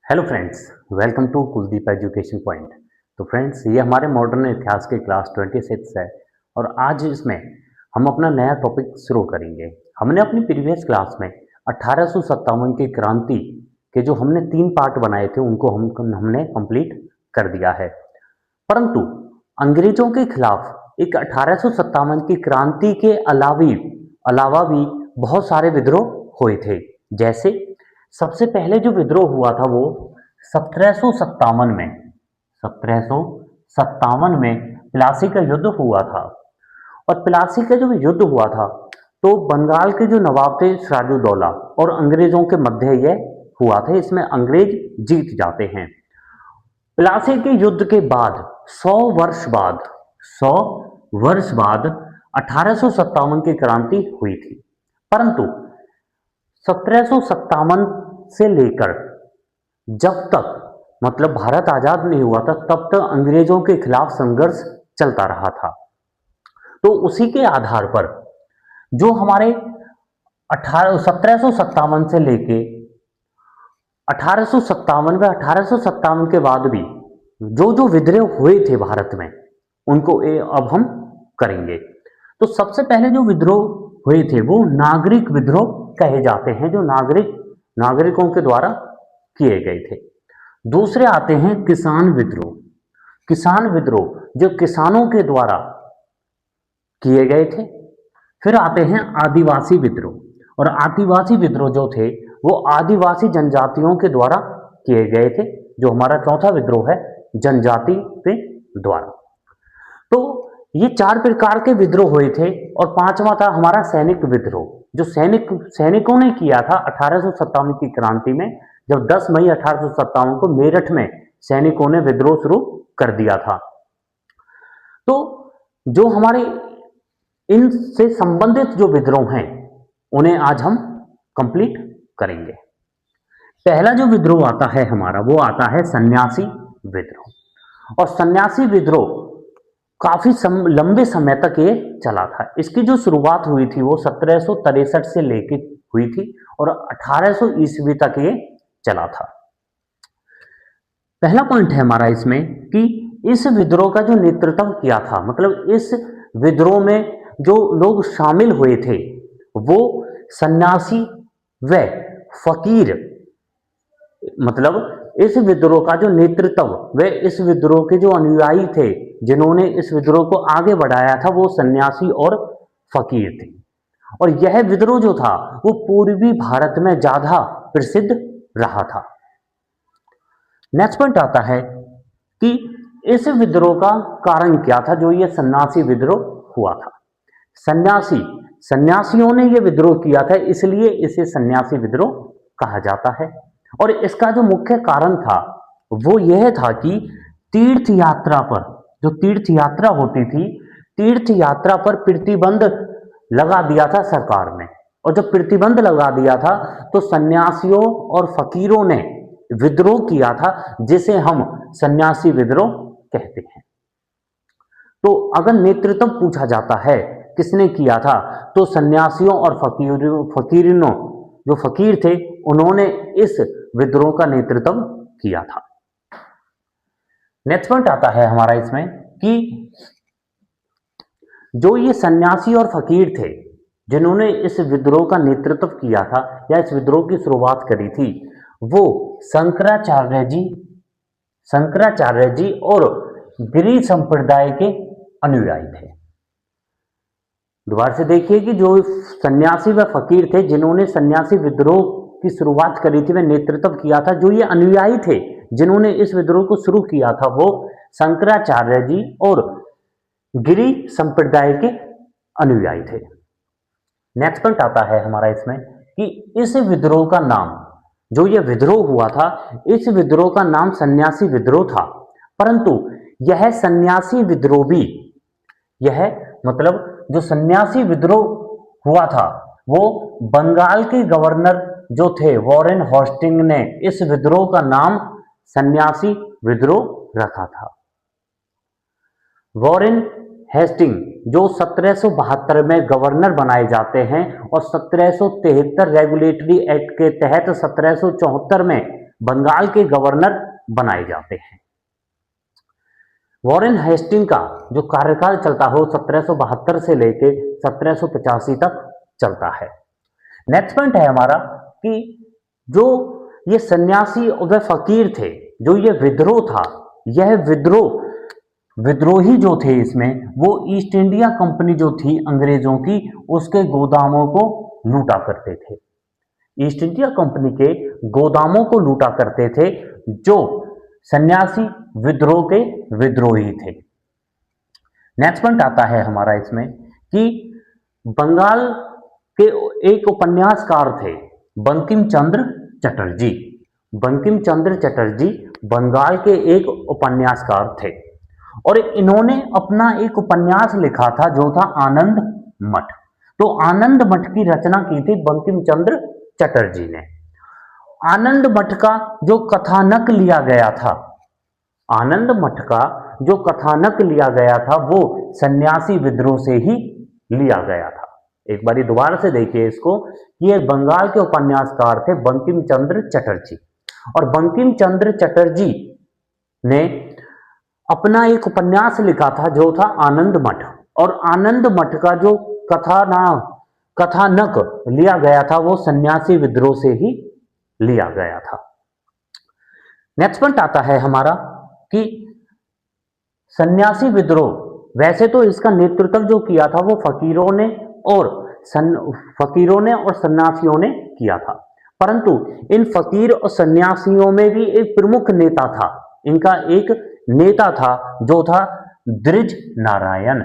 Hello friends, welcome to Kuldeep education point. तो friends, ये हमारे मॉडर्न इतिहास की क्लास 26 है और आज इसमें हम अपना नया टॉपिक शुरू करेंगे। हमने अपनी प्रीवियस क्लास में 1857 की क्रांति के जो हमने 3 पार्ट बनाए थे उनको हमने कंप्लीट कर दिया है। परंतु अंग्रेजों के खिलाफ एक 1857 की क्रांति के अलावा भी बहुत सारे विद्रोह हुए थे। जैसे सबसे पहले जो विद्रोह हुआ था वो 1757 में प्लासी का युद्ध हुआ था। और प्लासी का जो युद्ध हुआ था तो बंगाल के जो नवाब थे सिराजुद्दौला और अंग्रेजों के मध्य यह हुआ था। इसमें अंग्रेज जीत जाते हैं। प्लासी के युद्ध के बाद 100 वर्ष बाद 1857 की क्रांति हुई थी। परंतु 1757 से लेकर जब तक मतलब भारत आजाद नहीं हुआ था तब तक अंग्रेजों के खिलाफ संघर्ष चलता रहा था। तो उसी के आधार पर जो हमारे 1757 से लेके 1857 व 1857 के बाद भी जो विद्रोह हुए थे भारत में उनको अब हम करेंगे। तो सबसे पहले जो विद्रोह हुए थे वो नागरिक विद्रोह कहे जाते हैं, जो नागरिकों के द्वारा किए गए थे। दूसरे आते हैं किसान विद्रोह जो किसानों के द्वारा किए गए थे। फिर आते हैं आदिवासी विद्रोह, और आदिवासी विद्रोह जो थे वो आदिवासी जनजातियों के द्वारा किए गए थे। जो हमारा चौथा विद्रोह है जनजाति के द्वारा। तो ये 4 प्रकार के विद्रोह हुए थे। और पांचवा था हमारा सैनिक विद्रोह, जो सैनिकों ने किया था 1857 की क्रांति में। जब 10 मई 1857 को मेरठ में सैनिकों ने विद्रोह शुरू कर दिया था। तो जो हमारे इनसे संबंधित जो विद्रोह हैं उन्हें आज हम कंप्लीट करेंगे। पहला जो विद्रोह आता है हमारा वो आता है सन्यासी विद्रोह। और सन्यासी विद्रोह काफी लंबे समय तक ये चला था। इसकी जो शुरुआत हुई थी वो 1763 से लेकर हुई थी और 1800 ईस्वी तक ये चला था। पहला पॉइंट है हमारा इसमें कि इस विद्रोह का जो नेतृत्व किया था, मतलब इस विद्रोह में जो लोग शामिल हुए थे वो सन्यासी व फकीर, मतलब इस विद्रोह का जो नेतृत्व व इस विद्रोह के जो अनुयायी थे जिन्होंने इस विद्रोह को आगे बढ़ाया था वो सन्यासी और फकीर थे। और यह विद्रोह जो था वो पूर्वी भारत में ज्यादा प्रसिद्ध रहा था। नेक्स्ट पॉइंट आता है कि इस विद्रोह का कारण क्या था जो ये सन्यासी विद्रोह हुआ था। सन्यासियों ने यह विद्रोह किया था, इसलिए इसे सन्यासी विद्रोह कहा जाता है। और इसका जो मुख्य कारण था वो यह था कि तीर्थ यात्रा पर, जो तीर्थ यात्रा होती थी, तीर्थ यात्रा पर प्रतिबंध लगा दिया था सरकार ने। और जब प्रतिबंध लगा दिया था तो सन्यासियों और फकीरों ने विद्रोह किया था, जिसे हम सन्यासी विद्रोह कहते हैं। तो अगर नेतृत्व पूछा जाता है किसने किया था तो सन्यासियों और फकीरों, जो फकीर थे उन्होंने इस विद्रोह का नेतृत्व किया था। नेक्स्ट पॉइंट आता है हमारा इसमें कि जो ये सन्यासी और फकीर थे जिन्होंने इस विद्रोह का नेतृत्व किया था या इस विद्रोह की शुरुआत करी थी वो शंकराचार्य जी और गिरि संप्रदाय के अनुयायी थे। दोबारा से देखिए कि जो सन्यासी व फकीर थे जिन्होंने सन्यासी विद्रोह की शुरुआत करी थी, व नेतृत्व किया था, जो ये अनुयायी थे जिन्होंने इस विद्रोह को शुरू किया था वो शंकराचार्य जी और गिरि संप्रदाय के अनुयायी थे। नेक्स्ट पॉइंट आता है हमारा इसमें कि इस विद्रोह का नाम, जो ये विद्रोह हुआ था, इस विद्रोह का नाम सन्यासी विद्रोह था। परंतु यह सन्यासी विद्रोह भी, यह मतलब जो सन्यासी विद्रोह हुआ था वो बंगाल के गवर्नर जो थे वॉरेन हेस्टिंग ने इस विद्रोह का नाम सन्यासी विद्रोह रखा था। वॉरेन हेस्टिंग जो 1772 में गवर्नर बनाए जाते हैं और 1773 रेगुलेटरी एक्ट के तहत 1774 में बंगाल के गवर्नर बनाए जाते हैं। वॉरेन हेस्टिंग का जो कार्यकाल चलता है वो 1772 से लेकर 1785 तक चलता है। नेक्स्ट पॉइंट है हमारा कि जो ये सन्यासी व फकीर थे, जो ये विद्रोह था, यह विद्रोही जो थे इसमें वो ईस्ट इंडिया कंपनी जो थी अंग्रेजों की, उसके गोदामों को लूटा करते थे। ईस्ट इंडिया कंपनी के गोदामों को लूटा करते थे जो सन्यासी विद्रोह के विद्रोही थे। नेक्स्ट पॉइंट आता है हमारा इसमें कि बंगाल के एक उपन्यासकार थे बंकिम चंद्र चटर्जी। बंकिम चंद्र चटर्जी बंगाल के एक उपन्यासकार थे और इन्होंने अपना एक उपन्यास लिखा था जो था आनंद मठ। तो आनंद मठ की रचना की थी बंकिम चंद्र चटर्जी ने। आनंद मठ का जो कथानक लिया गया था, आनंद मठ का जो कथानक लिया गया था वो सन्यासी विद्रोह से ही लिया गया था। एक बारी दोबारा से देखिए इसको, ये बंगाल के उपन्यासकार थे बंकिम चंद्र चटर्जी और बंकिम चंद्र चटर्जी ने अपना एक उपन्यास लिखा था जो था आनंद मठ, और आनंद मठ का जो कथानक लिया गया था वो सन्यासी विद्रोह से ही लिया गया था। नेक्स्ट पॉइंट आता है हमारा कि सन्यासी विद्रोह, वैसे तो इसका नेतृत्व जो किया था वो फकीरों ने और सन्यासियों ने किया था, परंतु इन फकीर और सन्यासियों में भी एक प्रमुख नेता था। इनका एक नेता था जो था द्विज नारायण।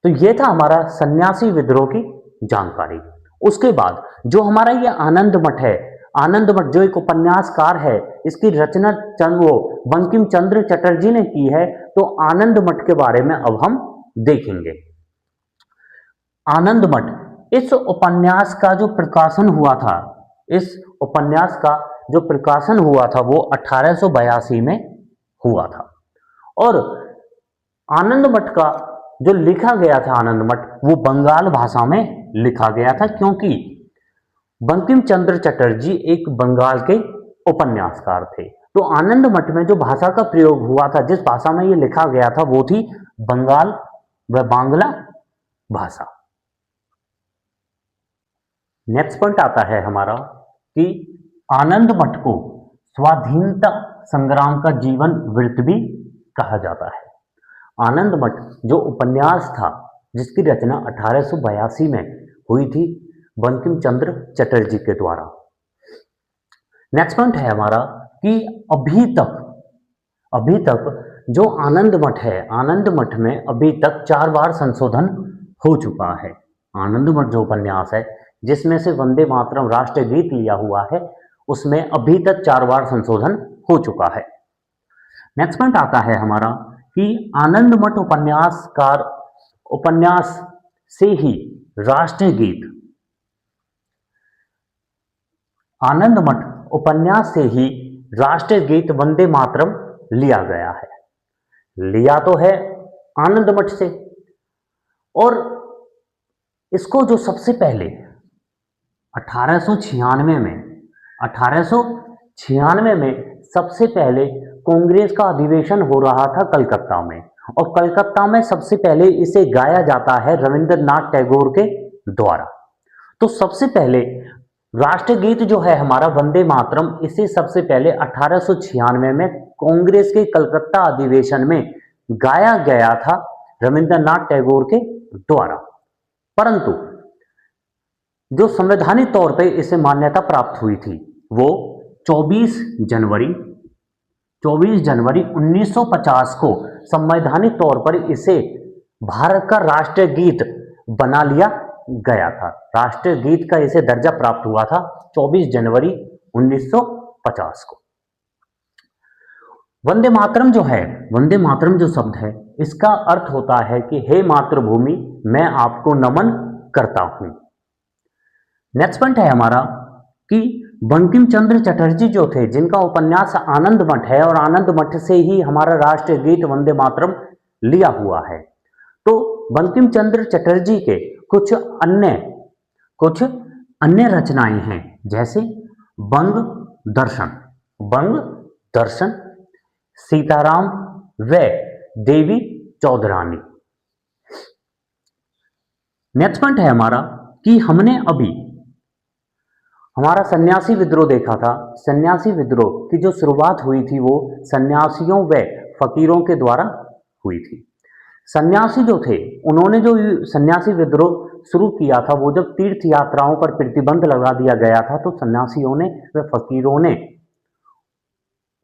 तो ये था हमारा सन्यासी विद्रोह की जानकारी। उसके बाद जो हमारा ये आनंद मठ है, आनंद मठ जो एक उपन्यासकार है, इसकी रचना बंकिम चंद्र चटर्जी ने की है। तो आनंद मठ के बारे में अब हम देखेंगे। आनंद मठ, इस उपन्यास का जो प्रकाशन हुआ था, इस उपन्यास का जो प्रकाशन हुआ था वो 1882 में हुआ था। और आनंद मठ का जो लिखा गया था, आनंद मठ, वो बंगाल भाषा में लिखा गया था, क्योंकि बंकिम चंद्र चटर्जी एक बंगाल के उपन्यासकार थे। तो आनंद मठ में जो भाषा का प्रयोग हुआ था, जिस भाषा में ये लिखा गया था, वो थी बंगाल व बांग्ला भाषा। नेक्स्ट पॉइंट आता है हमारा कि आनंद मठ को स्वाधीनता संग्राम का जीवन वृत्त भी कहा जाता है। आनंद मठ जो उपन्यास था जिसकी रचना 1882 में हुई थी बंकिम चंद्र चटर्जी के द्वारा। नेक्स्ट पॉइंट है हमारा कि अभी तक जो आनंद मठ है, आनंद मठ में अभी तक 4 बार संशोधन हो चुका है। आनंद मठ जो उपन्यास है जिसमें से वंदे मातरम राष्ट्रीय गीत लिया हुआ है, उसमें अभी तक 4 बार संशोधन हो चुका है। नेक्स्ट पॉइंट आता है हमारा कि आनंद मठ उपन्यास से ही राष्ट्रीय गीत, आनंद मठ उपन्यास से ही राष्ट्रीय गीत वंदे मातरम लिया गया है। लिया तो है आनंद मठ से, और इसको जो सबसे पहले 1896 में सबसे पहले कांग्रेस का अधिवेशन हो रहा था कलकत्ता में, और कलकत्ता में सबसे पहले इसे गाया जाता है रविंद्रनाथ टैगोर के द्वारा। तो सबसे पहले राष्ट्रीय गीत जो है हमारा वंदे मातरम, इसे सबसे पहले 1896 में कांग्रेस के कलकत्ता अधिवेशन में गाया गया था रविंद्रनाथ टैगोर के द्वारा। परंतु जो संवैधानिक तौर पे इसे मान्यता प्राप्त हुई थी वो 24 जनवरी 1950 को संवैधानिक तौर पर इसे भारत का राष्ट्रीय गीत बना लिया गया था। राष्ट्रीय गीत का इसे दर्जा प्राप्त हुआ था 24 जनवरी 1950 को। वंदे मातरम जो है, वंदे मातरम जो शब्द है, इसका अर्थ होता है कि हे मातृभूमि, मैं आपको नमन करता हूं। नेक्स्ट पॉइंट है हमारा कि बंकिम चंद्र चटर्जी जो थे, जिनका उपन्यास आनंद मठ है, और आनंद मठ से ही हमारा राष्ट्रीय गीत वंदे मातरम लिया हुआ है। तो बंकिम चंद्र चटर्जी के कुछ अन्य रचनाएं हैं जैसे बंग दर्शन, बंग दर्शन, सीताराम व देवी चौधरानी। नेक्स्ट पॉइंट है हमारा कि हमने अभी हमारा सन्यासी विद्रोह देखा था। सन्यासी विद्रोह की जो शुरुआत हुई थी वो सन्यासियों व फकीरों के द्वारा हुई थी। सन्यासी जो थे उन्होंने जो सन्यासी विद्रोह शुरू किया था वो जब तीर्थ यात्राओं पर प्रतिबंध लगा दिया गया था तो सन्यासियों ने व फकीरों ने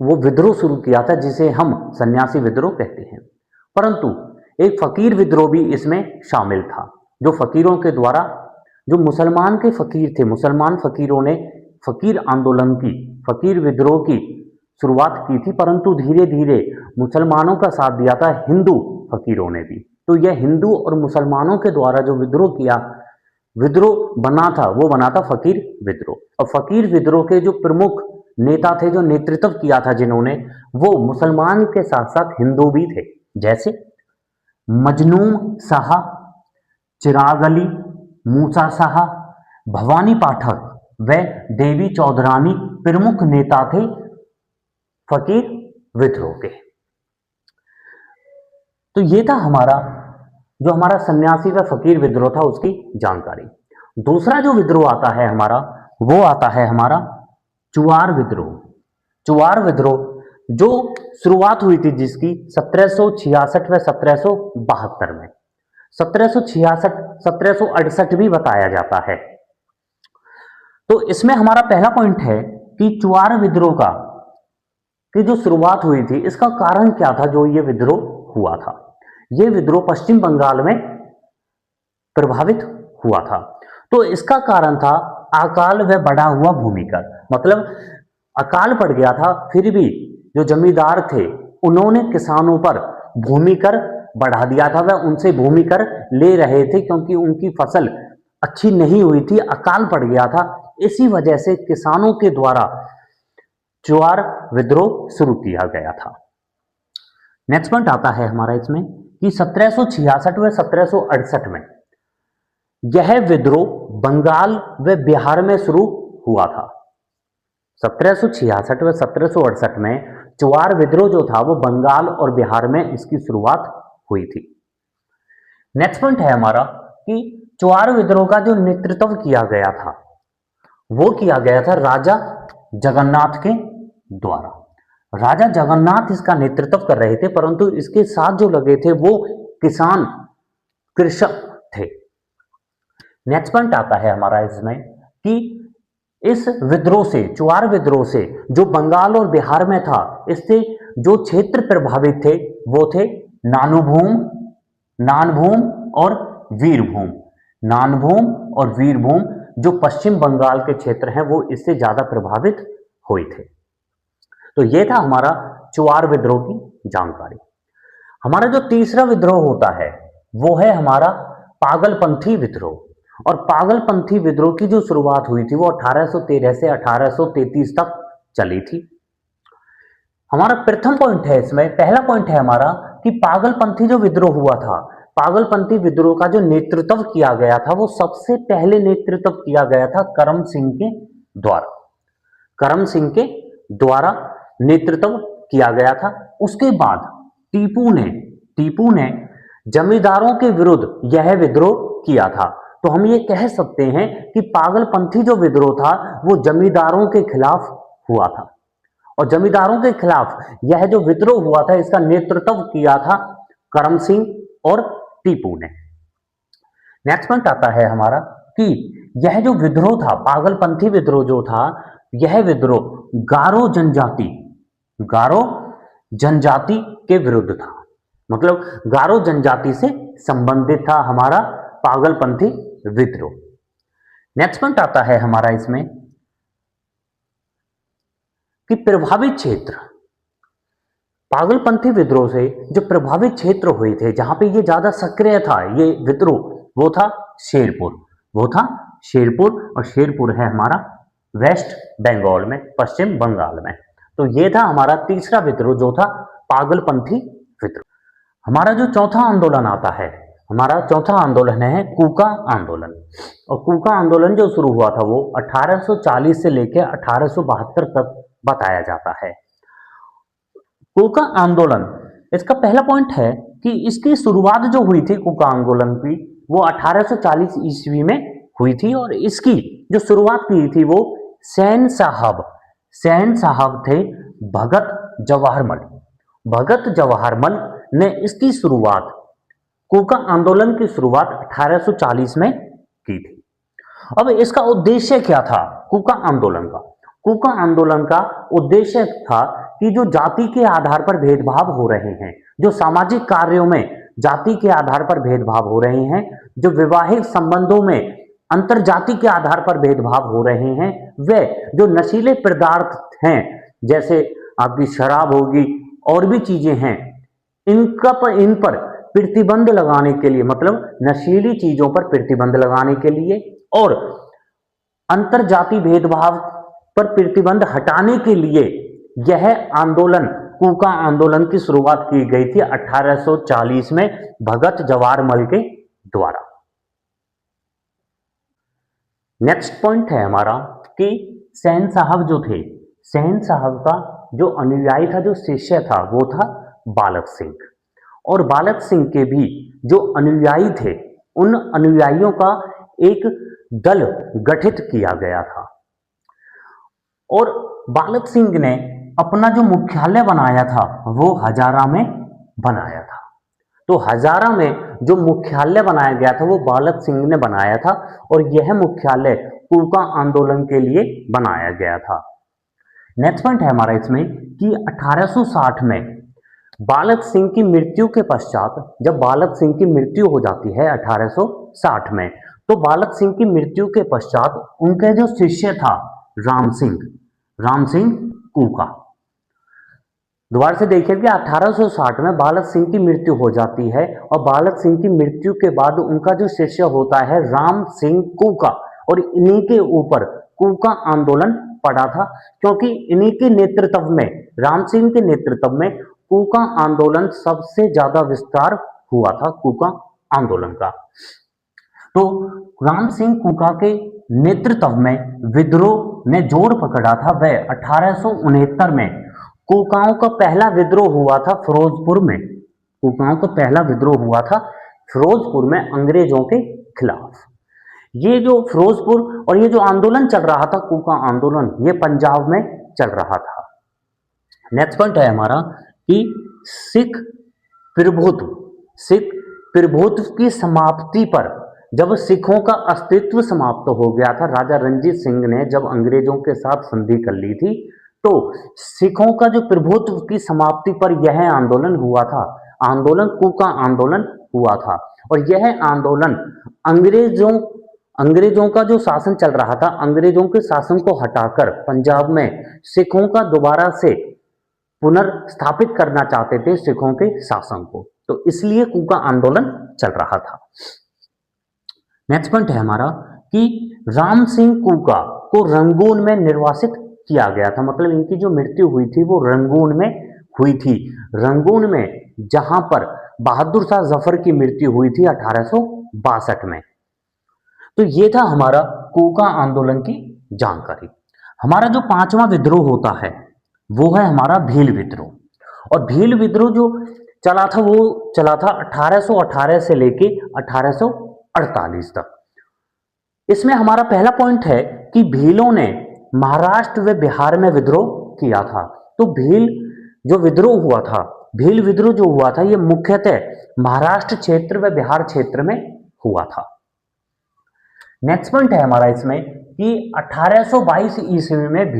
वो विद्रोह शुरू किया था जिसे हम सन्यासी विद्रोह कहते हैं। परंतु एक फकीर विद्रोह भी इसमें शामिल था, जो फकीरों के द्वारा, जो मुसलमान के फकीर थे, मुसलमान फकीरों ने फकीर आंदोलन की, फकीर विद्रोह की शुरुआत की थी, परंतु धीरे धीरे मुसलमानों का साथ दिया था हिंदू फकीरों ने भी। तो यह हिंदू और मुसलमानों के द्वारा जो विद्रोह किया, विद्रोह बना था वो बना था फकीर विद्रोह। और फकीर विद्रोह के जो प्रमुख नेता थे, जो नेतृत्व किया था जिन्होंने, वो मुसलमान के साथ साथ हिंदू भी थे, जैसे मजनून शाह, चिराग अली, मूसा शाह, भवानी पाठक व देवी चौधरानी प्रमुख नेता थे फकीर विद्रोह के। तो ये था हमारा जो हमारा सन्यासी व फकीर विद्रोह था उसकी जानकारी। दूसरा जो विद्रोह आता है हमारा, वो आता है हमारा चुआर विद्रोह। चुआर विद्रोह जो शुरुआत हुई थी जिसकी 1766 व 1772 में, 1766 1768 भी बताया जाता है। तो इसमें हमारा पहला पॉइंट है कि चुआर विद्रोह का की जो शुरुआत हुई थी इसका कारण क्या था जो ये विद्रोह हुआ था। ये विद्रोह पश्चिम बंगाल में प्रभावित हुआ था। तो इसका कारण था अकाल व बढ़ा हुआ भूमिकर, मतलब अकाल पड़ गया था फिर भी जो जमींदार थे उन्होंने किसानों पर भूमिकर बढ़ा दिया था, वह उनसे भूमिकर ले रहे थे क्योंकि उनकी फसल अच्छी नहीं हुई थी, अकाल पड़ गया था। इसी वजह से किसानों के द्वारा चुआर विद्रोह शुरू किया गया था। नेक्स्ट पॉइंट आता है हमारा इसमें कि 1766 व 1768 में यह विद्रोह बंगाल व बिहार में शुरू हुआ था। 1766 व 1768 में चुआर विद्रोह जो था वो बंगाल और बिहार में इसकी शुरुआत हुई थी। नेक्स्ट पॉइंट है हमारा कि चुआर विद्रोह का जो नेतृत्व किया गया था वो किया गया था राजा जगन्नाथ के द्वारा। राजा जगन्नाथ इसका नेतृत्व कर रहे थे, परंतु इसके साथ जो लगे थे वो किसान, कृषक थे। नेक्स्ट पॉइंट आता है हमारा इसमें कि इस विद्रोह से, चुआर विद्रोह से जो बंगाल और बिहार में था, इससे जो क्षेत्र प्रभावित थे वो थे नानुभूम, नानभूम और वीरभूम। नानभूम और वीरभूम जो पश्चिम बंगाल के क्षेत्र हैं वो इससे ज्यादा प्रभावित हुए थे। तो ये था हमारा चुआर विद्रोह की जानकारी। हमारा जो तीसरा विद्रोह होता है वो है हमारा पागलपंथी विद्रोह। और पागलपंथी विद्रोह की जो शुरुआत हुई थी वो 1813 से 1833 तक चली थी। हमारा प्रथम पॉइंट है इसमें, पहला पॉइंट है हमारा कि पागलपंथी जो विद्रोह हुआ था, पागलपंथी विद्रोह का जो नेतृत्व किया गया था वो सबसे पहले नेतृत्व किया गया था करम सिंह के द्वारा। करम सिंह के द्वारा नेतृत्व किया गया था। उसके बाद टीपू ने जमींदारों के विरुद्ध यह विद्रोह किया था। तो हम ये कह सकते हैं कि पागलपंथी जो विद्रोह था वो जमींदारों के खिलाफ हुआ था, और जमींदारों के खिलाफ यह जो विद्रोह हुआ था इसका नेतृत्व किया था करम सिंह और टीपू ने। नेक्स्ट पॉइंट आता है हमारा कि यह जो विद्रोह था, पागलपंथी विद्रोह जो था, यह विद्रोह गारो जनजाति के विरुद्ध था। मतलब गारो जनजाति से संबंधित था हमारा पागलपंथी विद्रोह। नेक्स्ट पॉइंट आता है हमारा इसमें कि प्रभावित क्षेत्र, पागलपंथी विद्रोह से जो प्रभावित क्षेत्र हुए थे जहां पे ये ज्यादा सक्रिय था ये विद्रोह, वो था शेरपुर। और शेरपुर है हमारा वेस्ट बंगाल में, पश्चिम बंगाल में। तो ये था हमारा तीसरा विद्रोह जो था पागलपंथी विद्रोह। हमारा जो चौथा आंदोलन आता है हमारा चौथा आंदोलन है कूका आंदोलन। और कूका आंदोलन जो शुरू हुआ था वो 1840 से लेकर 1872 तक बताया जाता है। कूका आंदोलन, इसका पहला पॉइंट है कि इसकी शुरुआत जो हुई थी कूका आंदोलन की वो 1840 ईस्वी में हुई थी। और इसकी जो शुरुआत की थी वो सैन साहब थे भगत जवाहरमल। भगत जवाहरमल ने इसकी शुरुआत, कूका आंदोलन की शुरुआत 1840 में की थी। अब इसका उद्देश्य क्या था कूका आंदोलन का? कूका आंदोलन का उद्देश्य था कि जो जाति के आधार पर भेदभाव हो रहे हैं, जो सामाजिक कार्यों में जाति के आधार पर भेदभाव हो रहे हैं, जो वैवाहिक संबंधों में अंतर जाति के आधार पर भेदभाव हो रहे हैं, वे जो नशीले पदार्थ हैं जैसे आपकी शराब होगी और भी चीजें हैं, इन पर प्रतिबंध लगाने के लिए, मतलब नशीली चीजों पर प्रतिबंध लगाने के लिए और अंतर जाति भेदभाव पर प्रतिबंध हटाने के लिए यह आंदोलन, कूका आंदोलन की शुरुआत की गई थी 1840 में भगत जवाहरमल के द्वारा। नेक्स्ट पॉइंट है हमारा कि सैन साहब जो थे, सैन साहब का जो अनुयायी था, जो शिष्य था, वो था बालक सिंह। और बालक सिंह के भी जो अनुयायी थे, उन अनुयायियों का एक दल गठित किया गया था। और बालक सिंह ने अपना जो मुख्यालय बनाया था वो हजारा में बनाया था। तो हजारा में जो मुख्यालय बनाया गया था वो बालक सिंह ने बनाया था और यह मुख्यालय कूका आंदोलन के लिए बनाया गया था। नेक्स्ट पॉइंट है हमारा इसमें कि 1860 में बालक सिंह की मृत्यु के पश्चात, जब बालक सिंह की मृत्यु हो जाती है 1860 में, तो बालक सिंह की मृत्यु के पश्चात उनके जो शिष्य था राम सिंह कूका, दोबारा से देखिए कि 1860 में बालक सिंह की मृत्यु हो जाती है और बालक सिंह की मृत्यु के बाद उनका जो शिष्य होता है राम सिंह कूका, और इन्हीं के ऊपर कूका आंदोलन पड़ा था, क्योंकि इन्हीं के नेतृत्व में, राम सिंह के नेतृत्व में कूका आंदोलन सबसे ज्यादा विस्तार हुआ था कूका आंदोलन का। तो राम सिंह कूका के नेतृत्व में विद्रोह ने जोर पकड़ा था। वह 1869 में कूकाओं का पहला विद्रोह हुआ था फिरोजपुर में। कूकाओं का पहला विद्रोह हुआ था फिरोजपुर में अंग्रेजों के खिलाफ। ये जो फिरोजपुर और ये जो आंदोलन चल रहा था कूका आंदोलन, ये पंजाब में चल रहा था। नेक्स्ट पॉइंट है हमारा कि सिख प्रभुत्व की समाप्ति पर, जब सिखों का अस्तित्व समाप्त हो गया था, राजा रणजीत सिंह ने जब अंग्रेजों के साथ संधि कर ली थी, तो सिखों का जो प्रभुत्व की समाप्ति पर यह आंदोलन हुआ था, आंदोलन कूका आंदोलन हुआ था। और यह आंदोलन अंग्रेजों का जो शासन चल रहा था, अंग्रेजों के शासन को हटाकर पंजाब में सिखों का दोबारा से पुनर्स्थापित करना चाहते थे, सिखों के शासन को, तो इसलिए कूका आंदोलन चल रहा था। नेक्स्ट पॉइंट है हमारा कि राम सिंह कूका को रंगून में निर्वासित किया गया था, मतलब इनकी जो मृत्यु हुई थी वो रंगून में हुई थी, रंगून में, जहां पर बहादुर शाह जफर की मृत्यु हुई थी 1862 में। तो ये था हमारा कूका आंदोलन की जानकारी। हमारा जो पांचवा विद्रोह होता है वो है हमारा भील विद्रोह। और भील विद्रोह जो चला था वो चला था 1818 से लेके 1848 तक। इसमें हमारा पहला पॉइंट है कि भीलों ने महाराष्ट्र व बिहार में विद्रोह किया था। तो भील विद्रोह जो हुआ था ये मुख्यतः महाराष्ट्र क्षेत्र व बिहार क्षेत्र में हुआ था। नेक्स्ट पॉइंट है हमारा इसमें कि 1822 ईस्वी में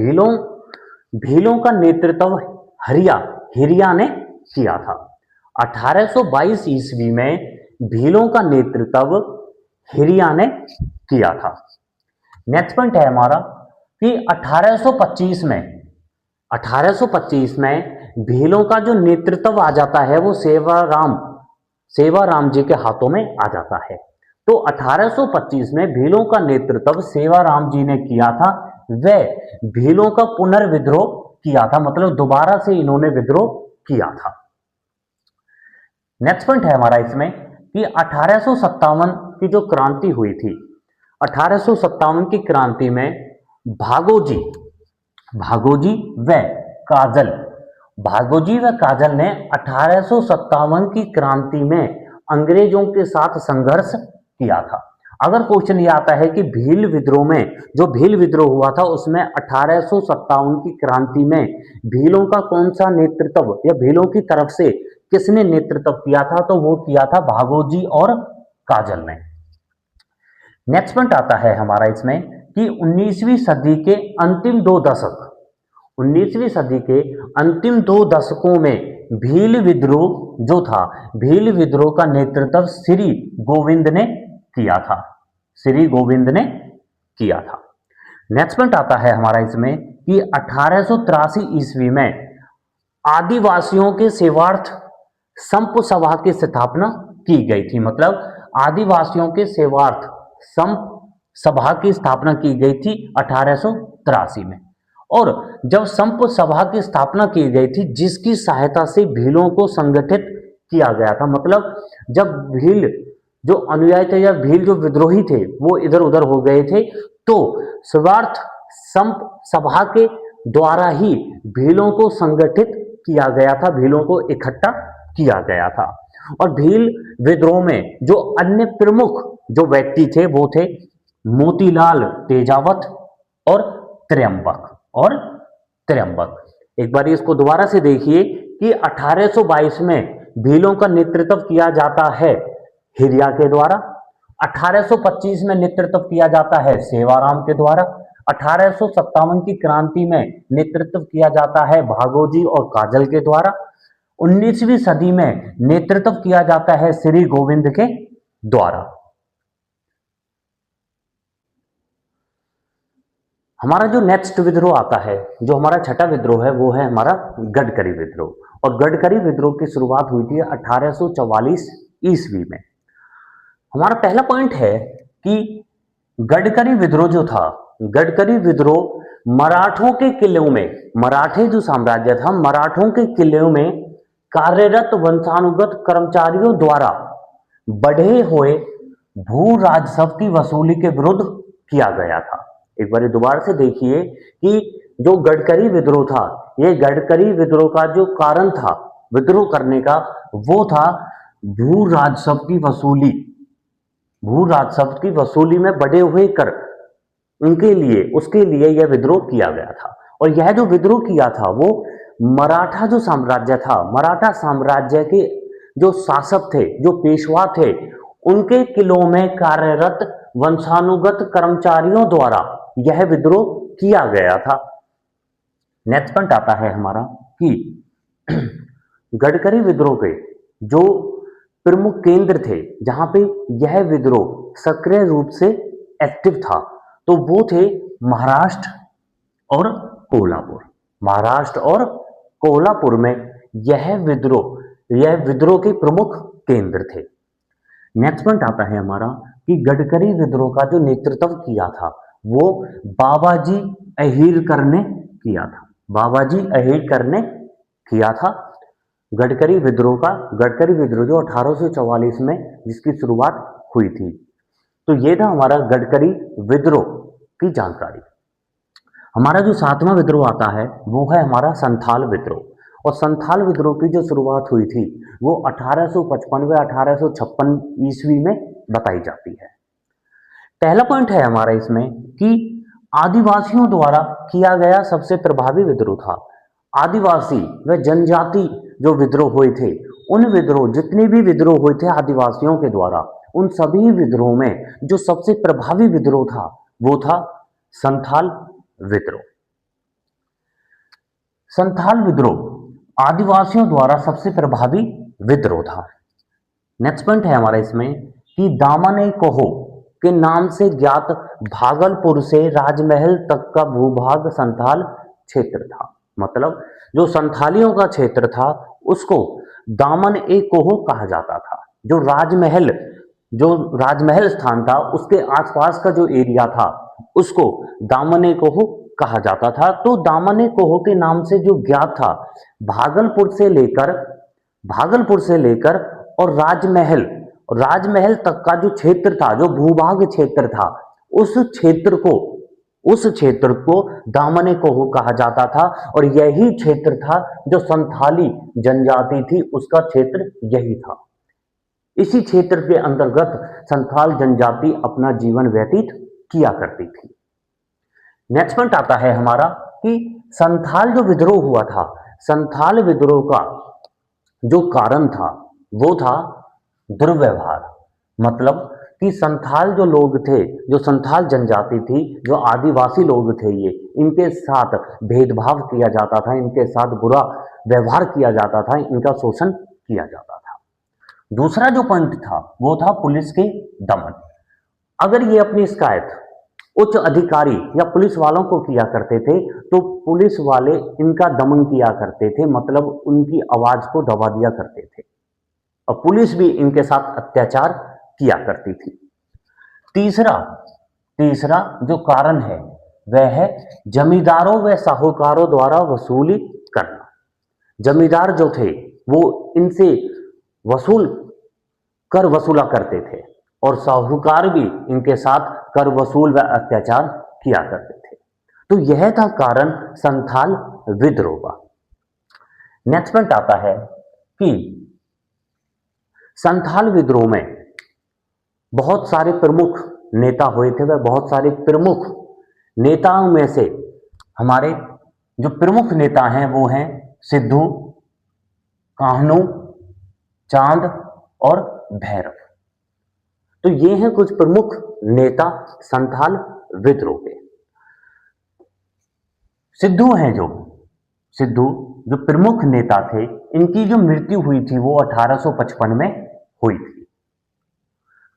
भीलों का नेतृत्व हिरिया ने किया था। 1822 ईस्वी में भीलों का नेतृत्व हिरिया ने किया था। नेक्स्ट पॉइंट है हमारा कि 1825 में भीलों का जो नेतृत्व आ जाता है वो सेवाराम जी के हाथों में आ जाता है। तो 1825 में भीलों का नेतृत्व सेवाराम जी ने किया था। वे भीलों का पुनर्विद्रोह किया था, मतलब दोबारा से इन्होंने विद्रोह किया था। नेक्स्ट पॉइंट है हमारा इसमें कि 1857 की जो क्रांति हुई थी, 1857 की क्रांति में भागोजी भागोजी व काजल भागोजी व काजल ने 1857 की क्रांति में अंग्रेजों के साथ संघर्ष किया था। अगर क्वेश्चन ये आता है कि भील विद्रोह में, जो भील विद्रोह हुआ था उसमें 1857 की क्रांति में भीलों का कौन सा नेतृत्व या भीलों की तरफ से किसने नेतृत्व किया था, तो वो किया था भागोजी और काजल ने। नेक्स्ट पॉइंट आता है हमारा इसमें कि 19वीं सदी के अंतिम 2 दशक, 19वीं सदी के अंतिम 2 दशकों में भील विद्रोह जो था, भील विद्रोह का नेतृत्व श्री गोविंद ने किया था, श्री गोविंद ने किया था। नेक्स्ट पॉइंट आता है हमारा इसमें कि 1883 ईस्वी में आदिवासियों के सेवार्थ संप सभा की स्थापना की गई थी। मतलब आदिवासियों के सेवार्थ संप सभा की स्थापना की गई थी 1883 में। और जब संप सभा की स्थापना की गई थी, जिसकी सहायता से भीलों को संगठित किया गया था, मतलब जब भील जो अनुयायी थे या भील जो विद्रोही थे वो इधर उधर हो गए थे, तो स्वार्थ संप सभा के द्वारा ही भीलों को संगठित किया गया था, भीलों को इकट्ठा किया गया था। और भील विद्रोह में जो अन्य प्रमुख जो व्यक्ति थे वो थे मोतीलाल तेजावत और त्र्यंबक। एक बार इसको दोबारा से देखिए कि 1822 में भीलों का नेतृत्व किया जाता है हिरिया के द्वारा, 1825 में नेतृत्व किया जाता है सेवाराम के द्वारा, 1857 की क्रांति में नेतृत्व किया जाता है भागोजी और काजल के द्वारा, 19वीं सदी में नेतृत्व किया जाता है श्री गोविंद के द्वारा। हमारा जो नेक्स्ट विद्रोह आता है, जो हमारा छठा विद्रोह है, वो है हमारा गडकरी विद्रोह। और गडकरी विद्रोह की शुरुआत हुई थी 1844 ईस्वी में। हमारा पहला पॉइंट है कि गडकरी विद्रोह जो था, गडकरी विद्रोह मराठों के किलों में, मराठे जो साम्राज्य था, मराठों के किलों में कार्यरत वंशानुगत कर्मचारियों द्वारा बढ़े हुए भू राजस्व की वसूली के विरुद्ध किया गया था। एक बार दोबारा से देखिए कि जो गडकरी विद्रोह था, ये गडकरी विद्रोह का जो कारण था विद्रोह करने का, वो था भू राजस्व की वसूली, भू राजस्व की वसूली में बढ़े हुए कर, उनके लिए, उसके लिए यह विद्रोह किया गया था। और यह जो विद्रोह किया था वो मराठा जो साम्राज्य था, मराठा साम्राज्य के जो शासक थे, जो पेशवा थे, उनके किलों में कार्यरत वंशानुगत कर्मचारियों द्वारा यह विद्रोह किया गया था। नेक्स्ट पॉइंट आता है हमारा कि गडकरी विद्रोह के जो प्रमुख केंद्र थे जहां पे यह विद्रोह सक्रिय रूप से एक्टिव था, तो वो थे महाराष्ट्र और कोल्हापुर। महाराष्ट्र और कोल्हापुर में यह विद्रोह के प्रमुख केंद्र थे। नेक्स्ट पॉइंट आता है हमारा कि गडकरी विद्रोह का जो नेतृत्व किया था वो बाबाजी अहिरकर ने किया था, बाबाजी अहिरकर ने किया था गडकरी विद्रोह का। गडकरी विद्रोह जो 1844 में जिसकी शुरुआत हुई थी। तो ये था हमारा गडकरी विद्रोह की जानकारी। हमारा जो 7वां विद्रोह आता है वो है हमारा संथाल विद्रोह। और संथाल विद्रोह की जो शुरुआत हुई थी वो 1855 व 1856 ईस्वी में बताई जाती है। पहला पॉइंट है हमारा इसमें कि आदिवासियों द्वारा किया गया सबसे प्रभावी विद्रोह था। आदिवासी व जनजाति जो विद्रोह हुए थे, उन विद्रोह, जितने भी विद्रोह हुए थे आदिवासियों के द्वारा, उन सभी विद्रोह में जो सबसे प्रभावी विद्रोह था वो था संथाल विद्रोह। संथाल विद्रोह आदिवासियों द्वारा सबसे प्रभावी विद्रोह था। नेक्स्ट पॉइंट है हमारा इसमें कि दामन-ए-कोहो के नाम से ज्ञात भागलपुर से राजमहल तक का भूभाग संथाल क्षेत्र था। मतलब जो संथालियों का क्षेत्र था उसको दामन-ए-कोहो कहा जाता था। जो राजमहल स्थान था उसके आसपास का जो एरिया था उसको दामन-ए-कोहो कहा जाता था। तो दामन-ए-कोहो के नाम से जो ज्ञात था, भागलपुर से लेकर और राजमहल और राजमहल तक का जो क्षेत्र था, जो भूभाग क्षेत्र था, उस क्षेत्र को दामने कोह कहा जाता था। और यही क्षेत्र था जो संथाली जनजाति थी, उसका क्षेत्र यही था। इसी क्षेत्र के अंतर्गत संथाल जनजाति अपना जीवन व्यतीत किया करती थी। नेक्स्ट पॉइंट आता है हमारा कि संथाल जो विद्रोह हुआ था, संथाल विद्रोह का जो कारण था वो था दुर्व्यवहार। मतलब कि संथाल जो लोग थे, जो संथाल जनजाति थी, जो आदिवासी लोग थे, ये इनके साथ भेदभाव किया जाता था, इनके साथ बुरा व्यवहार किया जाता था, इनका शोषण किया जाता था। दूसरा जो पॉइंट था वो था पुलिस के दमन। अगर ये अपनी शिकायत उच्च अधिकारी या पुलिस वालों को किया करते थे तो पुलिस वाले इनका दमन किया करते थे, मतलब उनकी आवाज को दबा दिया करते थे, और पुलिस भी इनके साथ अत्याचार किया करती थी। तीसरा जो कारण है वह है जमींदारों व साहूकारों द्वारा वसूली करना। जमींदार जो थे वो इनसे कर वसूला करते थे, और साहूकार भी इनके साथ कर वसूल व अत्याचार किया करते थे। तो यह था कारण संथाल विद्रोह का। नेक्स्ट पॉइंट आता है कि संथाल विद्रोह में बहुत सारे प्रमुख नेता हुए थे। वह बहुत सारे प्रमुख नेताओं में से हमारे जो प्रमुख नेता हैं वो हैं सिद्धू, कान्हू, चांद और भैरव। तो ये हैं कुछ प्रमुख नेता संथाल विद्रोह के। सिद्धू जो प्रमुख नेता थे, इनकी जो मृत्यु हुई थी वो 1855 में हुई थी।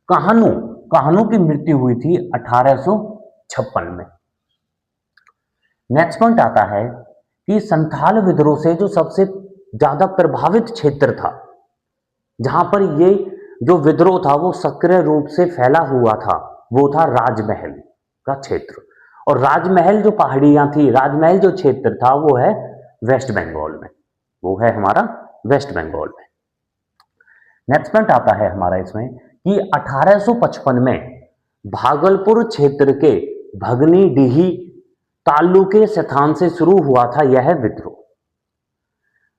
कान्हू की मृत्यु हुई थी 1856 में। नेक्स्ट पॉइंट आता है कि संथाल विद्रोह से जो सबसे ज्यादा प्रभावित क्षेत्र था, जहां पर ये जो विद्रोह था वो सक्रिय रूप से फैला हुआ था, वो था राजमहल का क्षेत्र। और राजमहल जो पहाड़ियां थी, राजमहल जो क्षेत्र था वो है वेस्ट बंगाल में, वो है हमारा वेस्ट बंगाल में। नेक्स्ट पॉइंट आता है हमारा इसमें कि 1855 में भागलपुर क्षेत्र के भगनीडीही तालुके स्थान से शुरू हुआ था यह विद्रोह।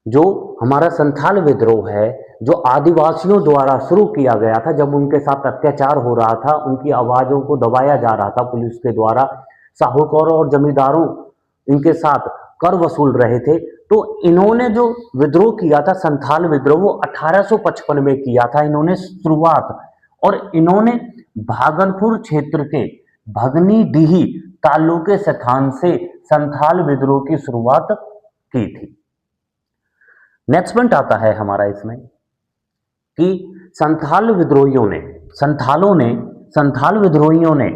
जो हमारा संथाल विद्रोह है, जो आदिवासियों द्वारा शुरू किया गया था, जब उनके साथ अत्याचार हो रहा था, उनकी आवाजों को दबाया जा रहा था पुलिस के द्वारा, साहूकारों और जमींदारों इनके साथ कर वसूल रहे थे, तो इन्होंने जो विद्रोह किया था संथाल विद्रोह, वो 1855 में किया था इन्होंने शुरुआत। और इन्होंने भागलपुर क्षेत्र के भगनीडीही तालुके स्थान से संथाल विद्रोह की शुरुआत की थी। नेक्स्ट पॉइंट आता है हमारा इसमें कि संथाल विद्रोहियों ने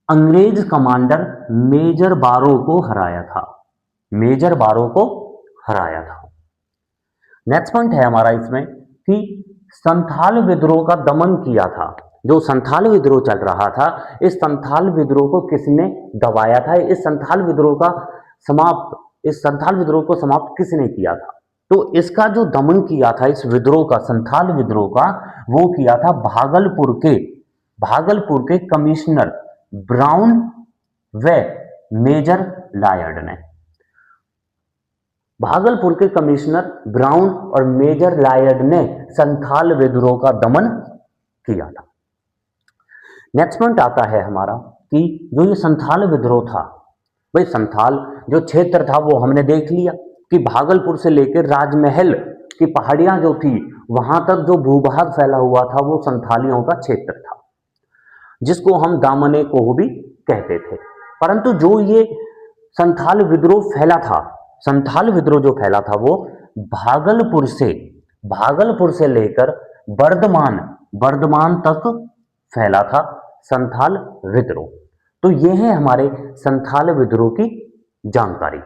अंग्रेज कमांडर मेजर बारो को हराया था। नेक्स्ट पॉइंट है हमारा इसमें कि संथाल विद्रोह का दमन किया था। जो संथाल विद्रोह चल रहा था, इस संथाल विद्रोह को किसने दबाया था, इस संथाल विद्रोह को समाप्त किसने किया था? तो इसका जो दमन किया था इस विद्रोह का, संथाल विद्रोह का, वो किया था भागलपुर के कमिश्नर ब्राउन व मेजर लायड ने। भागलपुर के कमिश्नर ब्राउन और मेजर लायड ने संथाल विद्रोह का दमन किया था। नेक्स्ट पॉइंट आता है हमारा कि जो ये संथाल विद्रोह था, भाई संथाल जो क्षेत्र था वो हमने देख लिया कि भागलपुर से लेकर राजमहल की पहाड़ियां जो थी वहां तक जो भूभाग फैला हुआ था वो संथालियों का क्षेत्र था, जिसको हम दामने कोह भी कहते थे। परंतु जो ये संथाल विद्रोह जो फैला था वो भागलपुर से लेकर बर्धमान तक फैला था संथाल विद्रोह। तो ये है हमारे संथाल विद्रोह की जानकारी।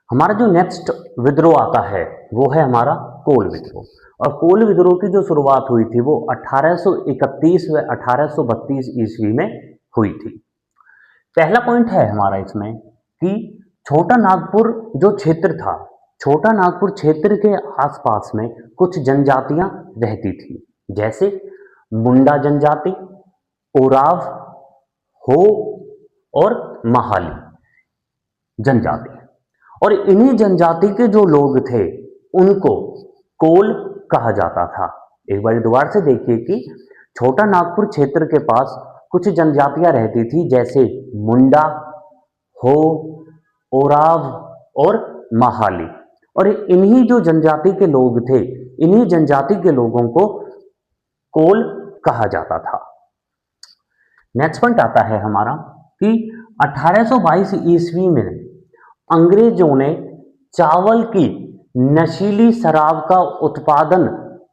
हमारा जो नेक्स्ट विद्रोह आता है वो है हमारा कोल विद्रोह। और कोल विद्रोह की जो शुरुआत हुई थी वो 1831 व 1832 ईस्वी में हुई थी। पहला पॉइंट है हमारा इसमें कि छोटा नागपुर जो क्षेत्र था छोटा नागपुर क्षेत्र के आसपास में कुछ जनजातियां रहती थी, जैसे मुंडा जनजाति, ओराव, हो और महाली जनजाति। और इन्हीं जनजाति के जो लोग थे उनको कोल कहा जाता था। एक बार दोबारा से देखिए कि छोटा नागपुर क्षेत्र के पास कुछ जनजातियां रहती थी, जैसे मुंडा, हो, ओराव और महाली। और इन्हीं जो जनजाति के लोग थे, इन्हीं जनजाति के लोगों को कोल कहा जाता था। नेक्स्ट पॉइंट आता है हमारा कि 1822 ईस्वी में अंग्रेजों ने चावल की नशीली शराब का उत्पादन,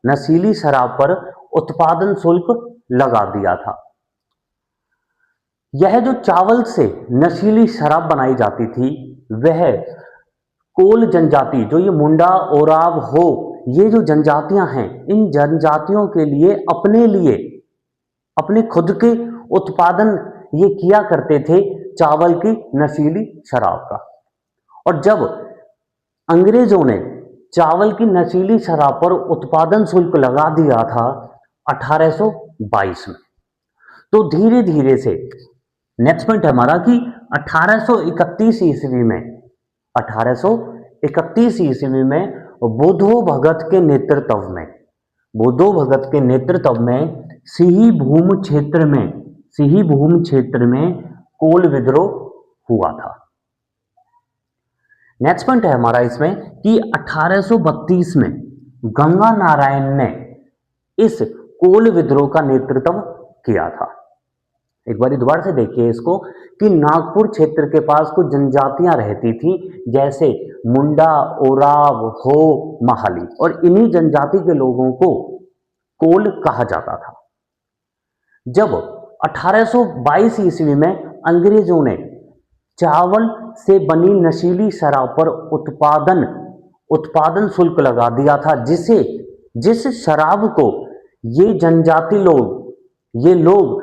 नशीली शराब पर उत्पादन शुल्क लगा दिया था। यह जो चावल से नशीली शराब बनाई जाती थी, वह कोल जनजाति, जो ये मुंडा, ओराव, हो, ये जो जनजातियां हैं, इन जनजातियों के लिए अपने खुद के उत्पादन ये किया करते थे चावल की नशीली शराब का। और जब अंग्रेजों ने चावल की नशीली शराब पर उत्पादन शुल्क लगा दिया था 1822 में, तो धीरे धीरे से नेक्स्ट पॉइंट हमारा कि 1831 ईस्वी में 1831 ईस्वी में बुद्धो भगत के नेतृत्व में सिंहभूम क्षेत्र में कोल विद्रोह हुआ था। नेक्स्ट पॉइंट है हमारा इसमें कि 1832 में गंगा नारायण ने इस कोल विद्रोह का नेतृत्व किया था। एक बार दोबारा से देखिए इसको कि नागपुर क्षेत्र के पास कुछ जनजातियां रहती थी, जैसे मुंडा, ओराव, हो, महाली, और इन्हीं जनजाति के लोगों को कोल कहा जाता था। जब 1822 ईस्वी में अंग्रेजों ने चावल से बनी नशीली शराब पर उत्पादन शुल्क लगा दिया था, जिस शराब को ये जनजाति लोग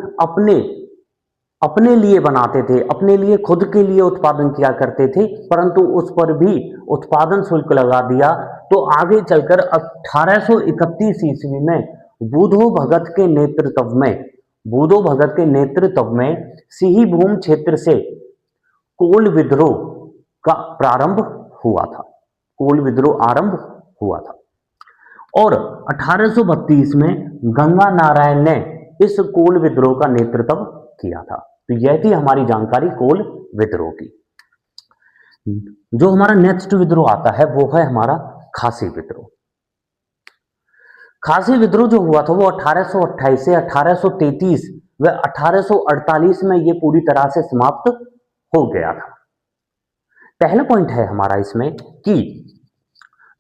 अपने लिए बनाते थे, अपने लिए खुद के लिए उत्पादन किया करते थे, परंतु उस पर भी उत्पादन शुल्क लगा दिया। तो आगे चलकर 1831 ईस्वी में बुद्धो भगत के नेतृत्व में सिंहभूम क्षेत्र से कोल विद्रोह का प्रारंभ हुआ था, आरंभ हुआ था। और 1832 में गंगा नारायण ने इस कोल विद्रोह का नेतृत्व किया था। तो यह थी हमारी जानकारी कोल विद्रोह की। जो हमारा नेक्स्ट विद्रोह आता है वो है हमारा खासी विद्रोह। खासी विद्रोह जो हुआ था वो 1828 से 1833 व 1848 में ये पूरी तरह से समाप्त हो गया था। पहला पॉइंट है हमारा इसमें कि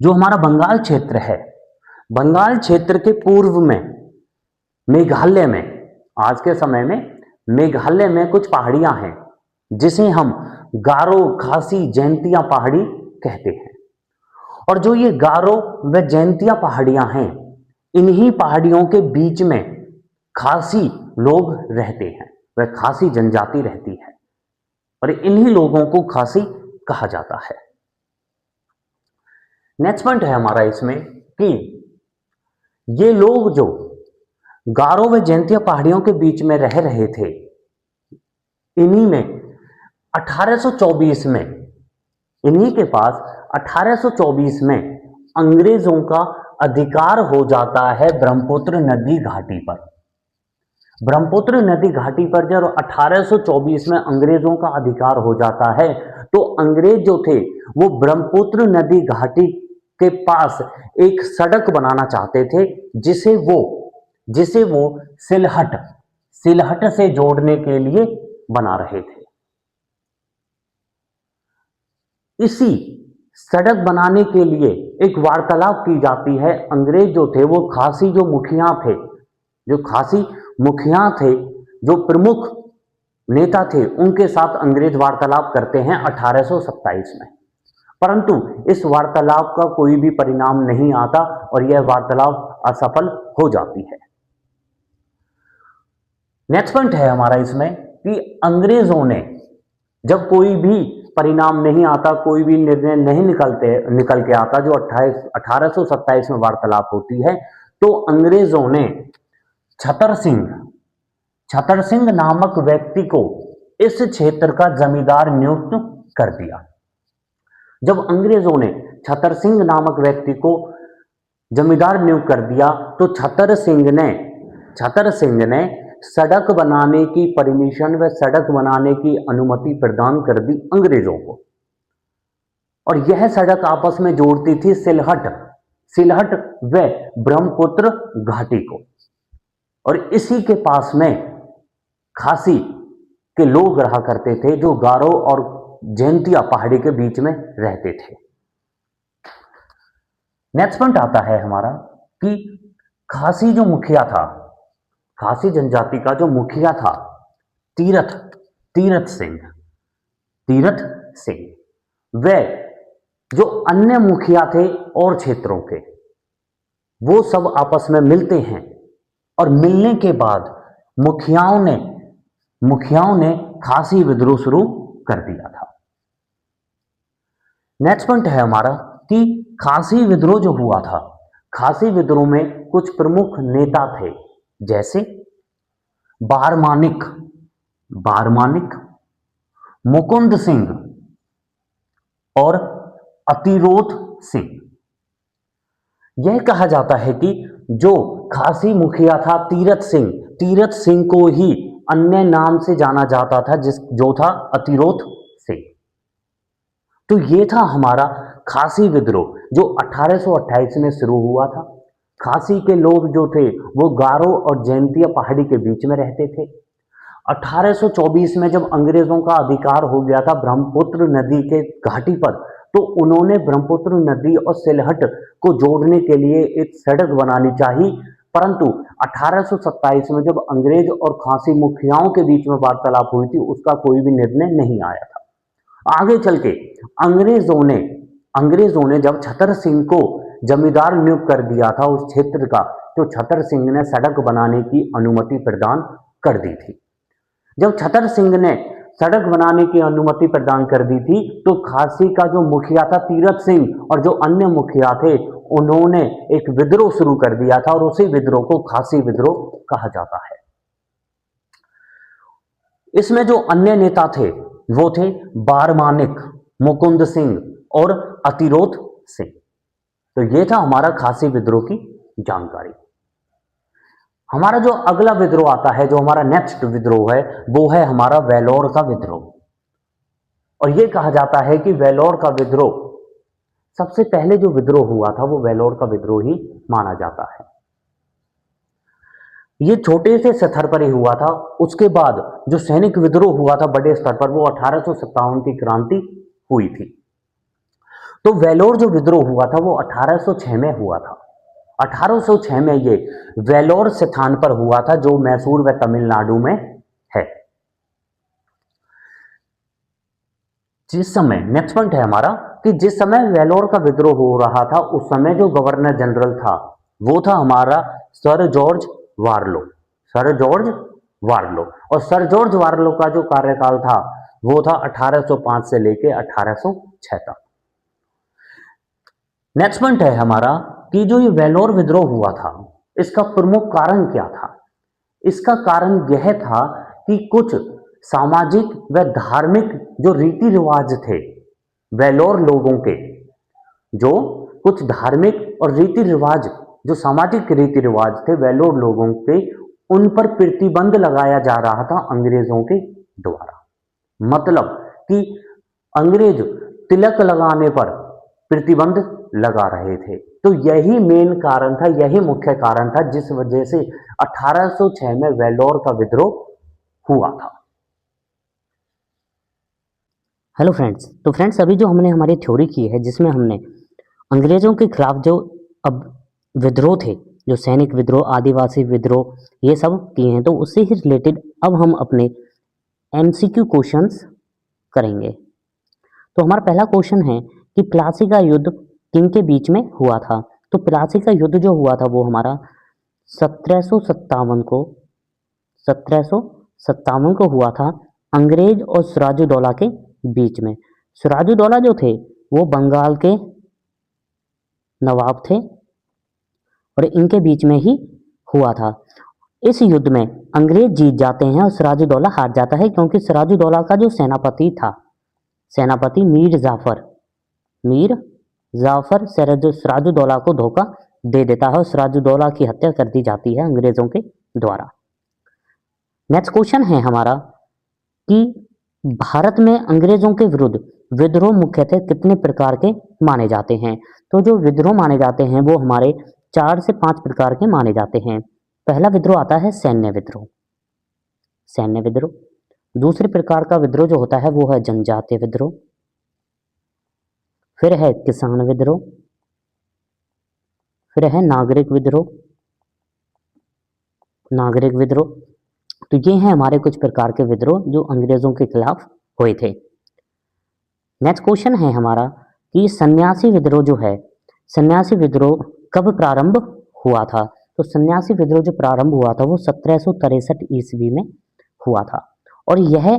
जो हमारा बंगाल क्षेत्र है, बंगाल क्षेत्र के पूर्व में मेघालय में, आज के समय में मेघालय में कुछ पहाड़ियां हैं जिसे हम गारो, खासी, जैंतिया पहाड़ी कहते हैं। और जो ये गारो व जैंतिया पहाड़ियां हैं, इन्हीं पहाड़ियों के बीच में खासी लोग रहते हैं, वह खासी जनजाति रहती है और इन्हीं लोगों को खासी कहा जाता है। नेक्स्ट पॉइंट है हमारा इसमें कि ये लोग जो गारो व जैंतिया पहाड़ियों के बीच में रह रहे थे, इन्हीं में 1824 में इन्हीं के पास 1824 में अंग्रेजों का अधिकार हो जाता है ब्रह्मपुत्र नदी घाटी पर। ब्रह्मपुत्र नदी घाटी पर जब 1824 में अंग्रेजों का अधिकार हो जाता है, तो अंग्रेज जो थे वो ब्रह्मपुत्र नदी घाटी के पास एक सड़क बनाना चाहते थे, जिसे वो सिलहट से जोड़ने के लिए बना रहे थे। इसी सड़क बनाने के लिए एक वार्तालाप की जाती है। अंग्रेज जो थे वो खासी जो खासी मुखिया थे, जो प्रमुख नेता थे, उनके साथ अंग्रेज वार्तालाप करते हैं 1827 में, परंतु इस वार्तालाप का कोई भी परिणाम नहीं आता और यह वार्तालाप असफल हो जाती है। नेक्स्ट पॉइंट है हमारा इसमें कि अंग्रेजों ने जब कोई भी परिणाम नहीं आता, कोई भी निर्णय नहीं निकल के आता जो 1827 में वार्तालाप होती है, तो अंग्रेजों ने छतर सिंह नामक व्यक्ति को इस क्षेत्र का जमींदार नियुक्त कर दिया। जब अंग्रेजों ने छतर सिंह नामक व्यक्ति को जमींदार नियुक्त कर दिया तो छतर सिंह ने सड़क बनाने की परमिशन व सड़क बनाने की अनुमति प्रदान कर दी अंग्रेजों को। और यह सड़क आपस में जोड़ती थी सिलहट व ब्रह्मपुत्र घाटी को। और इसी के पास में खासी के लोग रहा करते थे जो गारो और जैंतिया पहाड़ी के बीच में रहते थे। नेक्स्ट पॉइंट आता है हमारा कि खासी जो मुखिया था, खासी जनजाति का जो मुखिया था तीरथ सिंह, वे जो अन्य मुखिया थे और क्षेत्रों के, वो सब आपस में मिलते हैं और मिलने के बाद मुखियाओं ने खासी विद्रोह शुरू कर दिया था। नेक्स्ट पॉइंट है हमारा कि खासी विद्रोह जो हुआ था, खासी विद्रोह में कुछ प्रमुख नेता थे, जैसे बारमानिक, मुकुंद सिंह और अतिरोध सिंह। यह कहा जाता है कि जो खासी मुखिया था तीरथ सिंह को ही अन्य नाम से जाना जाता था जो था अतिरोध सिंह। तो ये था हमारा खासी विद्रोह जो 1828 में शुरू हुआ था। खासी के लोग जो थे वो गारो और जैंतिया पहाड़ी के बीच में रहते थे। 1824 में जब अंग्रेजों का अधिकार हो गया था ब्रह्मपुत्र नदी के घाटी पर, तो उन्होंने ब्रह्मपुत्र नदी और सिलहट को जोड़ने के लिए एक सड़क बनानी चाहिए, परंतु 1827 में जब अंग्रेज और खासी मुखियाओं के बीच में वार्तालाप हुई थी उसका कोई भी निर्णय नहीं आया था। आगे चल के अंग्रेजों ने जब छतर सिंह को जमींदार नियुक्त कर दिया था उस क्षेत्र का, तो छतर सिंह ने सड़क बनाने की अनुमति प्रदान कर दी थी। जब छतर सिंह ने सड़क बनाने की अनुमति प्रदान कर दी थी तो खासी का जो मुखिया था तीरथ सिंह और जो अन्य मुखिया थे उन्होंने एक विद्रोह शुरू कर दिया था और उसी विद्रोह को खासी विद्रोह कहा जाता है। इसमें जो अन्य नेता थे वो थे बारमानिक, मुकुंद सिंह और अतिरोध सिंह। तो ये था हमारा खासी विद्रोह की जानकारी। हमारा जो अगला विद्रोह आता है, जो हमारा नेक्स्ट विद्रोह है, वो है हमारा वेलोर का विद्रोह। और ये कहा जाता है कि वेलोर का विद्रोह सबसे पहले जो विद्रोह हुआ था वो वेलोर का विद्रोह ही माना जाता है। ये छोटे से स्तर पर ही हुआ था। उसके बाद जो सैनिक विद्रोह हुआ था बड़े स्तर पर, वो 1857 की क्रांति हुई थी। तो वेलोर जो विद्रोह हुआ था वो 1806 में हुआ था। 1806 में ये वेलोर स्थान पर हुआ था जो मैसूर व तमिलनाडु में है। जिस समय नेक्स्ट पॉइंट है हमारा कि जिस समय वेलोर का विद्रोह हो रहा था उस समय जो गवर्नर जनरल था वो था हमारा सर जॉर्ज वार्लो। और सर जॉर्ज वार्लो का जो कार्यकाल था वो था 1805 से लेकर 1806 तक। नेक्स्ट पॉइंट है हमारा कि जो ये वेलोर विद्रोह हुआ था इसका प्रमुख कारण क्या था। इसका कारण यह था कि कुछ सामाजिक व धार्मिक जो रीति रिवाज थे वेलोर लोगों के, जो कुछ धार्मिक और रीति रिवाज जो सामाजिक रीति रिवाज थे वेलोर लोगों के, उन पर प्रतिबंध लगाया जा रहा था अंग्रेजों के द्वारा। मतलब कि अंग्रेज तिलक लगाने पर प्रतिबंध लगा रहे थे। तो यही मेन कारण था, यही मुख्य कारण था जिस वजह से 1806 में वेलोर का विद्रोह हुआ था। हेलो फ्रेंड्स, तो फ्रेंड्स अभी जो हमने हमारी थ्योरी की है जिसमें हमने अंग्रेजों के खिलाफ जो अब विद्रोह थे, जो सैनिक विद्रोह, आदिवासी विद्रोह, ये सब किए हैं, तो उससे ही रिलेटेड अब हम अपने एमसीक्यू क्वेश्चंस करेंगे। तो हमारा पहला क्वेश्चन है कि प्लासी का युद्ध किन के बीच में हुआ था। तो प्लासी का युद्ध जो हुआ था वो हमारा 1757 को हुआ था अंग्रेज और सिराजुद्दौला के बीच में। सिराजुद्दौला जो थे वो बंगाल के नवाब थे और इनके बीच में ही हुआ था। इस युद्ध में अंग्रेज जीत जाते हैं और सिराजुद्दौला हार जाता है, क्योंकि सिराजुद्दौला का जो सेनापति था, सेनापति मीर जाफर सिराजुद्दौला को धोखा दे देता है और सिराजुद्दौला की हत्या कर दी जाती है अंग्रेजों के द्वारा। नेक्स्ट क्वेश्चन है हमारा कि भारत में अंग्रेजों के विरुद्ध विद्रोह मुख्यतः कितने प्रकार के माने जाते हैं। तो जो विद्रोह माने जाते हैं वो हमारे 4 से 5 प्रकार के माने जाते हैं। पहला विद्रोह आता है सैन्य विद्रोह। दूसरे प्रकार का विद्रोह जो होता है वो है जनजातीय विद्रोह। फिर है किसान विद्रोह। फिर है नागरिक विद्रोह। तो ये हैं हमारे कुछ प्रकार के विद्रोह जो अंग्रेजों के खिलाफ हुए थे। नेक्स्ट क्वेश्चन है हमारा कि सन्यासी विद्रोह जो है, सन्यासी विद्रोह कब प्रारंभ हुआ था। तो सन्यासी विद्रोह जो प्रारंभ हुआ था वो 1763 ईस्वी में हुआ था। और यह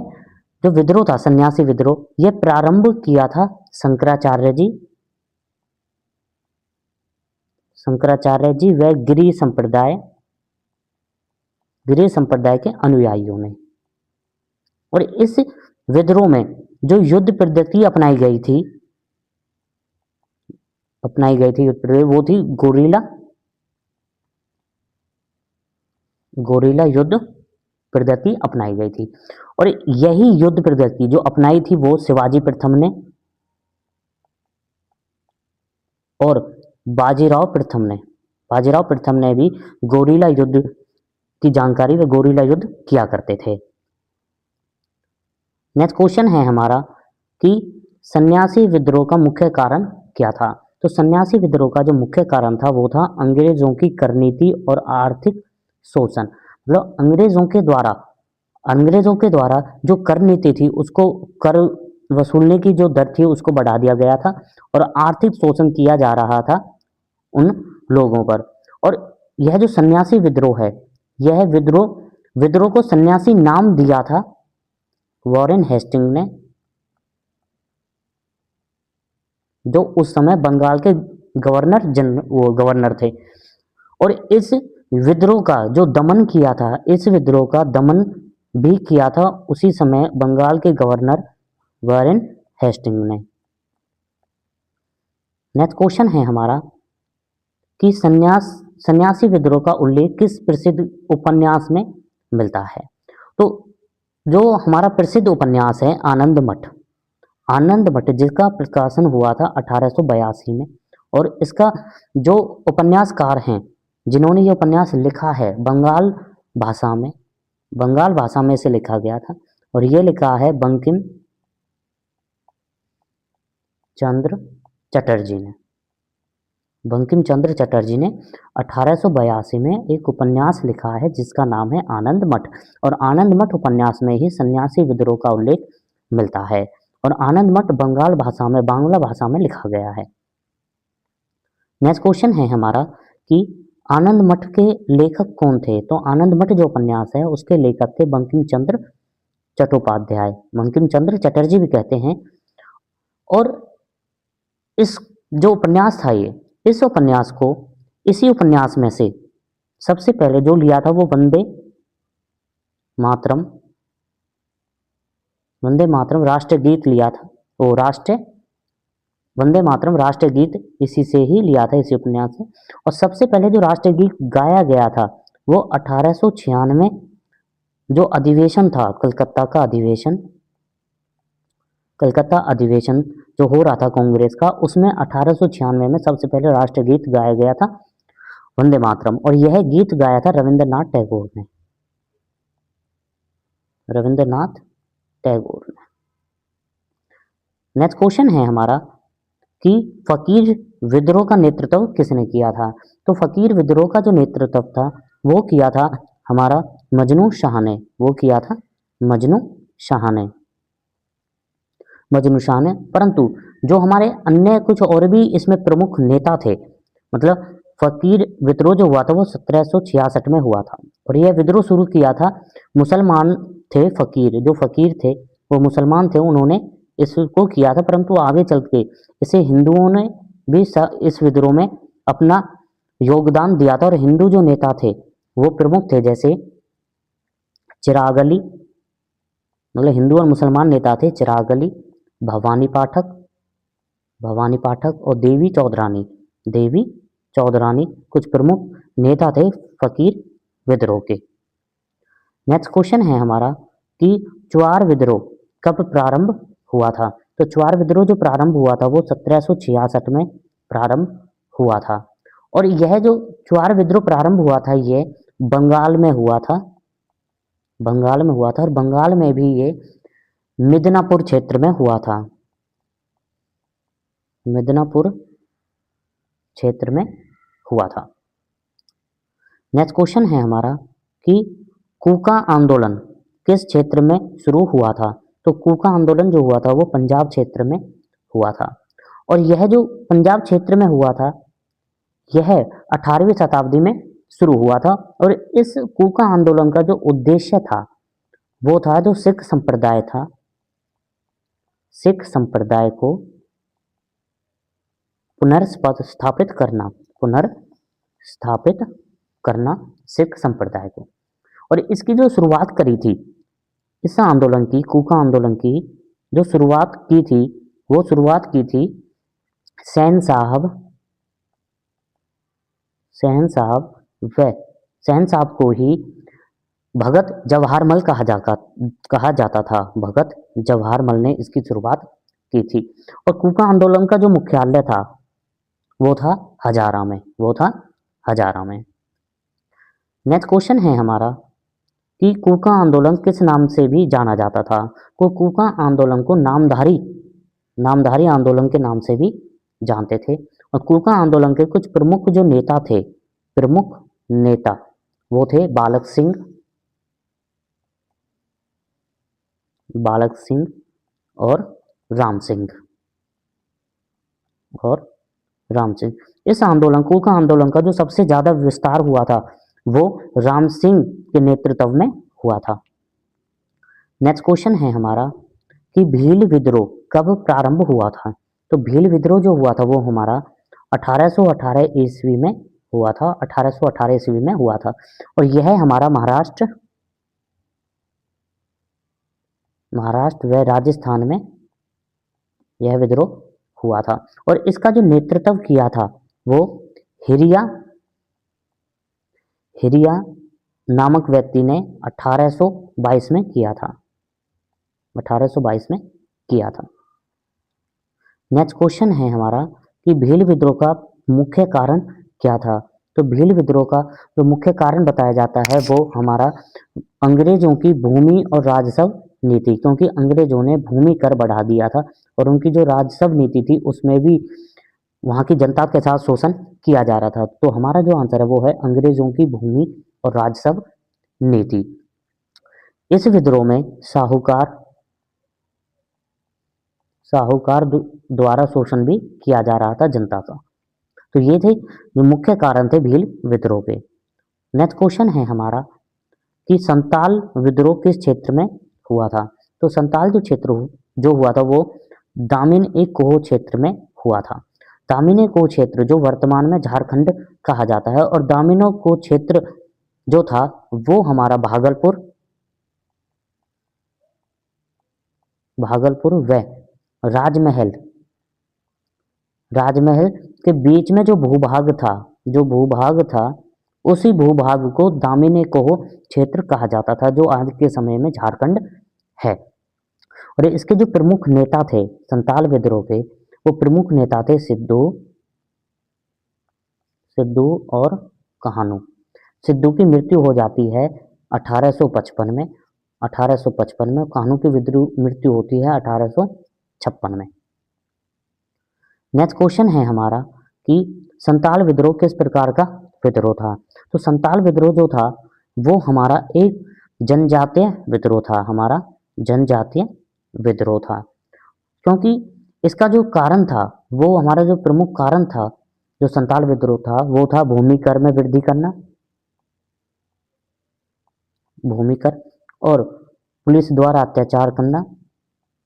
जो विद्रोह था सन्यासी विद्रोह, यह प्रारंभ किया था शंकराचार्य जी व गिरि संप्रदाय के अनुयायियों ने। और इस विद्रोह में जो युद्ध पद्धति अपनाई गई थी वो थी गोरिल्ला युद्ध पद्धति अपनाई गई थी। और यही युद्ध पद्धति जो अपनाई थी वो शिवाजी प्रथम ने और बाजीराव प्रथम ने भी गोरिल्ला युद्ध की जानकारी व गोरिल्ला युद्ध किया करते थे। नेक्स्ट क्वेश्चन है हमारा कि सन्यासी विद्रोह का मुख्य कारण क्या था। तो सन्यासी विद्रोह का जो मुख्य कारण था वो था अंग्रेजों की करनीति और आर्थिक शोषण। मतलब अंग्रेजों के द्वारा जो कर नीति थी उसको, कर वसूलने की जो दर थी उसको बढ़ा दिया गया था और आर्थिक शोषण किया जा रहा था उन लोगों पर। और यह जो सन्यासी विद्रोह है, यह विद्रोह को सन्यासी नाम दिया था वॉरेन हेस्टिंग ने, जो उस समय बंगाल के गवर्नर थे। और इस विद्रोह का जो दमन किया था, इस विद्रोह का दमन भी किया था उसी समय बंगाल के गवर्नर वॉरेन हेस्टिंग ने। नेक्स्ट क्वेश्चन है हमारा कि सन्यासी विद्रोह का उल्लेख किस प्रसिद्ध उपन्यास में मिलता है। तो जो हमारा प्रसिद्ध उपन्यास है आनंद मठ, जिसका प्रकाशन हुआ था 1882 में। और इसका जो उपन्यासकार हैं जिन्होंने ये उपन्यास लिखा है बंगाल भाषा में से लिखा गया था और ये लिखा है बंकिम चंद्र चटर्जी ने 1882 में एक उपन्यास लिखा है जिसका नाम है आनंद मठ। और आनंद मठ उपन्यास में ही सन्यासी विद्रोह का उल्लेख मिलता है और आनंद मठ बांग्ला भाषा में लिखा गया है। नेक्स्ट क्वेश्चन है हमारा कि आनंद मठ के लेखक कौन थे। तो आनंद मठ जो उपन्यास है उसके लेखक थे बंकिम चंद्र चटर्जी भी कहते हैं। और इस जो उपन्यास था इस उपन्यास को इसी उपन्यास में से सबसे पहले जो लिया था वो वंदे मातरम राष्ट्रगीत लिया था। वो वंदे मातरम राष्ट्रगीत इसी से ही लिया था, इसी उपन्यास से। और सबसे पहले जो राष्ट्रगीत गाया गया था वो 1896 जो अधिवेशन था कलकत्ता अधिवेशन जो हो रहा था कांग्रेस का, उसमें 1896 में सबसे पहले राष्ट्रगीत गाया गया था वंदे मातरम। और यह गीत गाया था रविंद्रनाथ टैगोर ने। नेक्स्ट क्वेश्चन है हमारा कि फकीर विद्रोह का नेतृत्व किसने किया था। तो फकीर विद्रोह का जो नेतृत्व था वो किया था हमारा मजनू शाह ने। परंतु जो हमारे अन्य कुछ और भी इसमें प्रमुख नेता थे, मतलब फकीर विद्रोह जो हुआ था वो 1766 में हुआ था। और यह विद्रोह शुरू किया था मुसलमान थे, जो फकीर थे वो मुसलमान थे, उन्होंने इसको किया था, परंतु आगे चल के इसे हिंदुओं ने भी इस विद्रोह में अपना योगदान दिया था। और हिंदू जो नेता थे वो प्रमुख थे, जैसे चिराग अली, मतलब हिंदू और मुसलमान नेता थे चिराग अली, भवानी पाठक, और देवी चौधरानी कुछ प्रमुख नेता थे फकीर विद्रोह के। नेक्स्ट क्वेश्चन है हमारा कि चुआर विद्रोह कब प्रारंभ हुआ था। तो चुआर विद्रोह जो प्रारंभ हुआ था वो 1766 में प्रारंभ हुआ था। और यह जो चुआर विद्रोह प्रारंभ हुआ था ये बंगाल में हुआ था, और बंगाल में भी ये मिदनापुर क्षेत्र में हुआ था, मिदनापुर क्षेत्र में हुआ था। नेक्स्ट क्वेश्चन है हमारा कि कूका आंदोलन किस क्षेत्र में शुरू हुआ था। तो कूका आंदोलन जो हुआ था वो पंजाब क्षेत्र में हुआ था। और यह जो पंजाब क्षेत्र में हुआ था यह 18वीं शताब्दी में शुरू हुआ था। और इस कूका आंदोलन का जो उद्देश्य था वो था जो सिख संप्रदाय था, सिख संप्रदाय को पुनर्स्थापित करना सिख संप्रदाय को। और इसकी जो शुरुआत करी थी इस आंदोलन की, कूका आंदोलन की जो शुरुआत की थी वो शुरुआत की थी सैन साहब को ही भगत जवाहरमल कहा जाता था। भगत जवाहरमल ने इसकी शुरुआत की थी। और कूका आंदोलन का जो मुख्यालय था वो था हजारा में, नेक्स्ट क्वेश्चन है हमारा कि कूका आंदोलन किस नाम से भी जाना जाता था। तो कूका आंदोलन को नामधारी आंदोलन के नाम से भी जानते थे। और कूका आंदोलन के कुछ प्रमुख जो नेता थे, वो थे बालक सिंह और राम सिंह। इस आंदोलन कूका आंदोलन का जो सबसे ज्यादा विस्तार हुआ था वो राम सिंह के नेतृत्व में हुआ था। नेक्स्ट क्वेश्चन है हमारा कि भील विद्रोह कब प्रारंभ हुआ था। तो भील विद्रोह जो हुआ था वो हमारा 1818 ईस्वी में हुआ था, 1818 ईस्वी में हुआ था। और यह हमारा महाराष्ट्र व राजस्थान में यह विद्रोह हुआ था। और इसका जो नेतृत्व किया था वो हिरिया नामक व्यक्ति ने 1822 में किया था, 1822 में किया था। नेक्स्ट क्वेश्चन है हमारा कि भील विद्रोह का मुख्य कारण क्या था। तो भील विद्रोह का जो मुख्य कारण बताया जाता है वो हमारा अंग्रेजों की भूमि और राजस्व नीति, क्योंकि अंग्रेजों ने भूमि कर बढ़ा दिया था और उनकी जो राजस्व नीति थी उसमें भी वहां की जनता के साथ शोषण किया जा रहा था। तो हमारा जो आंसर है वो है अंग्रेजों की भूमि और राजस्व नीति। इस विद्रोह में साहूकार द्वारा शोषण भी किया जा रहा था जनता का। तो ये थे जो मुख्य कारण थे भील विद्रोह के। नेक्स्ट क्वेश्चन है हमारा कि संताल विद्रोह किस क्षेत्र में हुआ था। तो संताल जो क्षेत्र जो हुआ था वो दामिनी कोह क्षेत्र में हुआ था। दामिनी कोह क्षेत्र जो वर्तमान में झारखंड कहा जाता है। और दामिनी कोह क्षेत्र जो था वो हमारा भागलपुर व राजमहल के बीच में जो भूभाग था उसी भूभाग को दामिनी कोह क्षेत्र कहा जाता था, जो आज के समय में झारखंड है। और इसके जो प्रमुख नेता थे संताल विद्रोह के, वो प्रमुख नेता थे सिद्धू और कान्हू। सिद्धू की मृत्यु हो जाती है 1855 में, कान्हू की मृत्यु होती है 1856 में। नेक्स्ट क्वेश्चन है हमारा कि संताल विद्रोह किस प्रकार का विद्रोह था। तो संताल विद्रोह जो था वो हमारा एक जनजातीय विद्रोह था, क्योंकि इसका जो कारण था वो हमारा जो प्रमुख कारण था जो संताल विद्रोह था वो था भूमि कर में वृद्धि करना, और पुलिस द्वारा अत्याचार करना,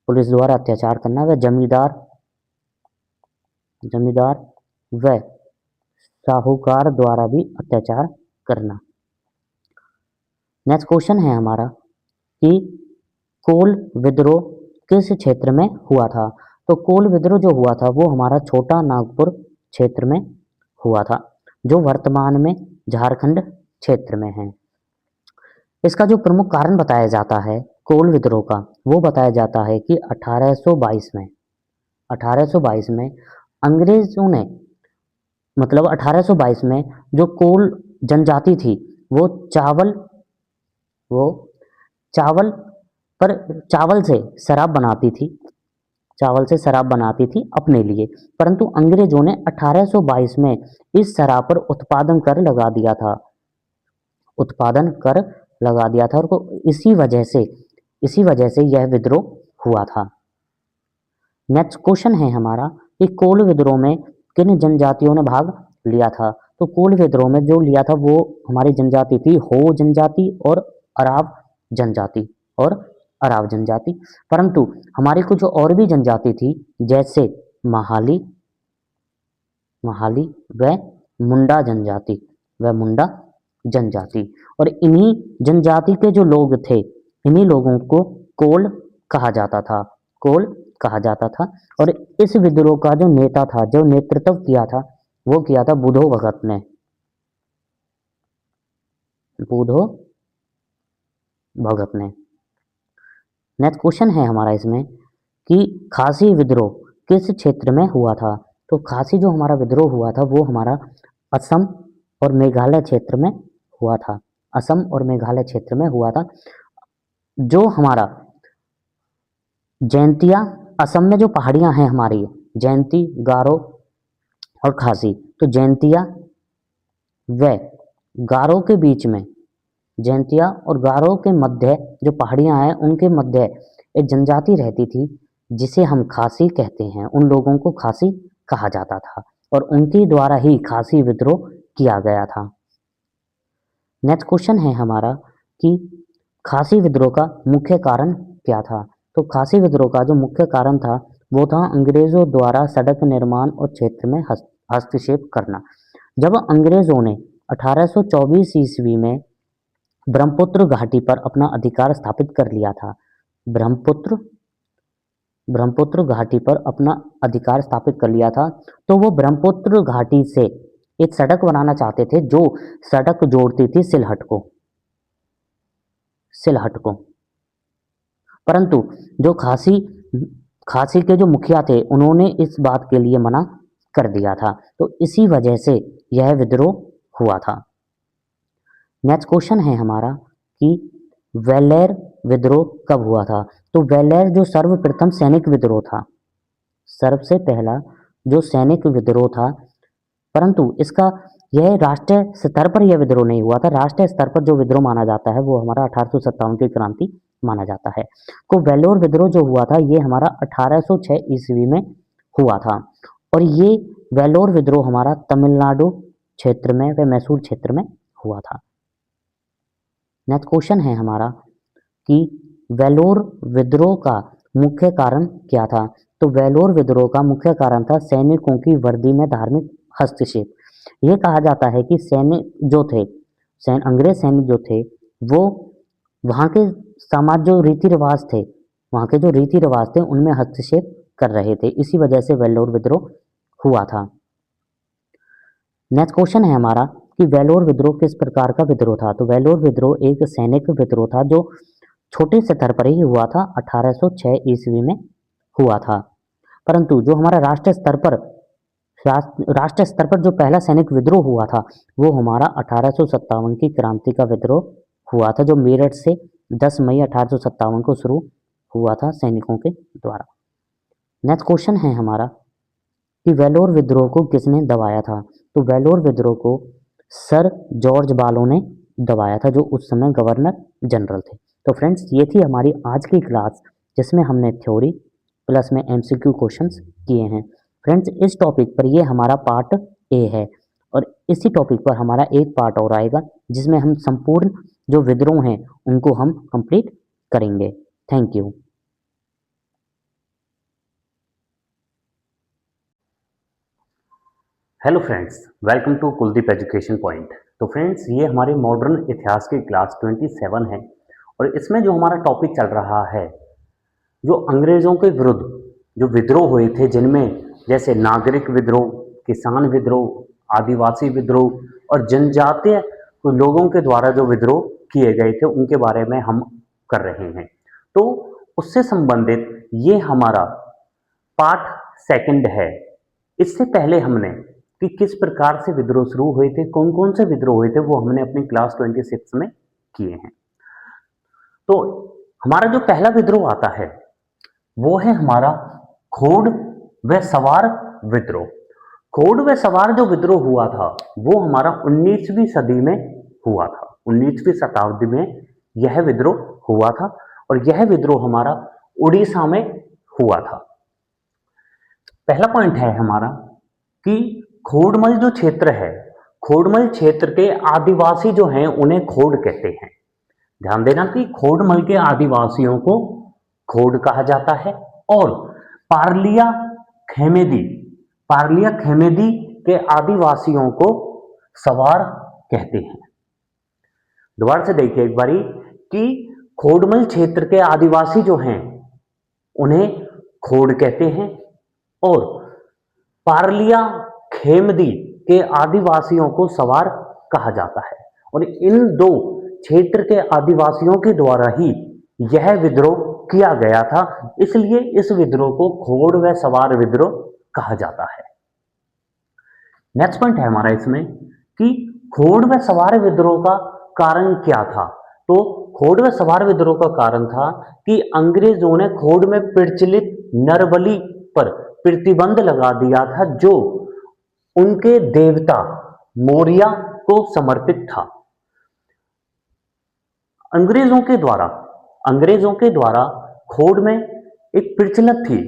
पुलिस द्वारा अत्याचार करना व जमींदार व साहूकार द्वारा भी अत्याचार करना। नेक्स्ट क्वेश्चन है हमारा कि कोल विद्रोह किस क्षेत्र में हुआ था। तो कोल विद्रोह जो हुआ था वो हमारा छोटा नागपुर क्षेत्र में हुआ था, जो वर्तमान में झारखंड क्षेत्र में है। इसका जो प्रमुख कारण बताया जाता है कोल विद्रोह का, वो बताया जाता है कि 1822 में अंग्रेजों ने, मतलब 1822 में जो कोल जनजाति थी वो चावल से शराब बनाती थी अपने लिए, परंतु अंग्रेजों ने 1822 में इस शराब पर उत्पादन कर लगा दिया था और इसी वजह से यह विद्रोह हुआ था। नेक्स्ट क्वेश्चन है हमारा कि कोल विद्रोह में किन जनजातियों ने भाग लिया था। तो कोल विद्रोह में जो लिया था वो हमारी जनजाति थी हो जनजाति और अराव जनजाति, परंतु हमारी कुछ और भी जनजाति थी जैसे महाली व मुंडा जनजाति और इन्हीं जनजाति के जो लोग थे, इन्हीं लोगों को कोल कहा जाता था और इस विद्रोह का जो नेता था, जो नेतृत्व किया था, वो किया था बुधो भगत ने। नेक्स्ट क्वेश्चन है हमारा इसमें कि खासी विद्रोह किस क्षेत्र में हुआ था। तो खासी जो हमारा विद्रोह हुआ था वो हमारा असम और मेघालय क्षेत्र में हुआ था। जो हमारा जयंतिया, असम में जो पहाड़ियां हैं हमारी जयंती, गारो और खासी, तो जयंतिया व गारो के बीच में, जयंतिया और गारो के मध्य जो पहाड़ियां हैं उनके मध्य एक जनजाति रहती थी जिसे हम खासी कहते हैं। उन लोगों को खासी कहा जाता था और उनके द्वारा ही खासी विद्रोह किया गया था। नेक्स्ट क्वेश्चन है हमारा कि खासी विद्रोह का मुख्य कारण क्या था। तो खासी विद्रोह का जो मुख्य कारण था वो था अंग्रेजों द्वारा सड़क निर्माण और क्षेत्र में हस्तक्षेप करना। जब अंग्रेजों ने 1824 ईस्वी में ब्रह्मपुत्र घाटी पर अपना अधिकार स्थापित कर लिया था, ब्रह्मपुत्र घाटी पर अपना अधिकार स्थापित कर लिया था, तो वो ब्रह्मपुत्र घाटी से एक सड़क बनाना चाहते थे जो सड़क जोड़ती थी सिलहट को। परंतु जो खासी के जो मुखिया थे उन्होंने इस बात के लिए मना कर दिया था, तो इसी वजह से यह विद्रोह हुआ था। नेक्स्ट क्वेश्चन है हमारा कि वेलेर विद्रोह कब हुआ था। तो वेलेर जो सर्वप्रथम सैनिक विद्रोह था, सबसे पहला जो सैनिक विद्रोह था, परंतु इसका यह राष्ट्रीय स्तर पर यह विद्रोह नहीं हुआ था। राष्ट्रीय स्तर पर जो विद्रोह माना जाता है वो हमारा 1857 की क्रांति माना जाता है। तो वेलोर विद्रोह जो हुआ था ये हमारा 1806 ईस्वी में हुआ था और ये वेलोर विद्रोह हमारा तमिलनाडु क्षेत्र में व मैसूर क्षेत्र में हुआ था। नेक्स्ट क्वेश्चन है हमारा कि वेलोर विद्रोह का मुख्य कारण क्या था। तो वेलोर विद्रोह का मुख्य कारण था सैनिकों की वर्दी में धार्मिक हस्तक्षेप। ये कहा जाता है कि अंग्रेज सैनिक जो थे वो वहाँ के समाज जो रीति रिवाज थे उनमें हस्तक्षेप कर रहे थे, इसी वजह से वेलोर विद्रोह हुआ था। नेक्स्ट क्वेश्चन है हमारा कि वेलोर विद्रोह किस प्रकार का विद्रोह था। तो वेलोर विद्रोह एक सैनिक विद्रोह था जो छोटे स्तर पर ही हुआ था, 1806 ईस्वी में हुआ था। परंतु जो हमारा राष्ट्रीय स्तर पर जो पहला सैनिक विद्रोह हुआ था वो हमारा 1857 की क्रांति का विद्रोह हुआ था, जो मेरठ से 10 मई 1857 को शुरू हुआ था सैनिकों के द्वारा। नेक्स्ट क्वेश्चन है हमारा कि वेलोर विद्रोह को किसने दबाया था। तो वेलोर विद्रोह को सर जॉर्ज बालो ने दबाया था, जो उस समय गवर्नर जनरल थे। तो फ्रेंड्स ये थी हमारी आज की क्लास जिसमें हमने थ्योरी प्लस में एमसीक्यू क्वेश्चंस किए हैं। फ्रेंड्स इस टॉपिक पर ये हमारा पार्ट ए है और इसी टॉपिक पर हमारा एक पार्ट और आएगा जिसमें हम संपूर्ण जो विद्रोह हैं उनको हम कंप्लीट करेंगे। Thank you. Hello friends, welcome to Kuldeep education point. तो फ्रेंड्स, ये हमारे मॉडर्न इतिहास की क्लास 27 है और इसमें जो हमारा टॉपिक चल रहा है, जो अंग्रेज़ों के विरुद्ध जो विद्रोह हुए थे, जिनमें जैसे नागरिक विद्रोह, किसान विद्रोह, आदिवासी विद्रोह और जनजातीय लोगों के द्वारा जो विद्रोह किए गए थे, उनके बारे में हम कर रहे हैं। तो उससे संबंधित ये हमारा पार्ट सेकंड है। इससे पहले हमने कि किस प्रकार से विद्रोह शुरू हुए थे, कौन कौन से विद्रोह हुए थे, वो हमने अपनी क्लास 26 में किए हैं। तो हमारा जो पहला विद्रोह आता है वो है हमारा खोड़ व सवार विद्रोह। खोड़ व सवार जो विद्रोह हुआ था वो हमारा 19वीं सदी में हुआ था। 19वीं शताब्दी में यह विद्रोह हुआ था और यह विद्रोह हमारा उड़ीसा में हुआ था। पहला पॉइंट है हमारा कि खोड़मल जो क्षेत्र है, खोड़मल क्षेत्र के आदिवासी जो हैं उन्हें खोड़ कहते हैं। ध्यान देना कि खोड़मल के आदिवासियों को खोड़ कहा जाता है और पार्लिया खेमेदी, पार्लिया खेमेदी के आदिवासियों को सवार कहते हैं। दोबारा से देखिए एक बारी कि खोड़मल क्षेत्र के आदिवासी जो हैं उन्हें खोड़ कहते हैं और पार्लिया खेमदी के आदिवासियों को सवार कहा जाता है। और इन दो क्षेत्र के आदिवासियों के द्वारा ही यह विद्रोह किया गया था, इसलिए इस विद्रोह को खोड़ व सवार विद्रोह कहा जाता है। नेक्स्ट पॉइंट है हमारा इसमें कि खोड़ व सवार विद्रोह का कारण क्या था। तो खोड़ व सवार विद्रोह का कारण था कि अंग्रेजों ने खोड़ में प्रचलित नरबली पर प्रतिबंध लगा दिया था, जो उनके देवता मोरिया को समर्पित था। अंग्रेजों के द्वारा खोड़ में एक प्रचलित थी,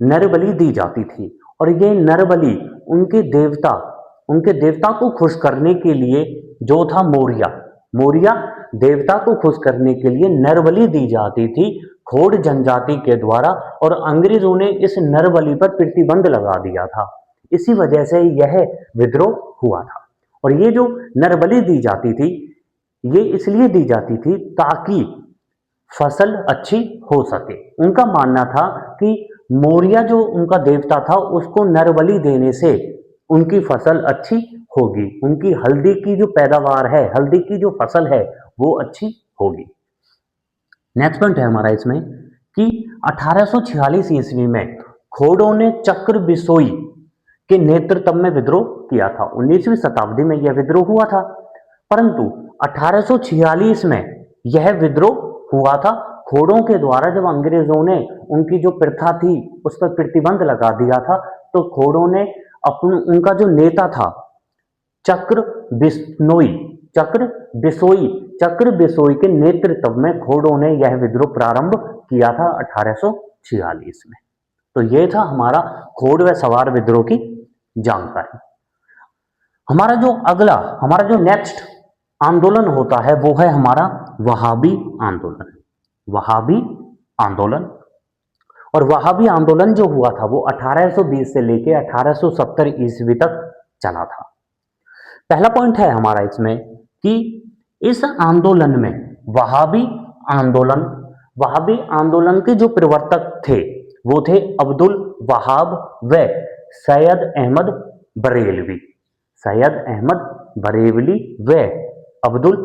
नरबली दी जाती थी और ये नरबली उनके देवता को खुश करने के लिए जो था मोरिया देवता को खुश करने के लिए नरबली दी जाती थी खोड़ जनजाति के द्वारा, और अंग्रेजों ने इस नरबली पर प्रतिबंध लगा दिया था। इसी वजह से यह विद्रोह हुआ था। और ये जो नरबली दी जाती थी, ये इसलिए दी जाती थी ताकि फसल अच्छी हो सके। उनका मानना था कि मोरिया जो उनका देवता था, उसको नरबली देने से उनकी फसल अच्छी होगी, उनकी हल्दी की जो पैदावार है, हल्दी की जो फसल है वो अच्छी होगी। नेक्स्ट पॉइंट है हमारा इसमें कि 1846 ईस्वी में खोड़ों ने चक्र बिसोई के नेतृत्व में विद्रोह किया था। 19वीं शताब्दी में यह विद्रोह हुआ था, परंतु 1846 में यह विद्रोह हुआ था खोड़ों के द्वारा। जब अंग्रेजों ने उनकी जो प्रथा थी उस पर प्रतिबंध लगा दिया था, तो खोड़ों ने उनका जो नेता था चक्र बिसोई के नेतृत्व में खोड़ों ने यह विद्रोह प्रारंभ किया था 1846 में। तो यह था हमारा खोड़ व सवार विद्रोह की जानकारी। हमारा जो नेक्स्ट आंदोलन होता है वो है हमारा वहाबी आंदोलन। और वहाबी आंदोलन जो हुआ था वो 1820 से लेकर 1870 ईस्वी तक चला था। पहला पॉइंट है हमारा इसमें कि इस आंदोलन में वहाबी आंदोलन के जो प्रवर्तक थे वो थे अब्दुल वहाब व सैयद अहमद बरेलवी व अब्दुल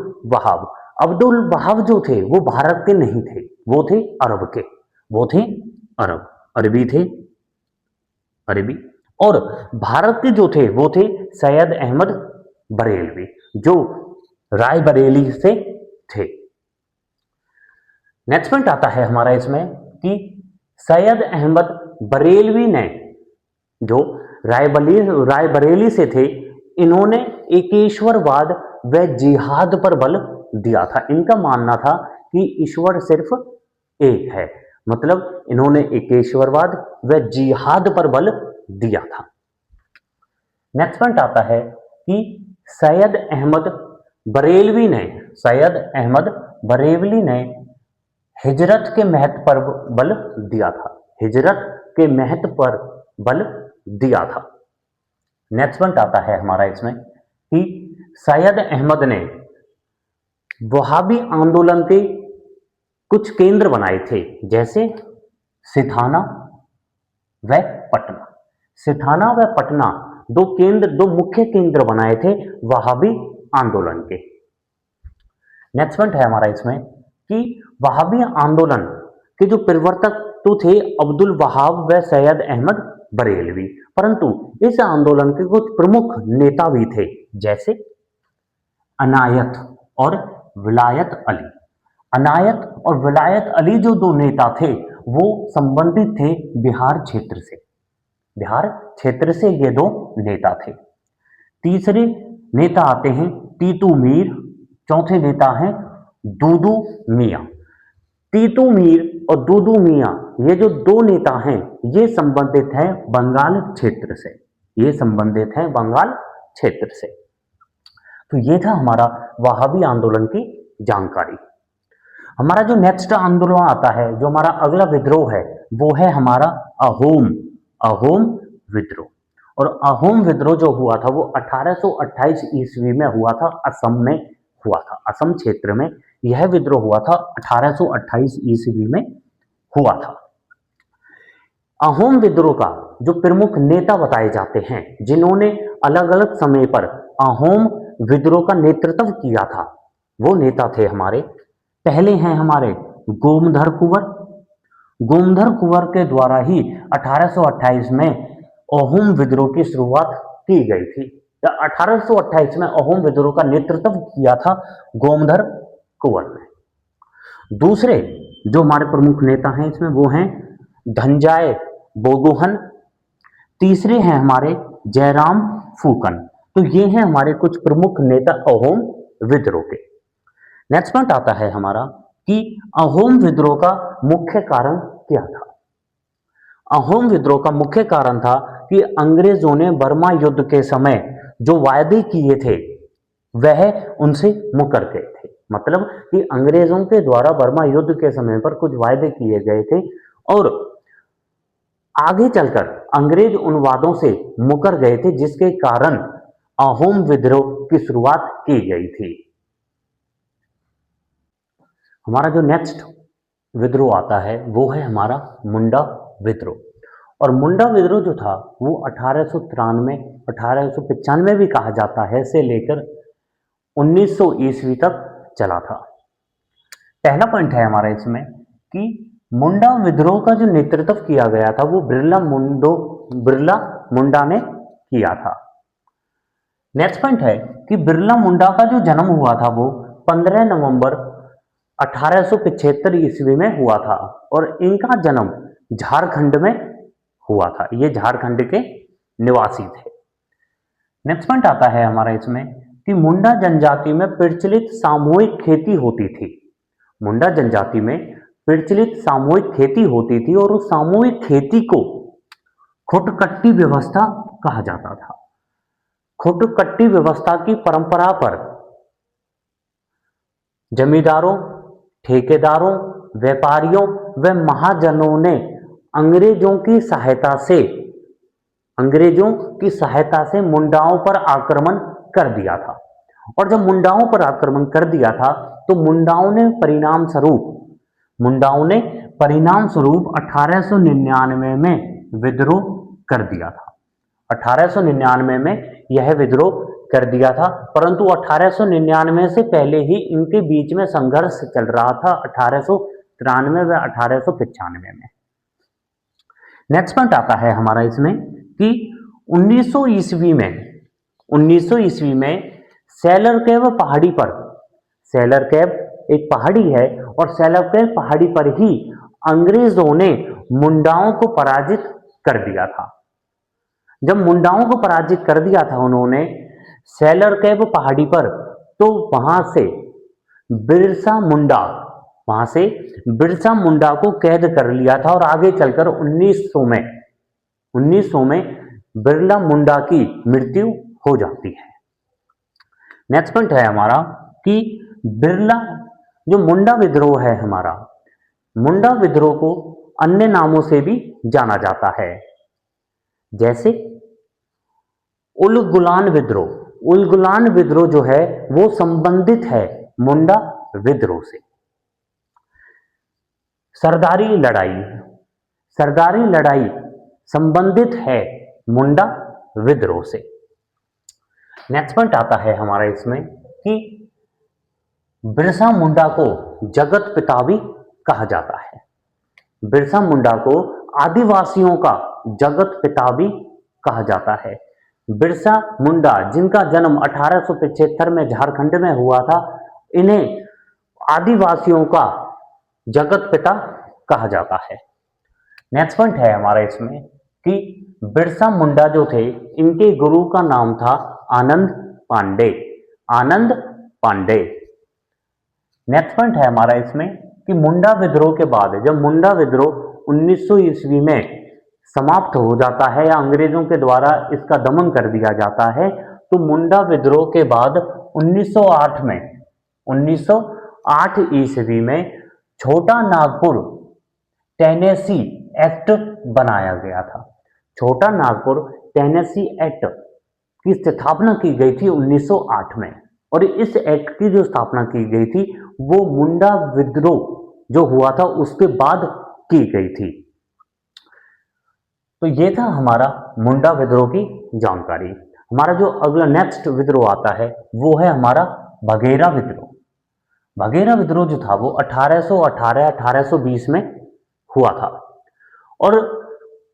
वहाब जो थे वो भारत के नहीं थे, वो थे अरबी। और भारत के जो थे वो थे सैयद अहमद बरेलवी, जो रायबरेली से थे। नेक्स्ट पॉइंट आता है हमारा इसमें कि सैयद अहमद बरेलवी ने, जो रायबरेली से थे, इन्होंने एकेश्वरवाद व जिहाद पर बल दिया था। इनका मानना था कि ईश्वर सिर्फ एक है, मतलब इन्होंने एकेश्वरवाद व जिहाद पर बल दिया था। नेक्स्ट पॉइंट आता है कि सैयद अहमद बरेलवी ने हिजरत के महत्व पर बल दिया था। नेक्स्ट पॉइंट आता है हमारा इसमें कि सैयद अहमद ने वहाबी आंदोलन के कुछ केंद्र बनाए थे, जैसे सिथाना व पटना। सिथाना व पटना दो मुख्य केंद्र बनाए थे वहाबी आंदोलन के। नेक्स्ट पॉइंट है हमारा इसमें कि वहाबी आंदोलन के जो प्रवर्तक तो थे अब्दुल वहाब व सैयद अहमद बरेलवी, परंतु इस आंदोलन के कुछ प्रमुख नेता भी थे, जैसे अनायत और विलायत अली। अनायत और विलायत अली जो दो नेता थे वो संबंधित थे बिहार क्षेत्र से। बिहार क्षेत्र से ये दो नेता थे। तीसरे नेता आते हैं तीतू मीर, चौथे नेता हैं दूदू मियां। तीतू मीर और दूदू मियां ये जो दो नेता हैं ये संबंधित हैं बंगाल क्षेत्र से। ये संबंधित हैं बंगाल क्षेत्र से। तो ये था हमारा वहाबी आंदोलन की जानकारी। हमारा जो नेक्स्ट आंदोलन आता है, जो हमारा अगला विद्रोह है, वो है हमारा अहोम विद्रोह। और अहोम विद्रोह जो हुआ था वो 1828 ईस्वी में हुआ था, असम में हुआ था। असम क्षेत्र में यह विद्रोह हुआ था, 1828 ईस्वी में हुआ था। अहोम विद्रोह का जो प्रमुख नेता बताए जाते हैं, जिन्होंने अलग अलग समय पर अहोम विद्रोह का नेतृत्व किया था, वो नेता थे हमारे, पहले हैं हमारे गोमधर कुंवर। गोमधर कुंवर के द्वारा ही 1828 में अहोम विद्रोह की शुरुआत की गई थी। 1828 में अहोम विद्रोह का नेतृत्व किया था गोमधर कुंवर ने। दूसरे जो हमारे प्रमुख नेता हैं इसमें वो हैं धनंजय बोगोहन। तीसरे हैं हमारे जयराम फूकन। तो ये हैं हमारे कुछ प्रमुख नेता अहोम विद्रोह के। नेक्स्ट पॉइंट आता है हमारा कि अहोम विद्रोह का मुख्य कारण क्या था। अहोम विद्रोह का मुख्य कारण था कि अंग्रेजों ने बर्मा युद्ध के समय जो वायदे किए थे वह उनसे मुकर गए थे। मतलब कि अंग्रेजों के द्वारा बर्मा युद्ध के समय पर कुछ वायदे किए गए थे और आगे चलकर अंग्रेज उन वादों से मुकर गए थे, जिसके कारण अहोम विद्रोह की शुरुआत की गई थी। हमारा जो नेक्स्ट विद्रोह आता है वो है हमारा मुंडा विद्रोह। और मुंडा विद्रोह जो था वो 1893 1895 भी कहा जाता है से लेकर 1900 ईस्वी तक चला था। पहला पॉइंट है हमारा इसमें कि मुंडा विद्रोह का जो नेतृत्व किया गया था वो बिरला मुंडा ने किया था। नेक्स्ट पॉइंट है कि बिरला मुंडा का जो जन्म हुआ था वो 15 नवंबर 1875 ईस्वी में हुआ था और इनका जन्म झारखंड में हुआ था। ये झारखंड के निवासी थे। नेक्स्ट पॉइंट आता है हमारा इसमें कि मुंडा जनजाति में प्रचलित सामूहिक खेती होती थी। मुंडा जनजाति में प्रचलित सामूहिक खेती होती थी और उस सामूहिक खेती को खुटकट्टी व्यवस्था कहा जाता था। खुटकट्टी व्यवस्था की परंपरा पर जमींदारों, ठेकेदारों, व्यापारियों व महाजनों ने अंग्रेजों की सहायता से मुंडाओं पर आक्रमण कर दिया था। और जब मुंडाओं पर आक्रमण कर दिया था तो मुंडाओं ने परिणाम स्वरूप 1899 में विद्रोह कर दिया था। 1899 में यह विद्रोह कर दिया था, परंतु 1899 से पहले ही इनके बीच में संघर्ष चल रहा था 1893 व 1895 में। नेक्स्ट पॉइंट आता है हमारा इसमें कि 1900 ईस्वी में सैलरकैप पहाड़ी पर, सैलरकैप एक पहाड़ी है और सैलरकैप पहाड़ी पर ही अंग्रेजों ने मुंडाओं को पराजित कर दिया था। जब मुंडाओं को पराजित कर दिया था उन्होंने सैलरकैप पहाड़ी पर, तो वहां से बिरसा मुंडा को कैद कर लिया था और आगे चलकर 1900 में बिरला मुंडा की मृत्यु हो जाती है। नेक्स्ट पॉइंट है हमारा कि बिरला जो मुंडा विद्रोह है हमारा, मुंडा विद्रोह को अन्य नामों से भी जाना जाता है, जैसे उलगुलान विद्रोह। उलगुलान विद्रोह जो है वो संबंधित है मुंडा विद्रोह से। सरदारी लड़ाई, सरदारी लड़ाई संबंधित है मुंडा विद्रोह से। नेक्स्ट पॉइंट आता है हमारा इसमें कि बिरसा मुंडा को जगत पिता भी कहा जाता है। बिरसा मुंडा को आदिवासियों का जगत पिता भी कहा जाता है। बिरसा मुंडा जिनका जन्म 1875 में झारखंड में हुआ था, इन्हें आदिवासियों का जगत पिता कहा जाता है। नेक्स्ट पॉइंट है हमारा इसमें कि बिरसा मुंडा जो थे, इनके गुरु का नाम था आनंद पांडे। आनंद पांडे। नेक्स्ट पॉइंट है हमारा इसमें कि मुंडा विद्रोह के बाद, जब मुंडा विद्रोह 1900 ईस्वी में समाप्त हो जाता है या अंग्रेजों के द्वारा इसका दमन कर दिया जाता है, तो मुंडा विद्रोह के बाद 1908 ईस्वी में छोटा नागपुर टेनेसी एक्ट बनाया गया था। छोटा नागपुर टेनेसी एक्ट की स्थापना की गई थी 1908 में, और इस एक्ट की जो स्थापना की गई थी वो मुंडा विद्रोह जो हुआ था उसके बाद की गई थी। तो ये था हमारा मुंडा विद्रोह की जानकारी। हमारा जो अगला नेक्स्ट विद्रोह आता है वो है हमारा बघेरा विद्रोह। बघेरा विद्रोह जो था वो 1818-1820 में हुआ था, और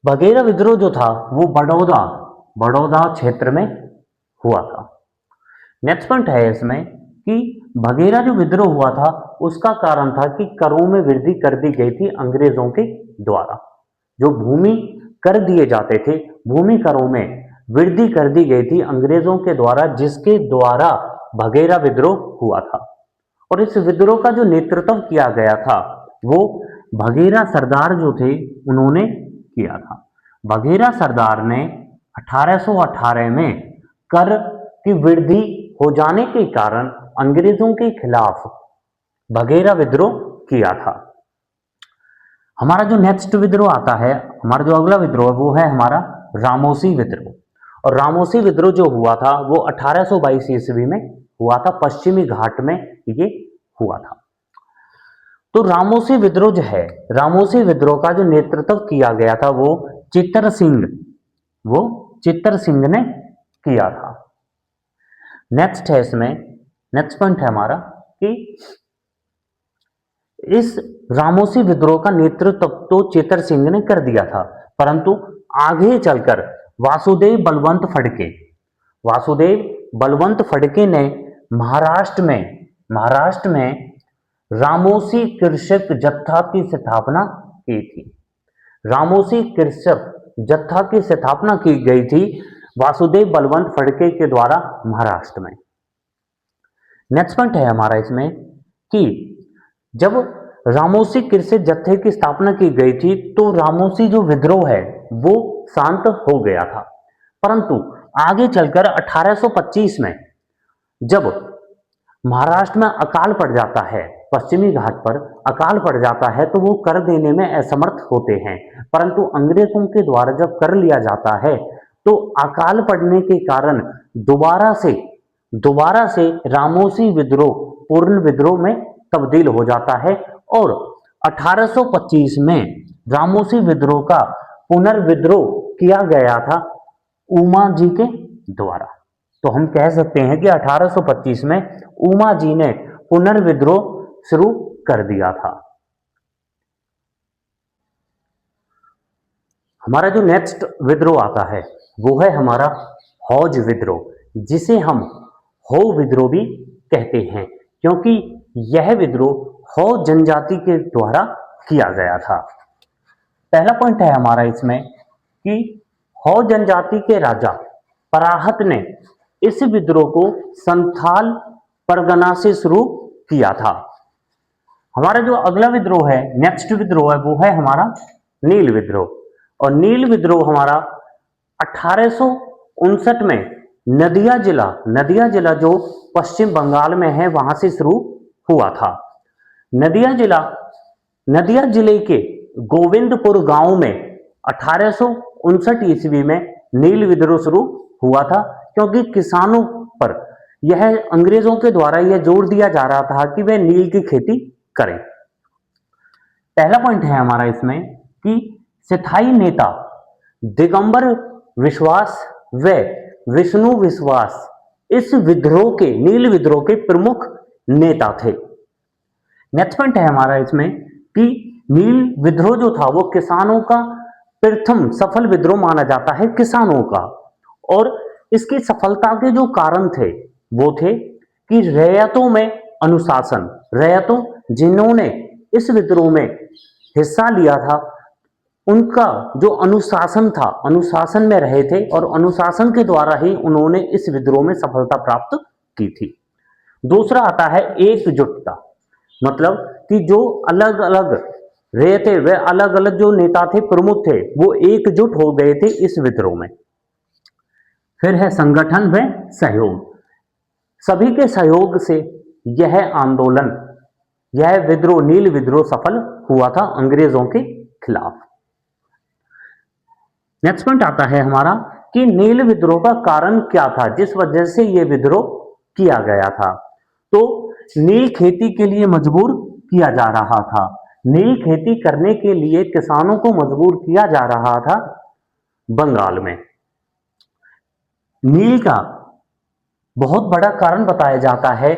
बघेरा विद्रोह जो था वो बड़ौदा क्षेत्र में हुआ था। नेक्स्ट पॉइंट है इसमें कि बघेरा जो विद्रोह हुआ था उसका कारण था कि करों में वृद्धि कर दी गई थी अंग्रेजों के द्वारा। जो भूमि कर दिए जाते थे, भूमि करों में वृद्धि कर दी गई थी अंग्रेजों के द्वारा, जिसके द्वारा बघेरा विद्रोह हुआ था। और इस विद्रोह का जो नेतृत्व किया गया था वो बघेरा सरदार जो थे उन्होंने किया था। बघेरा सरदार ने 1818 में कर की वृद्धि हो जाने के कारण अंग्रेजों के खिलाफ बघेरा विद्रोह किया था। हमारा जो नेक्स्ट विद्रोह आता है, हमारा जो अगला विद्रोह वो है हमारा रामोसी विद्रोह। और रामोसी विद्रोह जो हुआ था वो 1822 ईस्वी में हुआ था, पश्चिमी घाट में ये हुआ था। तो रामोसी विद्रोह जो है, रामोसी विद्रोह का जो नेतृत्व किया गया था वो चित्तर सिंह ने किया था। नेक्स्ट है इसमें, नेक्स्ट पॉइंट है हमारा कि इस रामोसी विद्रोह का नेतृत्व तो चित्तर सिंह ने कर दिया था, परंतु आगे चलकर वासुदेव बलवंत फड़के ने महाराष्ट्र में रामोसी कृषक जत्था की स्थापना की थी। रामोसी कृषक जत्था की स्थापना की गई थी वासुदेव बलवंत फड़के के द्वारा महाराष्ट्र में। नेक्स्ट पॉइंट है हमारा इसमें कि जब रामोसी कृषक जत्थे की स्थापना की गई थी तो रामोसी जो विद्रोह है वो शांत हो गया था, परंतु आगे चलकर 1825 में जब महाराष्ट्र में अकाल पड़ जाता है, पश्चिमी घाट पर अकाल पड़ जाता है, तो वो कर देने में असमर्थ होते हैं। परंतु अंग्रेजों के द्वारा जब कर लिया जाता है तो अकाल पड़ने के कारण दोबारा से रामोसी विद्रोह पूर्ण विद्रोह में तब्दील हो जाता है, और 1825 में रामोसी विद्रोह का पुनर्विद्रोह किया गया था उमा जी के द्वारा। तो हम कह सकते हैं कि 1825 में उमा जी ने पुनर्विद्रोह शुरू कर दिया था। हमारा जो नेक्स्ट विद्रोह आता है वो है हमारा हौज विद्रोह, जिसे हम हो विद्रोह भी कहते हैं, क्योंकि यह विद्रोह हौज जनजाति के द्वारा किया गया था। पहला पॉइंट है हमारा इसमें कि हौज जनजाति के राजा पराहत ने इस विद्रोह को संथाल परगना से शुरू किया था। हमारा जो अगला विद्रोह है, नेक्स्ट विद्रोह है, वो है हमारा नील विद्रोह। और नील विद्रोह हमारा 1859 में नदिया जिला जो पश्चिम बंगाल में है वहां से शुरू हुआ था। नदिया जिले के गोविंदपुर गांव में 1859 ईस्वी में नील विद्रोह शुरू हुआ था, क्योंकि किसानों पर यह अंग्रेजों के द्वारा यह जोर दिया जा रहा था कि वे नील की खेती करें। पहला पॉइंट है हमारा इसमें कि स्थायी नेता दिगंबर विश्वास व विष्णु विश्वास इस विद्रोह के, नील विद्रोह के प्रमुख नेता थे। नेक्स्ट पॉइंट है हमारा इसमें कि नील विद्रोह जो था वो किसानों का प्रथम सफल विद्रोह माना जाता है, किसानों का। और इसकी सफलता के जो कारण थे वो थे कि रैयतों में अनुशासन, रैयतों जिन्होंने इस विद्रोह में हिस्सा लिया था उनका जो अनुशासन था, अनुशासन में रहे थे और अनुशासन के द्वारा ही उन्होंने इस विद्रोह में सफलता प्राप्त की थी। दूसरा आता है एकजुटता, मतलब कि जो अलग अलग रहते वे अलग अलग जो नेता थे, प्रमुख थे, वो एकजुट हो गए थे इस विद्रोह में। फिर है संगठन व सहयोग, सभी के सहयोग से यह आंदोलन, यह विद्रोह, नील विद्रोह सफल हुआ था अंग्रेजों के खिलाफ। नेक्स्ट पॉइंट आता है हमारा कि नील विद्रोह का कारण क्या था, जिस वजह से यह विद्रोह किया गया था। तो नील खेती के लिए मजबूर किया जा रहा था, नील खेती करने के लिए किसानों को मजबूर किया जा रहा था बंगाल में। नील का बहुत बड़ा कारण बताया जाता है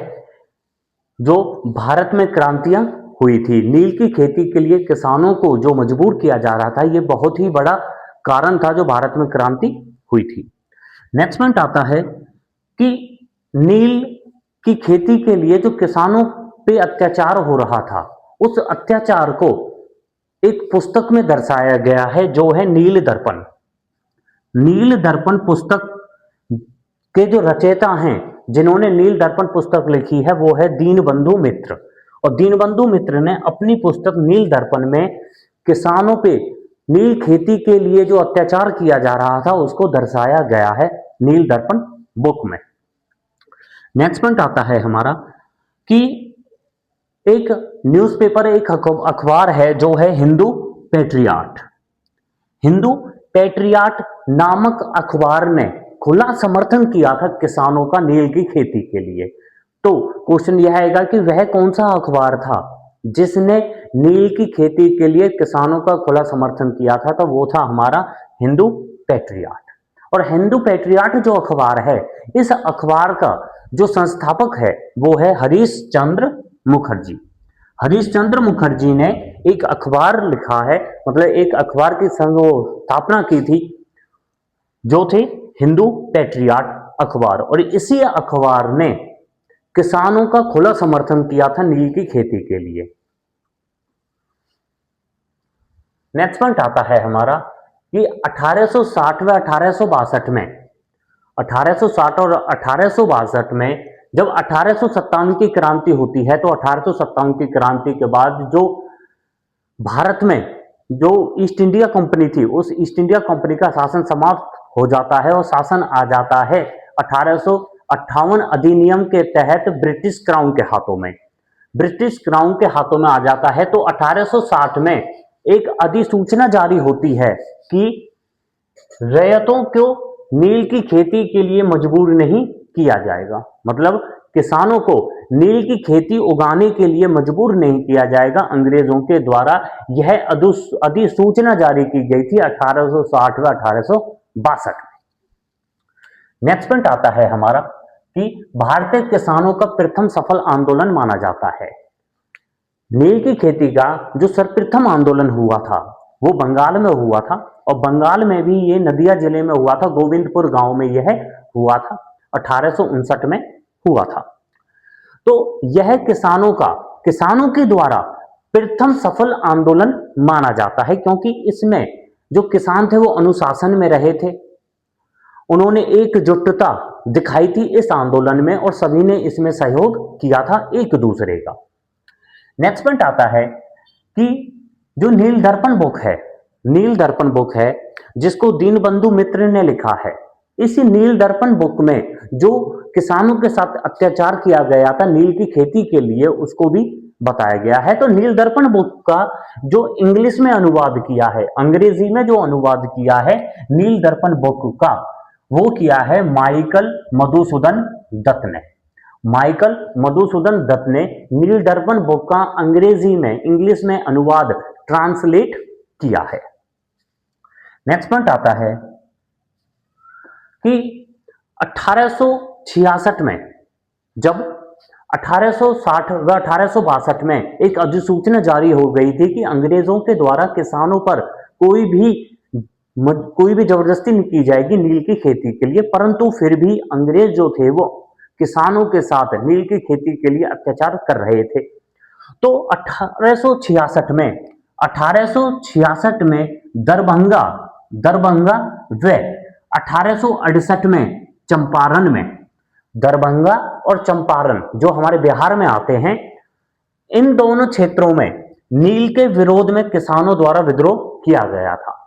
जो भारत में क्रांतियां हुई थी, नील की खेती के लिए किसानों को जो मजबूर किया जा रहा था, यह बहुत ही बड़ा कारण था जो भारत में क्रांति हुई थी। नेक्स्ट पॉइंट आता है कि नील की खेती के लिए जो किसानों पे अत्याचार हो रहा था, उस अत्याचार को एक पुस्तक में दर्शाया गया है जो है नील दर्पण। नील दर्पण पुस्तक के जो रचयिता हैं, जिन्होंने नील दर्पण पुस्तक लिखी है, वो है दीनबंधु मित्र। और दीनबंधु मित्र ने अपनी पुस्तक नील दर्पण में किसानों पे नील खेती के लिए जो अत्याचार किया जा रहा था उसको दर्शाया गया है नील दर्पण बुक में। नेक्स्ट पॉइंट आता है हमारा कि एक न्यूज़पेपर, एक अखबार है जो है हिंदू पैट्रियट। हिंदू पैट्रियट नामक अखबार ने खुला समर्थन किया था किसानों का नील की खेती के लिए। तो क्वेश्चन यह आएगा कि वह कौन सा अखबार था जिसने नील की खेती के लिए किसानों का खुला समर्थन किया था? तो वो था हमारा हिंदू पैट्रियट। और हिंदू पैट्रियट जो अखबार है, इस अखबार का जो संस्थापक है वो है हरीश चंद्र मुखर्जी। हरीश चंद्र मुखर्जी ने एक अखबार लिखा है, मतलब एक अखबार की स्थापना की थी जो थे हिंदू पैट्रियट अखबार। और इसी अखबार ने किसानों का खुला समर्थन किया था नील की खेती के लिए। नेक्स्ट पॉइंट आता है हमारा कि 1860 व 1862 में, 1860 और 1862 में जब 1857 की क्रांति होती है, तो 1857 की क्रांति के बाद जो भारत में जो ईस्ट इंडिया कंपनी थी, उस ईस्ट इंडिया कंपनी का शासन समाप्त हो जाता है और शासन आ जाता है 1858 अधिनियम के तहत ब्रिटिश क्राउन के हाथों में। ब्रिटिश क्राउन के हाथों में आ जाता है। तो 1860 में एक अधिसूचना जारी होती है कि रैयतों को नील की खेती के लिए मजबूर नहीं किया जाएगा, मतलब किसानों को नील की खेती उगाने के लिए मजबूर नहीं किया जाएगा अंग्रेजों के द्वारा। यह अधिसूचना जारी की गई थी 1860 व 1862 में। नेक्स्ट पॉइंट आता है हमारा कि भारतीय किसानों का प्रथम सफल आंदोलन माना जाता है। नील की खेती का जो सर्वप्रथम आंदोलन हुआ था वो बंगाल में हुआ था, और बंगाल में भी ये नदिया जिले में हुआ था, गोविंदपुर गांव में यह हुआ था, 1859 में हुआ था। तो यह किसानों के द्वारा प्रथम सफल आंदोलन माना जाता है, क्योंकि इसमें जो किसान थे वो अनुशासन में रहे थे, उन्होंने एकजुटता दिखाई थी इस आंदोलन में और सभी ने इसमें सहयोग किया था एक दूसरे का। नेक्स्ट पॉइंट आता है कि जो नील दर्पण बुक है जिसको दीनबंधु मित्र ने लिखा है, इसी नील दर्पण बुक में जो किसानों के साथ अत्याचार किया गया था नील की खेती के लिए उसको भी बताया गया है। तो नील दर्पण बुक का जो इंग्लिश में अनुवाद किया है, अंग्रेजी में जो अनुवाद किया है नील दर्पण बुक का, वो किया है माइकल मधुसूदन दत्त ने। माइकल मधुसूदन दत्त ने नील दर्पण बुक का अंग्रेजी में, इंग्लिश में अनुवाद ट्रांसलेट किया है। नेक्स्ट पॉइंट आता है कि 1866 में, जब 1860 व 1862 में एक अधिसूचना जारी हो गई थी कि अंग्रेजों के द्वारा किसानों पर कोई भी जबरदस्ती नहीं की जाएगी नील की खेती के लिए, परंतु फिर भी अंग्रेज जो थे वो किसानों के साथ नील की खेती के लिए अत्याचार कर रहे थे। तो 1866 में दरभंगा व 1868 में चंपारण में, दरभंगा और चंपारण जो हमारे बिहार में आते हैं, इन दोनों क्षेत्रों में नील के विरोध में किसानों द्वारा विद्रोह किया गया था।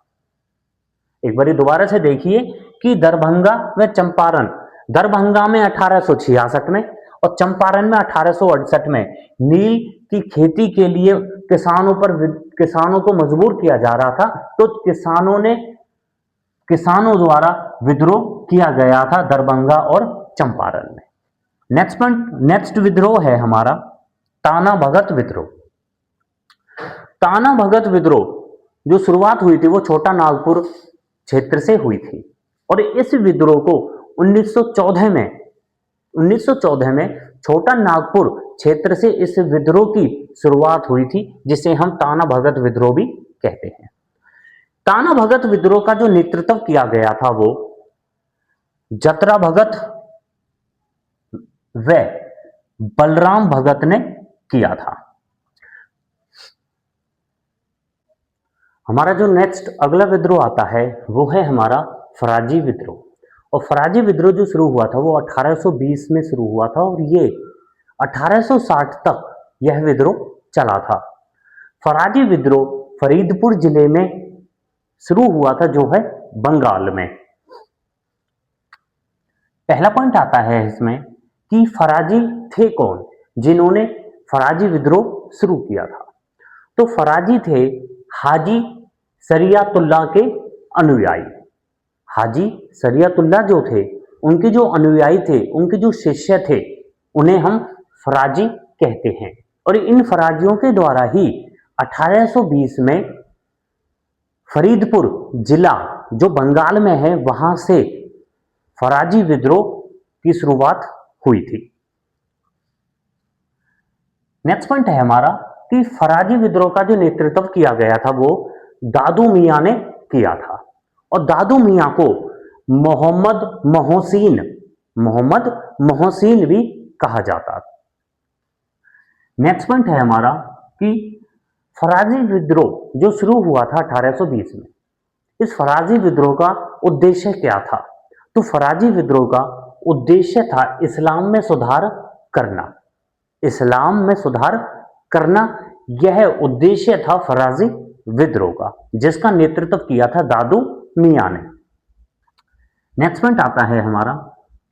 एक बार दोबारा से देखिए कि दरभंगा व चंपारण, दरभंगा में 1866 में और चंपारण में 1868 में नील की खेती के लिए किसानों को मजबूर किया जा रहा था, तो किसानों द्वारा विद्रोह किया गया था दरभंगा और चंपारण में। नेक्स्ट विद्रोह है हमारा ताना भगत विद्रोह। ताना भगत विद्रोह जो शुरुआत हुई थी वो छोटा नागपुर क्षेत्र से हुई थी और इस विद्रोह को 1914 में छोटा नागपुर क्षेत्र से इस विद्रोह की शुरुआत हुई थी, जिसे हम ताना भगत विद्रोह भी कहते हैं। ताना भगत विद्रोह का जो नेतृत्व किया गया था वो जतरा भगत व बलराम भगत ने किया था। हमारा जो नेक्स्ट अगला विद्रोह आता है वो है हमारा फराजी विद्रोह। और फराजी विद्रोह जो शुरू हुआ था वो 1820 में शुरू हुआ था और ये 1860 तक यह विद्रोह चला था। फराजी विद्रोह फरीदपुर जिले में शुरू हुआ था, जो है बंगाल में। पहला पॉइंट आता है इसमें कि फराजी थे कौन जिन्होंने फराजी विद्रोह शुरू किया था। तो फराजी थे हाजी शरियतुल्लाह के अनुयायी। हाजी शरियतुल्लाह जो थे, उनके जो अनुयायी थे, उनके जो शिष्य थे, उन्हें हम फराजी कहते हैं। और इन फराजियों के द्वारा ही 1820 में फरीदपुर जिला जो बंगाल में है वहां से फराजी विद्रोह की शुरुआत हुई थी। नेक्स्ट पॉइंट है हमारा कि फराजी विद्रोह का जो नेतृत्व किया गया था वो दादू मियां ने किया था और दादू मियां को मोहम्मद मोहसिन भी कहा जाता। नेक्स्ट पॉइंट है हमारा कि फराजी विद्रोह जो शुरू हुआ था 1820 में, इस फराजी विद्रोह का उद्देश्य क्या था? तो फराजी विद्रोह का उद्देश्य था इस्लाम में सुधार करना। इस्लाम में सुधार करना यह उद्देश्य था फराजी विद्रोह का, जिसका नेतृत्व किया था दादू मियां ने। नेक्स्ट पॉइंट आता है हमारा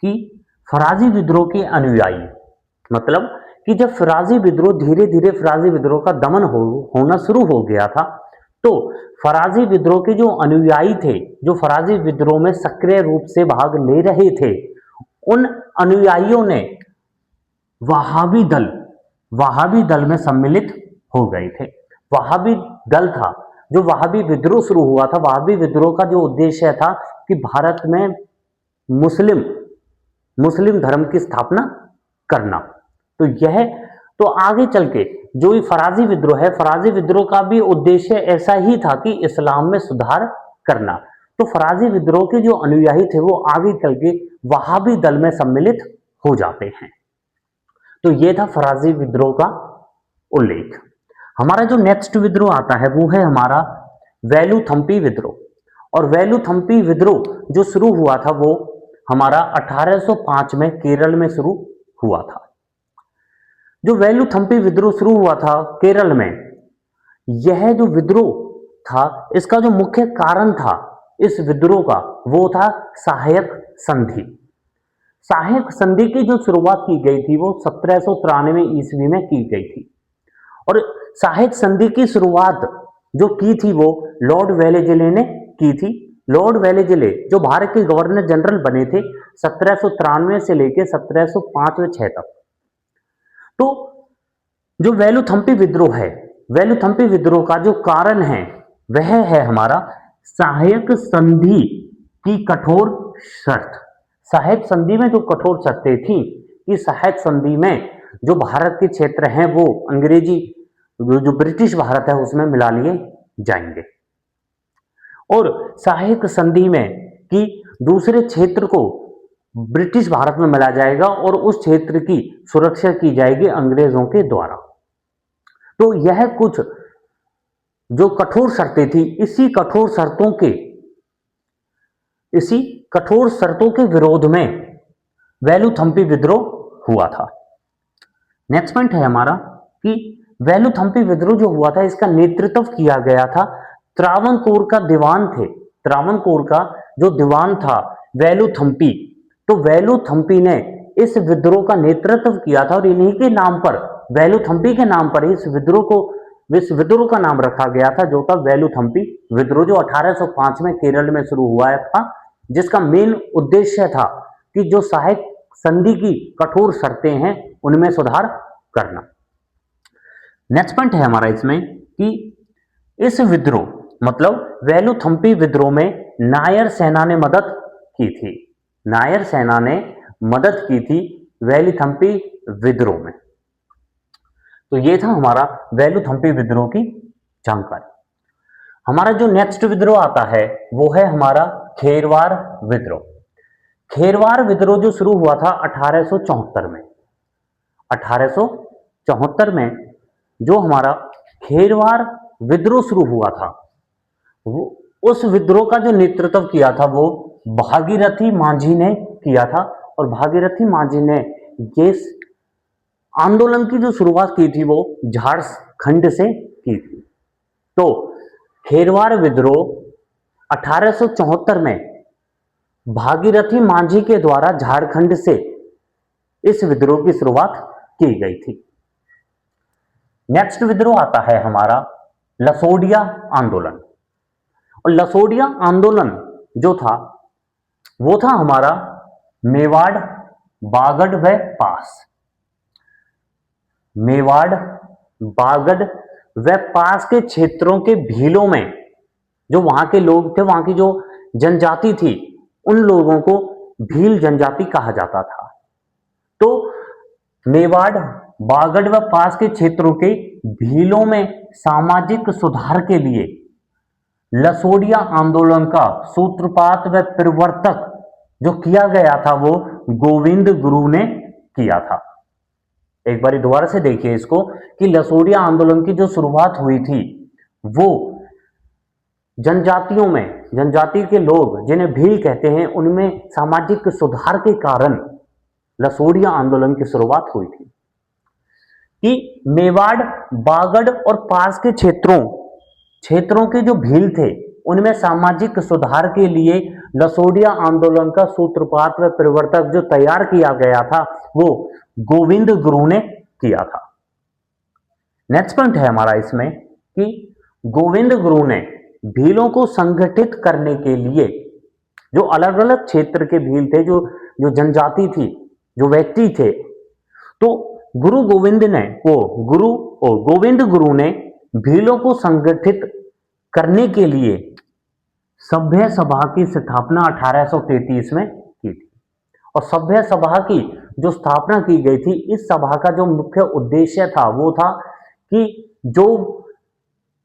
कि फराजी विद्रोह के अनुयायी, मतलब कि जब फराजी विद्रोह धीरे धीरे फराजी विद्रोह का दमन होना शुरू हो गया था, तो फराजी विद्रोह के जो अनुयायी थे, जो फराजी विद्रोह में सक्रिय रूप से भाग ले रहे थे, उन अनुयायियों ने वहाबी दल में सम्मिलित हो गए थे। वहाबी दल था जो वहाबी विद्रोह शुरू हुआ था। वहाबी विद्रोह का जो उद्देश्य था कि भारत में मुस्लिम धर्म की स्थापना करना। तो आगे चल के जो ये फराजी विद्रोह है, फराजी विद्रोह का भी उद्देश्य ऐसा ही था कि इस्लाम में सुधार करना। तो फराजी विद्रोह के जो अनुयायी थे वो आगे चल के वहाबी दल में सम्मिलित हो जाते हैं। तो ये था फराजी विद्रोह का उल्लेख। हमारा जो नेक्स्ट विद्रोह आता है वो है हमारा वेलुथम्पी विद्रोह। और वेलुथम्पी विद्रोह जो शुरू हुआ था वो हमारा 1805 में केरल में शुरू हुआ था। जो वेलुथम्पी विद्रोह शुरू हुआ था केरल में, यह जो विद्रोह था इसका जो मुख्य कारण था इस विद्रोह का वो था सहायक संधि। सहायक संधि की जो शुरुआत की गई थी वो 1793 ईस्वी में की गई थी। और सहायक संधि की शुरुआत जो की थी वो लॉर्ड वेलेस्ली ने की थी। लॉर्ड वेलेस्ली जो भारत के गवर्नर जनरल बने थे 1793 से लेकर 1705-6 तक। तो जो वेलुथम्पी विद्रोह है, वेलुथम्पी विद्रोह का जो कारण है वह है हमारा सहायक संधि की कठोर शर्त। सहायक संधि में जो कठोर शर्तें थी कि सहायक संधि में जो भारत के क्षेत्र हैं वो अंग्रेजी जो ब्रिटिश भारत है उसमें मिला लिए जाएंगे, और सहायक संधि में कि दूसरे क्षेत्र को ब्रिटिश भारत में मिला जाएगा और उस क्षेत्र की सुरक्षा की जाएगी अंग्रेजों के द्वारा। तो यह कुछ जो कठोर शर्तें थी, इसी कठोर शर्तों के विरोध में वेलुथम्पी विद्रोह हुआ था। नेक्स्ट पॉइंट है हमारा कि वेलुथम्पी विद्रोह जो हुआ था इसका नेतृत्व किया गया था त्रावणकोर का दीवान थे। त्रावणकोर का जो दीवान था वेलुथम्पी, तो वेलुथम्पी ने इस विद्रोह का नेतृत्व किया था और इन्हीं के नाम पर, वेलुथम्पी के नाम पर इस विद्रोह का नाम रखा गया था जो था वेलुथम्पी विद्रोह, जो 1805 में केरल में शुरू हुआ था, जिसका मेन उद्देश्य था कि जो सहायक संधि की कठोर शर्तें हैं उनमें सुधार करना। नेक्स्ट पॉइंट है हमारा इसमें कि इस विद्रोह मतलब वेलुथम्पी विद्रोह में नायर सेना ने मदद की थी। नायर सेना ने मदद की थी वेलुथम्पी विद्रोह में। तो ये था हमारा वेलुथम्पी विद्रोह की जानकारी। हमारा जो नेक्स्ट विद्रोह आता है वो है हमारा खेरवार विद्रोह। खेरवार विद्रोह जो शुरू हुआ था 1874 में। 1874 में जो हमारा खेरवार विद्रोह शुरू हुआ था, वो उस विद्रोह का जो नेतृत्व किया था वो भागीरथी मांझी ने किया था, और भागीरथी मांझी ने ये आंदोलन की जो शुरुआत की थी वो झारखंड से की थी। तो खेरवार विद्रोह 1874 में भागीरथी मांझी के द्वारा झारखंड से इस विद्रोह की शुरुआत की गई थी। नेक्स्ट विद्रोह आता है हमारा लसोडिया आंदोलन। और लसोडिया आंदोलन जो था वो था हमारा मेवाड़, बागड़ व पास। मेवाड़, बागड़ व पास के क्षेत्रों के भीलों में जो वहां के लोग थे, वहां की जो जनजाति थी, उन लोगों को भील जनजाति कहा जाता था। तो मेवाड़, बागड़ व पास के क्षेत्रों के भीलों में सामाजिक सुधार के लिए लसोडिया आंदोलन का सूत्रपात व प्रवर्तक जो किया गया था वो गोविंद गुरु ने किया था। एक बार दोबारा से देखिए इसको कि लसोडिया आंदोलन की जो शुरुआत हुई थी वो जनजातियों में, जनजाति के लोग जिन्हें भील कहते हैं, उनमें सामाजिक सुधार के कारण लसोडिया आंदोलन की शुरुआत हुई थी कि मेवाड़, बागड़ और पास के क्षेत्रों के जो भील थे उनमें सामाजिक सुधार के लिए लसोडिया आंदोलन का सूत्रपात व प्रवर्तक जो तैयार किया गया था वो गोविंद गुरु ने किया था। नेक्स्ट पॉइंट है हमारा इसमें कि गोविंद गुरु ने भीलों को संगठित करने के लिए, जो अलग अलग क्षेत्र के भील थे, जो जनजाति थी, जो व्यक्ति थे, तो गोविंद गुरु ने भीलों को संगठित करने के लिए सभ्य सभा की स्थापना 1833 में की थी। और सभ्य सभा की जो स्थापना की गई थी, इस सभा का जो मुख्य उद्देश्य था वो था कि जो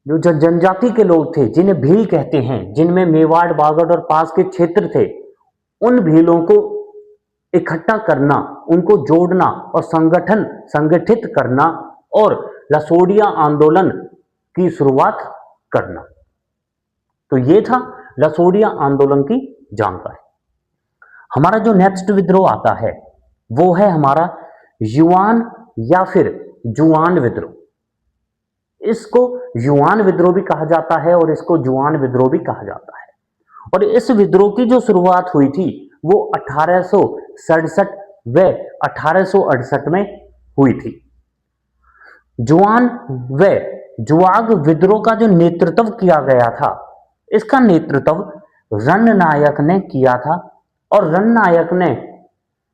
जनजाति के लोग थे जिन्हें भील कहते हैं, जिनमें मेवाड़, बागड़ और पास के क्षेत्र थे, उन भीलों को इकट्ठा करना, उनको जोड़ना और संगठित करना और लसोडिया आंदोलन की शुरुआत करना। तो ये था लसोडिया आंदोलन की जानकारी। हमारा जो नेक्स्ट विद्रोह आता है वो है हमारा युआन या फिर जुआन विद्रोह। इसको युआन विद्रोह भी कहा जाता है और इसको जुआन विद्रोह भी कहा जाता है। और इस विद्रोह की जो शुरुआत हुई थी वो 1867 व 1868 में हुई थी। जुआन व जुआग विद्रोह का जो नेतृत्व किया गया था, इसका नेतृत्व रणनायक ने किया था। और रणनायक ने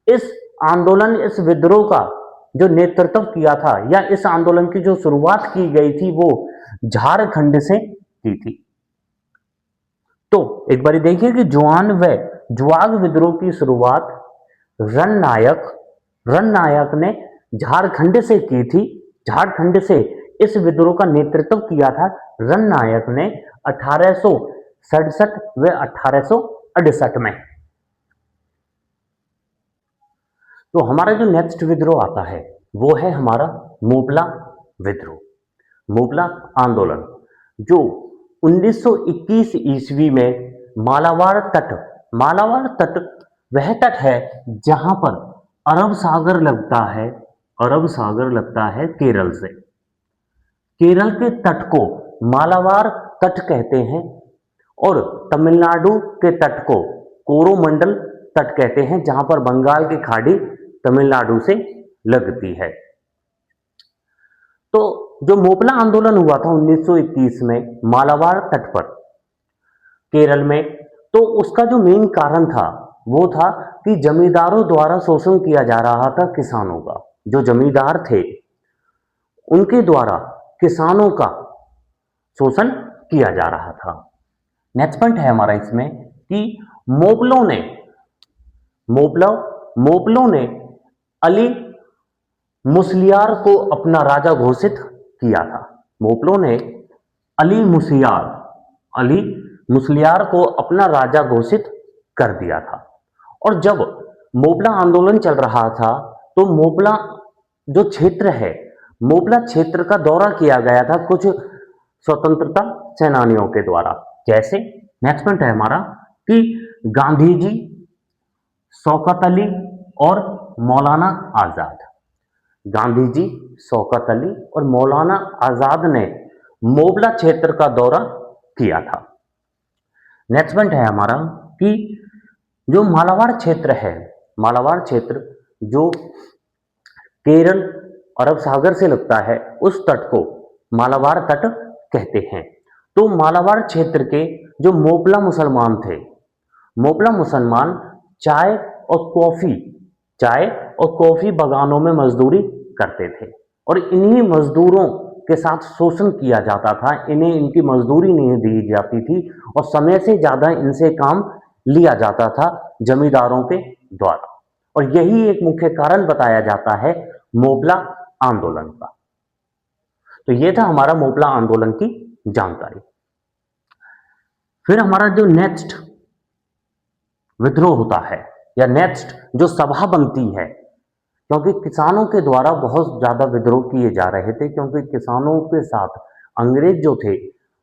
इस आंदोलन, इस विद्रोह का जो नेतृत्व किया था या इस आंदोलन की जो शुरुआत की गई थी वो झारखंड से की थी। तो एक बार देखिए कि जुआन व जुआग विद्रोह की शुरुआत रणनायक ने झारखंड से की थी। झारखंड से इस विद्रोह का नेतृत्व किया था रणनायक ने 1867 व 1868 में। तो हमारा जो नेक्स्ट विद्रोह आता है वो है हमारा मोपला विद्रोह, मोपला आंदोलन, जो 1921 ईस्वी में मालाबार तट वह तट है जहां पर अरब सागर लगता है केरल से। केरल के तट को मालाबार तट कहते हैं और तमिलनाडु के तट को कोरोमंडल तट कहते हैं, जहां पर बंगाल की खाड़ी तमिलनाडु से लगती है। तो जो मोपला आंदोलन हुआ था 1921 में मालाबार तट पर केरल में, तो उसका जो मेन कारण था वो था कि जमींदारों द्वारा शोषण किया जा रहा था किसानों का। जो जमींदार थे उनके द्वारा किसानों का शोषण किया जा रहा था। नेक्स्ट पॉइंट है हमारा इसमें कि मोपलों ने अली मुसलियार को अपना राजा घोषित किया था। मोपलों ने अली मुसलियार को अपना राजा घोषित कर दिया था। और जब मोपला आंदोलन चल रहा था तो मोपला जो क्षेत्र है, मोपला क्षेत्र का दौरा किया गया था कुछ स्वतंत्रता सेनानियों के द्वारा। जैसे नेक्स्ट पॉइंट है हमारा कि गांधी जी, शौकत अली और मौलाना आजाद। गांधी जी, शौकत अली और मौलाना आजाद ने मोपला क्षेत्र का दौरा किया था। नेक्स्ट पॉइंट है हमारा कि जो मालाबार क्षेत्र है, मालाबार क्षेत्र जो केरल अरब सागर से लगता है, उस तट को मालाबार तट कहते हैं। तो मालाबार क्षेत्र के जो मोपला मुसलमान थे, मोपला मुसलमान चाय और कॉफी बागानों में मजदूरी करते थे और इन्हीं मजदूरों के साथ शोषण किया जाता था। इन्हें इनकी मजदूरी नहीं दी जाती थी और समय से ज्यादा इनसे काम लिया जाता था जमींदारों के द्वारा। और यही एक मुख्य कारण बताया जाता है मोपला आंदोलन का। तो यह था हमारा मोपला आंदोलन की जानकारी। फिर हमारा जो नेक्स्ट विद्रोह होता है या नेक्स्ट जो सभा बनती है, क्योंकि किसानों के द्वारा बहुत ज्यादा विद्रोह किए जा रहे थे, क्योंकि किसानों के साथ अंग्रेज जो थे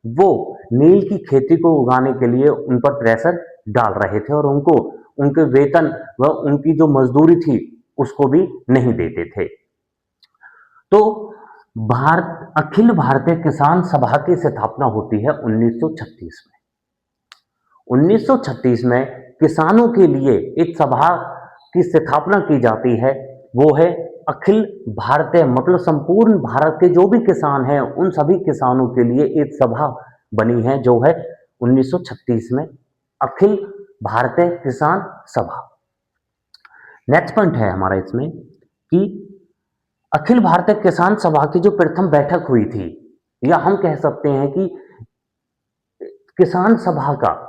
वो नील की खेती को उगाने के लिए उन पर प्रेशर डाल रहे थे और उनको उनके वेतन व उनकी जो मजदूरी थी उसको भी नहीं देते थे। तो अखिल भारतीय किसान सभा की स्थापना होती है 1936 में। 1936 में किसानों के लिए एक सभा की स्थापना की जाती है, वो है अखिल भारतीय, मतलब संपूर्ण भारत के जो भी किसान हैं उन सभी किसानों के लिए एक सभा बनी है, जो है 1936 में अखिल भारतीय किसान सभा। नेक्स्ट पॉइंट है हमारा इसमें कि अखिल भारतीय किसान सभा की जो प्रथम बैठक हुई थी, या हम कह सकते हैं कि किसान सभा का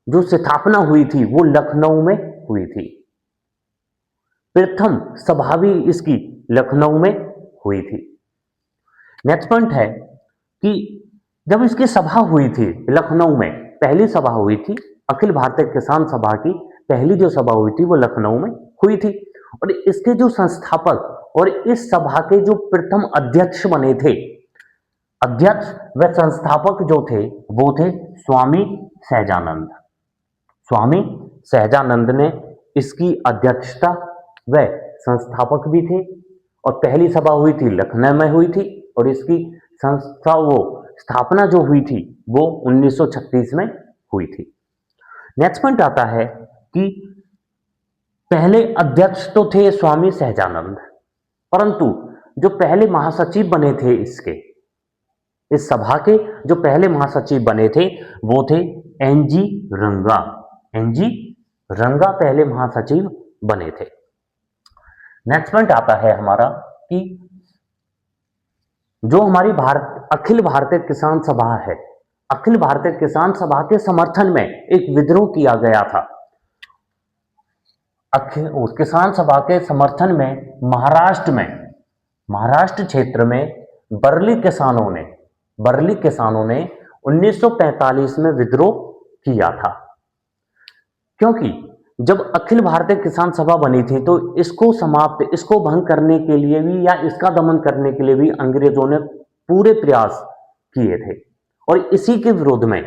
जो स्थापना हुई थी वो लखनऊ में हुई थी। प्रथम सभा भी इसकी लखनऊ में हुई थी। नेक्स्ट पॉइंट है कि जब इसकी सभा हुई थी लखनऊ में, पहली सभा हुई थी अखिल भारतीय किसान सभा की, पहली जो सभा हुई थी वो लखनऊ में हुई थी। और इसके जो संस्थापक और इस सभा के जो प्रथम अध्यक्ष बने थे, अध्यक्ष व संस्थापक जो थे वो थे स्वामी सहजानंद। स्वामी सहजानंद ने इसकी अध्यक्षता व संस्थापक भी थे और पहली सभा हुई थी लखनऊ में हुई थी और इसकी स्थापना जो हुई थी वो 1936 में हुई थी। नेक्स्ट पॉइंट आता है कि पहले अध्यक्ष तो थे स्वामी सहजानंद, परंतु जो पहले महासचिव बने थे इस सभा के जो पहले महासचिव बने थे वो थे एनजी रंगा। एनजी रंगा पहले महासचिव बने थे। नेक्स्ट पॉइंट आता है हमारा कि जो हमारी अखिल भारतीय किसान सभा है, अखिल भारतीय किसान सभा के समर्थन में एक विद्रोह किया गया था। किसान सभा के समर्थन में महाराष्ट्र क्षेत्र में बरली किसानों ने 1945 में विद्रोह किया था। क्योंकि जब अखिल भारतीय किसान सभा बनी थी तो इसको भंग करने के लिए भी या इसका दमन करने के लिए भी अंग्रेजों ने पूरे प्रयास किए थे, और इसी के विरोध में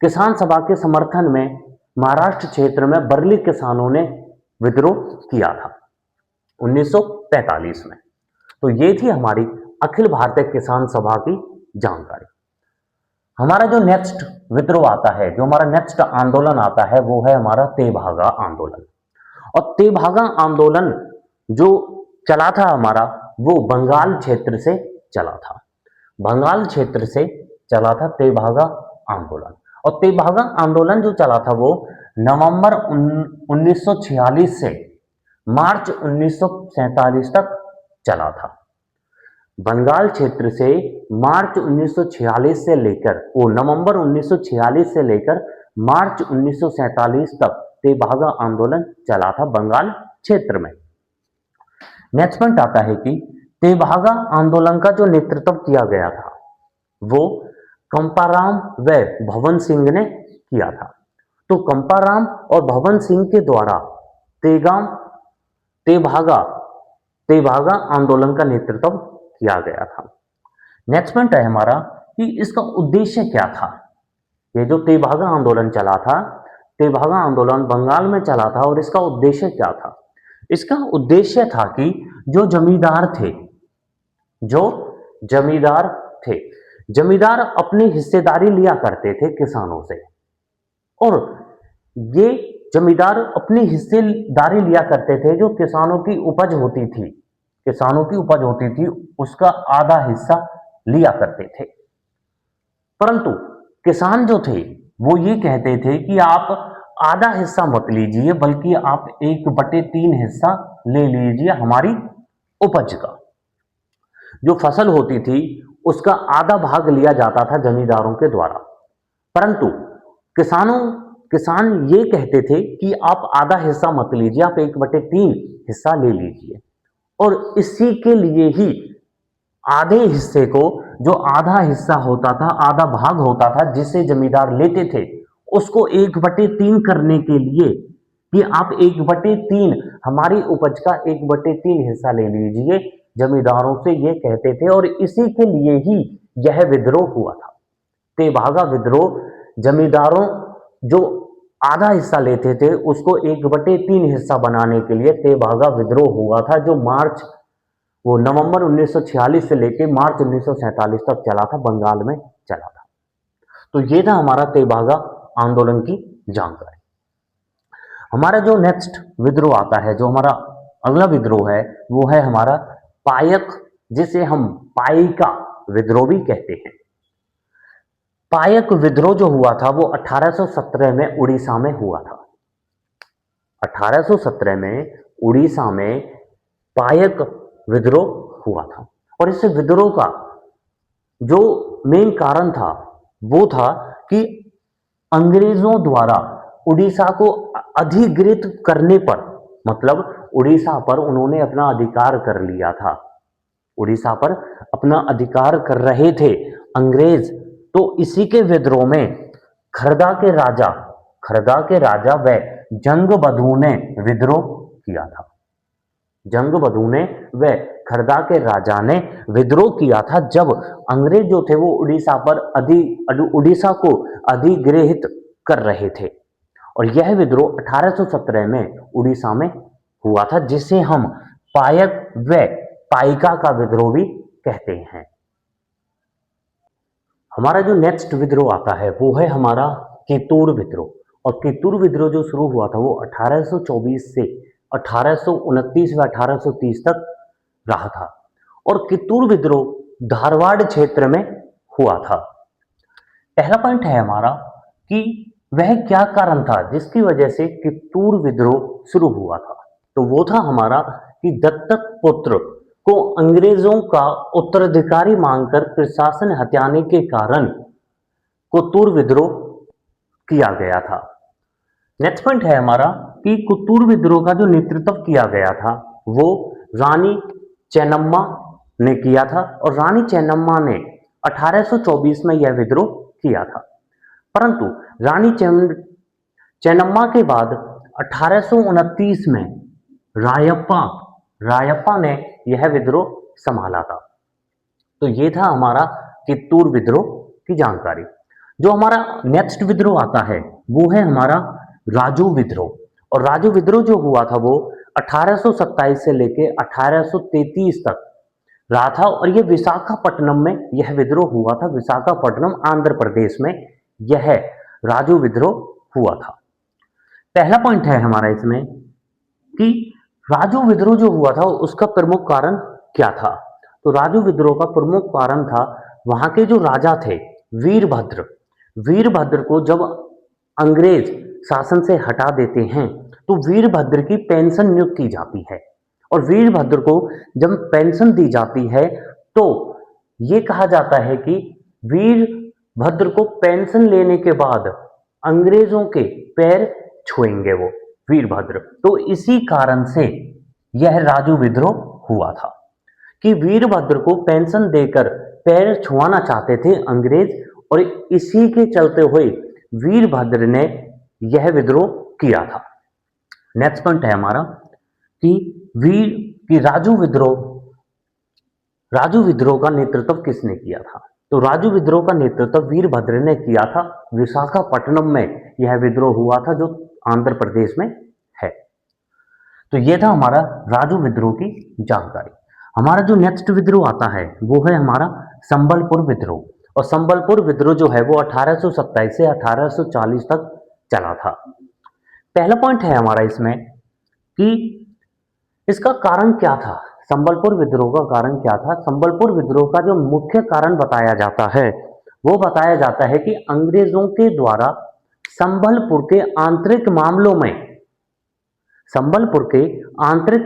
किसान सभा के समर्थन में महाराष्ट्र क्षेत्र में बरली किसानों ने विद्रोह किया था 1945 में। तो ये थी हमारी अखिल भारतीय किसान सभा की जानकारी। हमारा जो नेक्स्ट विद्रोह आता है, जो हमारा नेक्स्ट आंदोलन आता है, वो है हमारा तेभागा आंदोलन। और तेभागा आंदोलन जो चला था हमारा, वो बंगाल क्षेत्र से चला था। बंगाल क्षेत्र से चला था तेभागा आंदोलन। और तेभागा आंदोलन जो चला था वो नवंबर 1946 से मार्च 1947 तक चला था। बंगाल क्षेत्र से मार्च 1946 से लेकर नवंबर 1946 से लेकर मार्च 1947 तक तेभागा आंदोलन चला था बंगाल क्षेत्र में। नेक्स्ट पॉइंट आता है कि तेभागा आंदोलन का जो नेतृत्व किया गया था वो कंपाराम व भवन सिंह ने किया था। तो कंपाराम और भवन सिंह के द्वारा तेभागा आंदोलन का नेतृत्व किया गया था। नेक्स्ट पॉइंट है हमारा कि इसका उद्देश्य क्या था। ये जो तेभागा आंदोलन चला था, तेभागा आंदोलन बंगाल में चला था, और इसका उद्देश्य क्या था। इसका उद्देश्य था कि जो जमींदार अपनी हिस्सेदारी लिया करते थे किसानों से, और ये जमींदार अपनी हिस्सेदारी लिया करते थे जो किसानों की उपज होती थी उसका आधा हिस्सा लिया करते थे। परंतु किसान जो थे वो ये कहते थे कि आप आधा हिस्सा मत लीजिए, बल्कि आप 1/3 हिस्सा ले लीजिए हमारी उपज का। जो फसल होती थी उसका आधा भाग लिया जाता था जमींदारों के द्वारा, परंतु किसान ये कहते थे कि आप आधा हिस्सा मत लीजिए, आप 1/3 हिस्सा ले लीजिए। और इसी के लिए ही आधे हिस्से को, जो आधा हिस्सा होता था, आधा भाग होता था जिसे जमींदार लेते थे, उसको 1/3 करने के लिए कि आप 1/3 हमारी उपज का 1/3 हिस्सा ले लीजिए, जमींदारों से ये कहते थे। और इसी के लिए ही यह विद्रोह हुआ था। तेभागा विद्रोह जमींदारों जो आधा हिस्सा लेते थे उसको 1/3 हिस्सा बनाने के लिए तेभागा विद्रोह हुआ था, जो नवंबर 1946 से लेकर मार्च 1947 तक चला था, बंगाल में चला था। तो ये था हमारा तेभागा आंदोलन की जानकारी। हमारा जो नेक्स्ट विद्रोह आता है, जो हमारा अगला विद्रोह है, वो है हमारा पायक, जिसे हम पाइका विद्रोह भी कहते हैं। पायक विद्रोह जो हुआ था वो 1817 में उड़ीसा में हुआ था। 1817 में उड़ीसा में पायक विद्रोह हुआ था। और इस विद्रोह का जो मेन कारण था वो था कि अंग्रेजों द्वारा उड़ीसा को अधिग्रहित करने पर, मतलब उड़ीसा पर उन्होंने अपना अधिकार कर लिया था, उड़ीसा पर अपना अधिकार कर रहे थे अंग्रेज। तो इसी के विद्रोह में खरदा के राजा व जंगबधु ने विद्रोह किया था। जंगबधु ने व खरदा के राजा ने विद्रोह किया था जब अंग्रेज जो थे वो उड़ीसा को अधिग्रहित कर रहे थे। और यह विद्रोह 1817 में उड़ीसा में हुआ था, जिसे हम पायक व पाइका का विद्रोह भी कहते हैं। हमारा जो नेक्स्ट विद्रोह आता है वो है हमारा कित्तूर विद्रोह। और कित्तूर विद्रोह जो शुरू हुआ था वो 1824 से 1829 व 1830 तक रहा था। और कित्तूर विद्रोह धारवाड़ क्षेत्र में हुआ था। पहला पॉइंट है हमारा कि वह क्या कारण था जिसकी वजह से कित्तूर विद्रोह शुरू हुआ था? तो वो था हमारा कि दत्तक पुत्र को अंग्रेजों का उत्तराधिकारी मांगकर प्रशासन हटाने के कारण कुतूर विद्रोह किया गया था। नेक्स्ट पॉइंट है हमारा कि कुतूर विद्रोह का जो नेतृत्व किया गया था वो रानी चेन्नम्मा ने किया था और रानी चेन्नम्मा ने 1824 में यह विद्रोह किया था। परंतु रानी चेन्नम्मा के बाद 1829 में रायप्पा रायप्पा ने यह विद्रोह संभाला था। तो ये था हमारा कित्तूर विद्रोह की जानकारी। जो हमारा नेक्स्ट विद्रोह आता है वो है हमारा राजू विद्रोह। और राजू विद्रोह जो हुआ था वो 1827 से लेके 1833 तक रहा था और ये विशाखापट्टनम में यह विद्रोह हुआ था। विशाखापट्टनम आंध्र प्रदेश में यह राजू विद्रोह हुआ था। पहला पॉइंट है हमारा इसमें कि राजू विद्रोह जो हुआ था उसका प्रमुख कारण क्या था? तो राजू विद्रोह का प्रमुख कारण था वहां के जो राजा थे वीरभद्र। वीरभद्र को जब अंग्रेज शासन से हटा देते हैं तो वीरभद्र की पेंशन नियुक्त की जाती है और वीरभद्र को जब पेंशन दी जाती है तो ये कहा जाता है कि वीरभद्र को पेंशन लेने के बाद अंग्रेजों के पैर छुएंगे वो वीरभद्र। तो इसी कारण से यह राजू विद्रोह हुआ था कि वीरभद्र को पेंशन देकर पैर छुआना चाहते थे अंग्रेज और इसी के चलते हुए वीरभद्र ने यह विद्रोह किया था। नेक्स्ट पॉइंट है हमारा कि राजू विद्रोह का नेतृत्व किसने किया था? तो राजू विद्रोह का नेतृत्व वीरभद्र ने किया था। विशाखापट्टनम में यह विद्रोह हुआ था जो आंध्र प्रदेश में है। तो यह था हमारा राजू विद्रोह की जानकारी। हमारा जो नेक्स्ट विद्रोह आता है वो है हमारा संबलपुर विद्रोह। और संबलपुर विद्रोह जो है वो 1827 से 1840 तक चला था। पहला पॉइंट है हमारा इसमें कि इसका कारण क्या था? संबलपुर विद्रोह का कारण क्या था? संबलपुर विद्रोह का जो मुख्य कारण बताया जाता है वो बताया जाता है कि अंग्रेजों के द्वारा संबलपुर के आंतरिक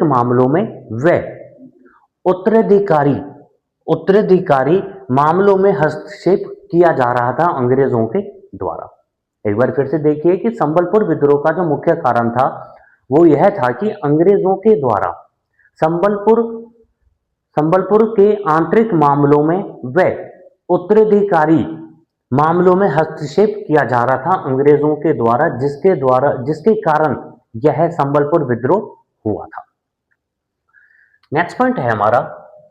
मामलों में व उत्तराधिकारी मामलों में हस्तक्षेप किया जा रहा था अंग्रेजों के द्वारा। एक बार फिर से देखिए कि संबलपुर विद्रोह का जो मुख्य कारण था वो यह था कि अंग्रेजों के द्वारा संबलपुर के आंतरिक मामलों में व उत्तराधिकारी मामलों में हस्तक्षेप किया जा रहा था अंग्रेजों के द्वारा जिसके कारण यह संबलपुर विद्रोह हुआ था। नेक्स्ट पॉइंट है हमारा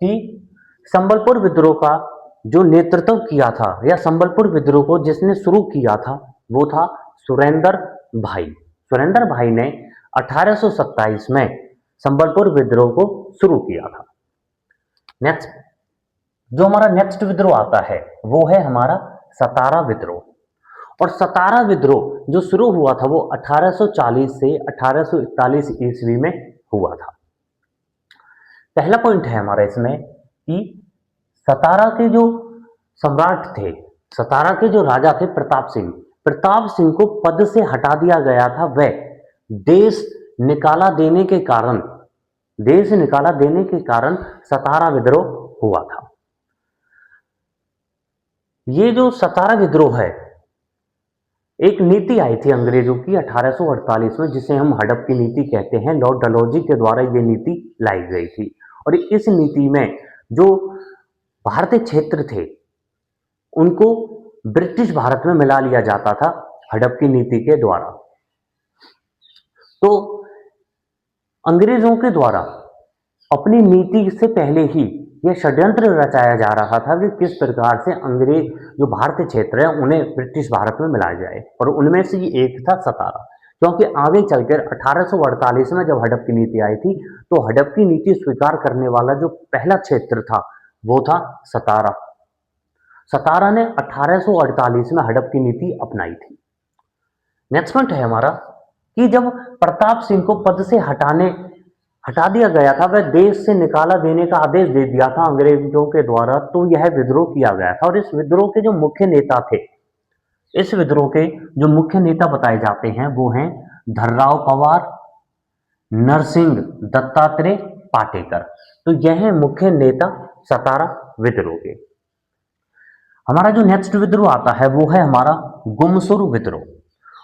कि संबलपुर विद्रोह का जो नेतृत्व किया था या संबलपुर विद्रोह को जिसने शुरू किया था वो था सुरेंद्र भाई। सुरेंद्र भाई ने 1827 में संबलपुर विद्रोह को शुरू किया था। नेक्स्ट जो हमारा नेक्स्ट विद्रोह आता है वो है हमारा सतारा विद्रोह। और सतारा विद्रोह जो शुरू हुआ था वो 1840 से 1841 ईस्वी में हुआ था। पहला पॉइंट है हमारा इसमें कि सतारा के जो सम्राट थे, सतारा के जो राजा थे प्रताप सिंह को पद से हटा दिया गया था। वह देश निकाला देने के कारण सतारा विद्रोह हुआ था। ये जो सतारा विद्रोह है एक नीति आई थी अंग्रेजों की 1848 में जिसे हम हड़प की नीति कहते हैं। लॉर्ड डलहौजी के द्वारा ये नीति लाई गई थी और इस नीति में जो भारतीय क्षेत्र थे उनको ब्रिटिश भारत में मिला लिया जाता था हड़प की नीति के द्वारा। तो अंग्रेजों के द्वारा अपनी नीति से पहले ही यह षड्यंत्र रचाया जा रहा था कि किस प्रकार से अंग्रेज जो भारतीय क्षेत्र है उन्हें ब्रिटिश भारत में मिलाया जाए और उनमें से एक था सतारा। क्योंकि आगे चलकर 1848 में जब हड़प की नीति आई थी तो हड़प की नीति स्वीकार करने वाला जो पहला क्षेत्र था वो था सतारा। सतारा ने 1848 में हड़प की नीति अपनाई थी। नेक्स्ट पॉइंट है हमारा कि जब प्रताप सिंह को पद से हटा दिया गया था, वह देश से निकाला देने का आदेश दे दिया था अंग्रेजों के द्वारा, तो यह विद्रोह किया गया था। और इस विद्रोह के जो मुख्य नेता थे इस विद्रोह के जो मुख्य नेता बताए जाते हैं वो हैं धर्राव पवार, नरसिंह दत्तात्रेय पाटेकर। तो यह है मुख्य नेता सतारा विद्रोह के। हमारा जो नेक्स्ट विद्रोह आता है वो है हमारा गुमसुर विद्रोह।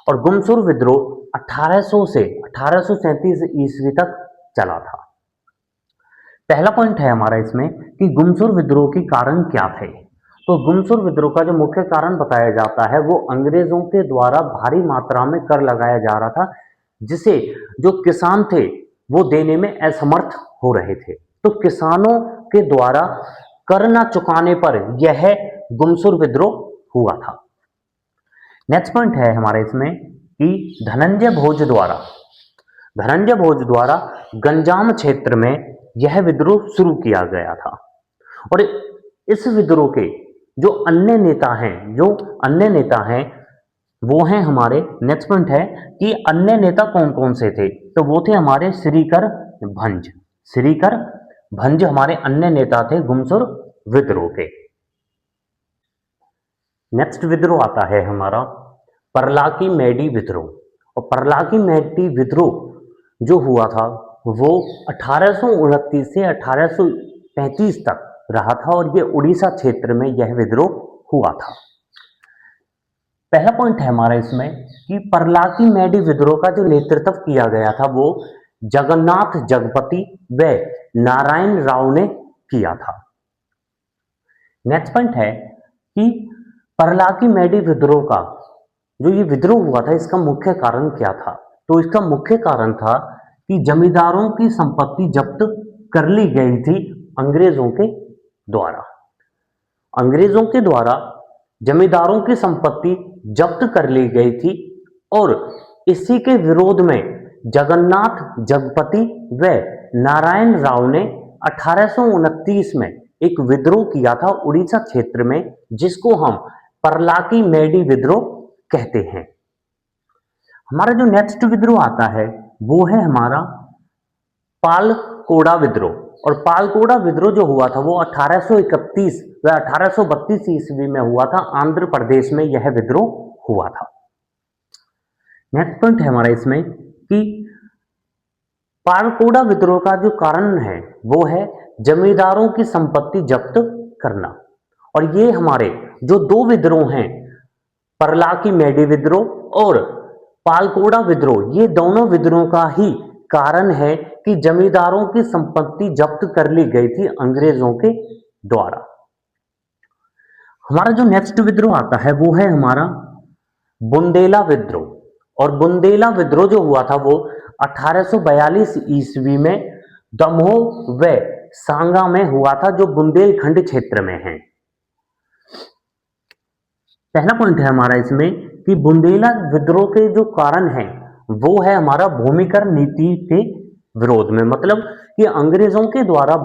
और गुमसुर विद्रोह 1800 से 1837 ईस्वी तक चला था। पहला पॉइंट है हमारा इसमें कि गुमसुर विद्रोह के कारण क्या थे। तो गुमसुर विद्रोह का जो मुख्य कारण बताया जाता है वो अंग्रेजों के द्वारा भारी मात्रा में कर लगाया जा रहा था, जिसे जो किसान थे वो देने में असमर्थ हो रहे थे। तो किसानों के द्वारा कर न चुकाने पर यह गुमसुर विद्रोह हुआ था। नेक्स्ट पॉइंट है हमारे इसमें कि धनंजय भोज द्वारा गंजाम क्षेत्र में यह विद्रोह शुरू किया गया था। और इस विद्रोह के जो अन्य नेता हैं वो हैं हमारे, नेक्स्ट पॉइंट है कि अन्य नेता कौन कौन से थे। तो वो थे हमारे श्रीकर भंज हमारे अन्य नेता थे गुमसुर विद्रोह के। नेक्स्ट विद्रोह आता है हमारा परलाकी मैडी विद्रोह। और परलाकी मैडी विद्रोह जो हुआ था वो 1829 से 1835 तक रहा था और ये उड़ीसा क्षेत्र में यह विद्रोह हुआ था। पहला पॉइंट है हमारा इसमें कि परलाकी मैडी विद्रोह का जो नेतृत्व किया गया था वो जगन्नाथ जगपति व नारायण राव ने किया था। नेक्स्ट पॉइंट है कि परलाकी मैडी विद्रोह का जो ये विद्रोह हुआ था इसका मुख्य कारण क्या था। तो इसका मुख्य कारण था कि जमींदारों की संपत्ति जब्त कर ली गई थी अंग्रेजों के द्वारा जमींदारों की संपत्ति जब्त कर ली गई थी। और इसी के विरोध में जगन्नाथ जगपति व नारायण राव ने 1829 में एक विद्रोह किया था उड़ीसा क्षेत्र में, जिसको हम परलाकी मैडी विद्रोह कहते हैं। हमारा जो नेक्स्ट विद्रोह आता है वो है हमारा पालकोड़ा विद्रोह। और पालकोड़ा विद्रोह जो हुआ था वो 1831 व 1832 ईस्वी में हुआ था। आंध्र प्रदेश में यह विद्रोह हुआ था। नेक्स्ट पॉइंट है हमारा इसमें कि पालकोड़ा विद्रोह का जो कारण है वो है जमींदारों की संपत्ति जब्त करना। और ये हमारे जो दो विद्रोह हैं, परलाकी मैडी विद्रोह और पालकोड़ा विद्रोह, ये दोनों विद्रोह का ही कारण है कि जमींदारों की संपत्ति जब्त कर ली गई थी अंग्रेजों के द्वारा। हमारा जो नेक्स्ट विद्रोह आता है वो है हमारा बुंदेला विद्रोह। और बुंदेला विद्रोह जो हुआ था वो 1842 ईस्वी में दमोह व सांगा में हुआ था, जो बुंदेलखंड क्षेत्र में है। पहला पॉइंट है हमारा इसमें कि बुंदेला विद्रोह के जो कारण है वो है हमारा भूमिकर नीति के विरोध में। मतलब कि अंग्रेजों के द्वारा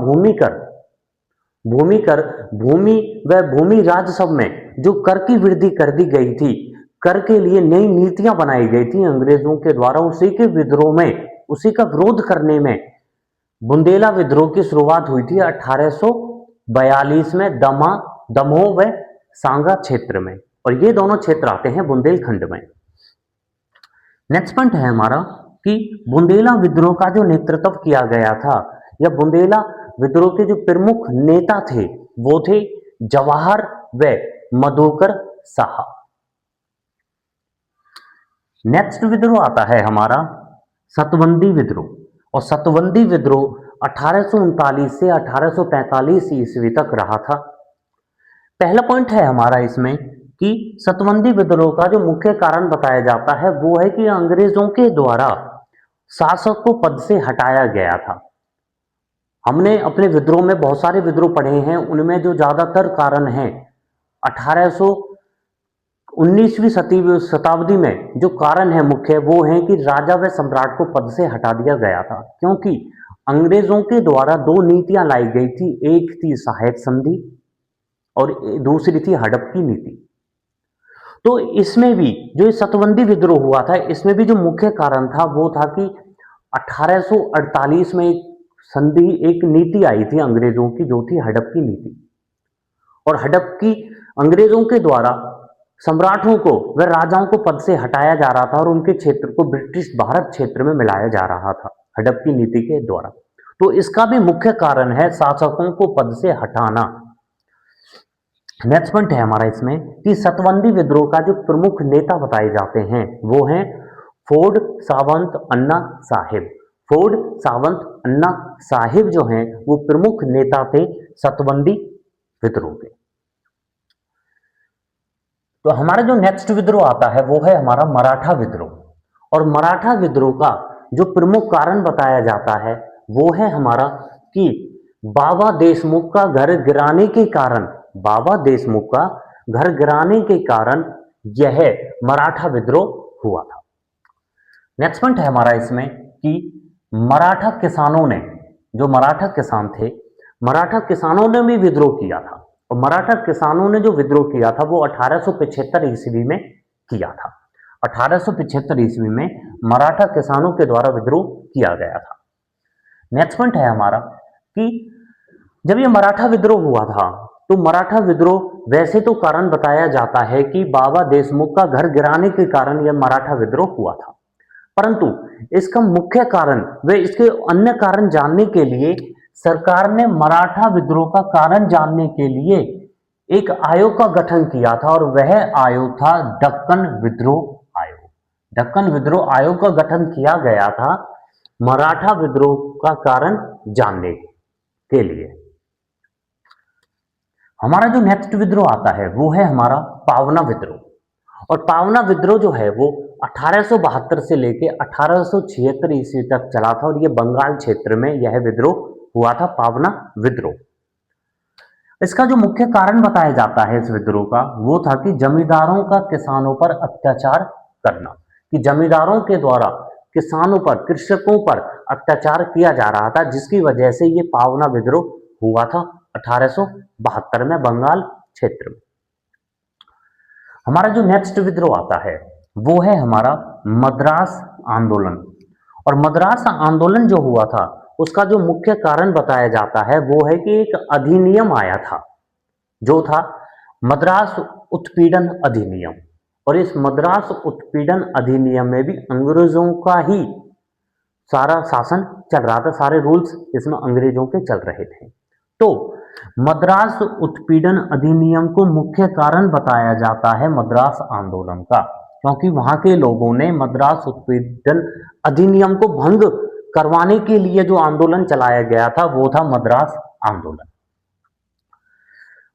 भूमि राजस्व में जो कर की वृद्धि कर दी गई थी, कर के लिए नई नीतियां बनाई गई थी अंग्रेजों के द्वारा, उसी के विद्रोह में, उसी का विरोध करने में बुंदेला विद्रोह की शुरुआत हुई थी 1842 में दमोह व सांगा क्षेत्र में। और ये दोनों क्षेत्र आते हैं बुंदेलखंड में। नेक्स्ट पॉइंट है हमारा कि बुंदेला विद्रोह का जो नेतृत्व किया गया था, या बुंदेला विद्रोह के जो प्रमुख नेता थे वो थे जवाहर व मधुकर साहा। नेक्स्ट विद्रोह आता है हमारा सतबंदी विद्रोह। और सतबंदी विद्रोह 1839 से 1845 ईस्वी तक रहा था। पहला पॉइंट है हमारा इसमें कि सतबंदी विद्रोह का जो मुख्य कारण बताया जाता है वो है कि अंग्रेजों के द्वारा शासक को पद से हटाया गया था। हमने अपने विद्रोह में बहुत सारे विद्रोह पढ़े हैं, उनमें जो ज्यादातर कारण हैं 19वीं शताब्दी में जो कारण है मुख्य, वो है कि राजा व सम्राट को पद से हटा दिया गया था, क्योंकि अंग्रेजों के द्वारा दो नीतियां लाई गई थी। एक थी सहायक संधि और दूसरी थी हड़प की नीति। तो इसमें भी जो सतबंदी विद्रोह हुआ था, इसमें भी जो मुख्य कारण था वो था कि 1848 में एक नीति आई थी अंग्रेजों की, जो थी हड़प की नीति। और हड़प की अंग्रेजों के द्वारा सम्राटों को व राजाओं को पद से हटाया जा रहा था और उनके क्षेत्र को ब्रिटिश भारत क्षेत्र में मिलाया जा रहा था हड़प की नीति के द्वारा। तो इसका भी मुख्य कारण है शासकों को पद से हटाना। नेक्स्ट पॉइंट है हमारा इसमें कि सतवंदी विद्रोह का जो प्रमुख नेता बताए जाते हैं वो हैं फोर्ड सावंत अन्ना साहिब। फोर्ड सावंत अन्ना साहिब जो हैं वो प्रमुख नेता थे सतवंदी विद्रोह के। तो हमारा जो नेक्स्ट विद्रोह आता है वो है हमारा मराठा विद्रोह। और मराठा विद्रोह का जो प्रमुख कारण बताया जाता है वो है हमारा कि बाबा देशमुख का घर गिराने के कारण, बाबा देशमुख का घर गिराने के कारण यह मराठा विद्रोह हुआ था। नेक्स्ट पॉइंट है हमारा इसमें कि मराठा किसानों ने, जो मराठा किसान थे, मराठा किसानों ने भी विद्रोह किया था। और मराठा किसानों ने जो विद्रोह किया था वो 1875 ईस्वी में किया था। 1875 ईस्वी में मराठा किसानों के द्वारा विद्रोह किया गया था। नेक्स्ट पॉइंट है हमारा कि जब ये मराठा विद्रोह हुआ था तो मराठा विद्रोह वैसे तो कारण बताया जाता है कि बाबा देशमुख का घर गिराने के कारण यह मराठा विद्रोह हुआ था, परंतु इसका मुख्य कारण व इसके अन्य कारण जानने के लिए सरकार ने मराठा विद्रोह का कारण जानने के लिए एक आयोग का गठन किया था और वह आयोग था दक्कन विद्रोह आयोग। दक्कन विद्रोह आयोग का गठन किया गया था मराठा विद्रोह का कारण जानने के लिए। हमारा जो नेक्स्ट विद्रोह आता है वो है हमारा पावना विद्रोह। और पावना विद्रोह जो है वो 1872 से लेके 1876 ईस्वी तक चला था और ये बंगाल क्षेत्र में यह विद्रोह हुआ था, पावना विद्रोह। इसका जो मुख्य कारण बताया जाता है इस विद्रोह का वो था कि जमींदारों का किसानों पर अत्याचार करना, कि जमींदारों के द्वारा किसानों पर, कृषकों पर अत्याचार किया जा रहा था, जिसकी वजह से ये पावना विद्रोह हुआ था 1872 में बंगाल क्षेत्र में। हमारा जो नेक्स्ट विद्रोह आता है वो है हमारा मद्रास आंदोलन। और मद्रास आंदोलन जो हुआ था उसका जो मुख्य कारण बताया जाता है वो है कि एक अधिनियम आया था जो था मद्रास उत्पीड़न अधिनियम। और इस मद्रास उत्पीड़न अधिनियम में भी अंग्रेजों का ही सारा शासन चल रहा था, सारे रूल्स इसमें अंग्रेजों के चल रहे थे। तो मद्रास उत्पीड़न अधिनियम को मुख्य कारण बताया जाता है मद्रास आंदोलन का, क्योंकि वहां के लोगों ने मद्रास उत्पीड़न अधिनियम को भंग करवाने के लिए जो आंदोलन चलाया गया था वो था मद्रास आंदोलन।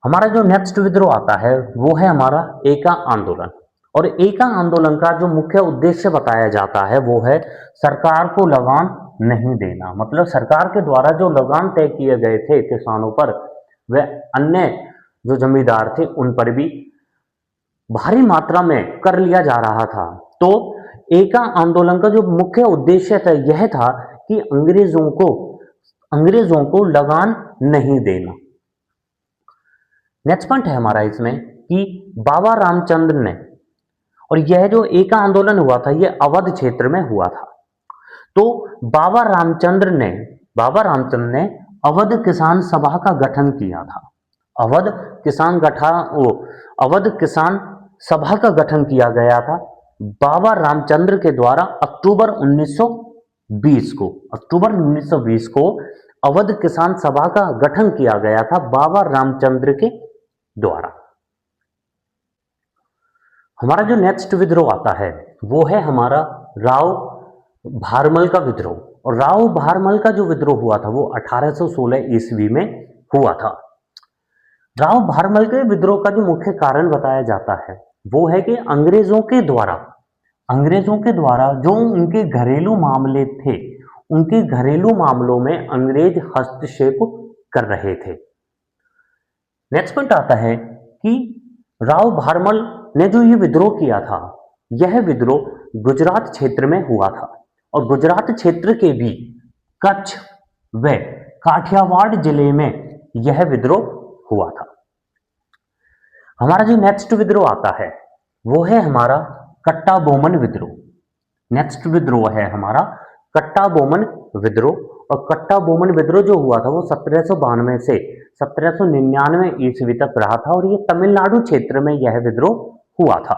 हमारा जो नेक्स्ट विद्रोह आता है वो है हमारा एका आंदोलन। और एका आंदोलन का जो मुख्य उद्देश्य बताया जाता है वो है सरकार को लगान नहीं देना। मतलब सरकार के द्वारा जो लगान तय किए गए थे किसानों पर व अन्य जो जमींदार थे उन पर भी भारी मात्रा में कर लिया जा रहा था। तो एका आंदोलन का जो मुख्य उद्देश्य था यह था कि अंग्रेजों को लगान नहीं देना। नेक्स्ट पॉइंट है हमारा इसमें कि बाबा रामचंद्र ने, और यह जो एका आंदोलन हुआ था यह अवध क्षेत्र में हुआ था। तो बाबा रामचंद्र ने अवध किसान सभा का गठन किया था। अवध किसान सभा का गठन किया गया था बाबा रामचंद्र के द्वारा अक्टूबर 1920 को अवध किसान सभा का गठन किया गया था बाबा रामचंद्र के द्वारा। हमारा जो नेक्स्ट विद्रोह आता है वो है हमारा राव भारमल का विद्रोह। और राव भारमल का जो विद्रोह हुआ था वो 1816 ईस्वी में हुआ था। राव भारमल के विद्रोह का जो मुख्य कारण बताया जाता है वो है कि अंग्रेजों के द्वारा जो उनके घरेलू मामले थे, उनके घरेलू मामलों में अंग्रेज हस्तक्षेप कर रहे थे। नेक्स्ट पॉइंट आता है कि राव भारमल ने जो ये विद्रोह किया था यह विद्रोह गुजरात क्षेत्र में हुआ था। और गुजरात क्षेत्र के भी कच्छ व काठियावाड़ जिले में यह विद्रोह हुआ था। हमारा जो नेक्स्ट विद्रोह आता है वो है हमारा कट्टा बोमन विद्रोह। नेक्स्ट विद्रोह है हमारा कट्टा बोमन विद्रोह। और कट्टा बोमन विद्रोह जो हुआ था वो 1792 से 1799 ईस्वी तक रहा था और ये तमिलनाडु क्षेत्र में यह विद्रोह हुआ था।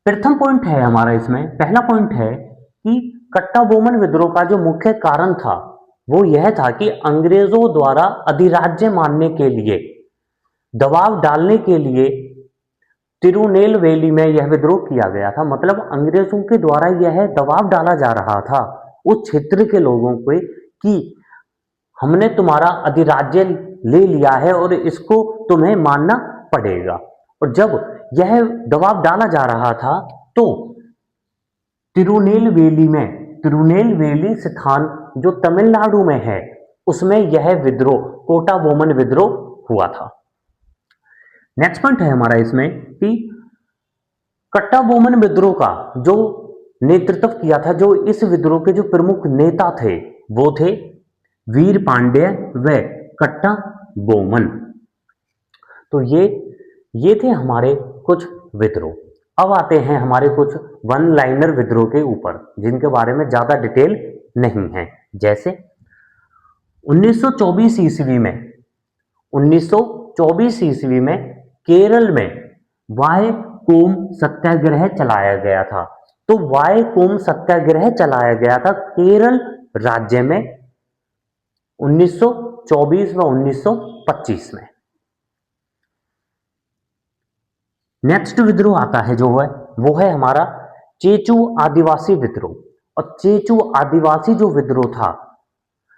प्रथम पॉइंट है हमारा इसमें, पहला पॉइंट है कि कट्टा बोमन विद्रोह का जो मुख्य कारण था वो यह था कि अंग्रेजों द्वारा अधिराज्य मानने के लिए, दबाव डालने के लिए तिरुनेलवेली में यह विद्रोह किया गया था। मतलब अंग्रेजों के द्वारा यह दबाव डाला जा रहा था उस क्षेत्र के लोगों पे कि हमने तुम्हारा अधिराज्य ले लिया है और इसको तुम्हें मानना पड़ेगा। और जब यह दबाव डाला जा रहा था तो तिरुनेलवेली स्थान जो तमिलनाडु में है उसमें यह विद्रोह, कोटा बोमन विद्रोह हुआ था। नेक्स्ट पॉइंट है हमारा इसमें कि कट्टा बोमन विद्रोह का जो नेतृत्व किया था, जो इस विद्रोह के जो प्रमुख नेता थे वो थे वीर पांड्य व कट्टा बोमन। तो ये थे हमारे कुछ विद्रोह। अब आते हैं हमारे कुछ वन लाइनर विद्रोह के ऊपर जिनके बारे में ज्यादा डिटेल नहीं है। जैसे 1924 ईस्वी में केरल में वायकोम सत्याग्रह चलाया गया था। तो वायकोम सत्याग्रह चलाया गया था केरल राज्य में 1924 व 1925 में। नेक्स्ट विद्रोह आता है जो है वो है हमारा चेचू आदिवासी विद्रोह। और चेचू आदिवासी जो विद्रोह था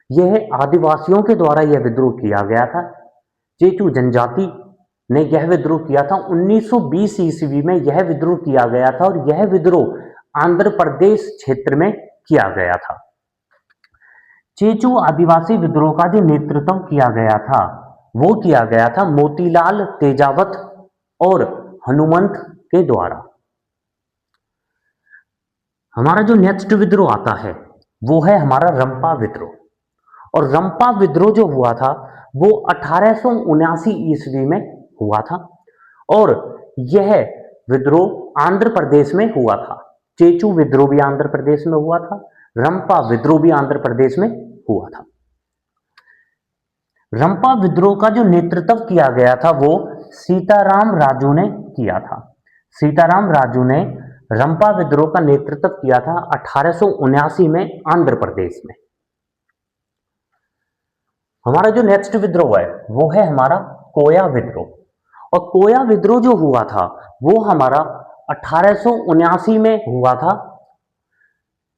यह आदिवासियों के द्वारा यह विद्रोह किया गया था। चेचू जनजाति ने यह विद्रोह किया था। 1920 ईस्वी में यह विद्रोह किया गया था और यह विद्रोह आंध्र प्रदेश क्षेत्र में किया गया था। चेचू आदिवासी विद्रोह का जो नेतृत्व किया गया था वो किया गया था मोतीलाल तेजावत और हनुमंत के द्वारा। हमारा जो नेक्स्ट विद्रोह आता है वो है हमारा रंपा विद्रोह। और रंपा विद्रोह जो हुआ था वो 1879 ईस्वी में हुआ था और यह विद्रोह आंध्र प्रदेश में हुआ था। चेचू विद्रोह भी आंध्र प्रदेश में हुआ था, रंपा विद्रोह भी आंध्र प्रदेश में हुआ था। रंपा विद्रोह का जो नेतृत्व किया गया था वो सीताराम राजू ने किया था। सीताराम राजू ने रंपा विद्रोह का नेतृत्व किया था 1879 में आंध्र प्रदेश में। हमारा जो नेक्स्ट विद्रोह है वो है हमारा कोया विद्रोह। और कोया विद्रोह जो हुआ था वो हमारा 1879 में हुआ था।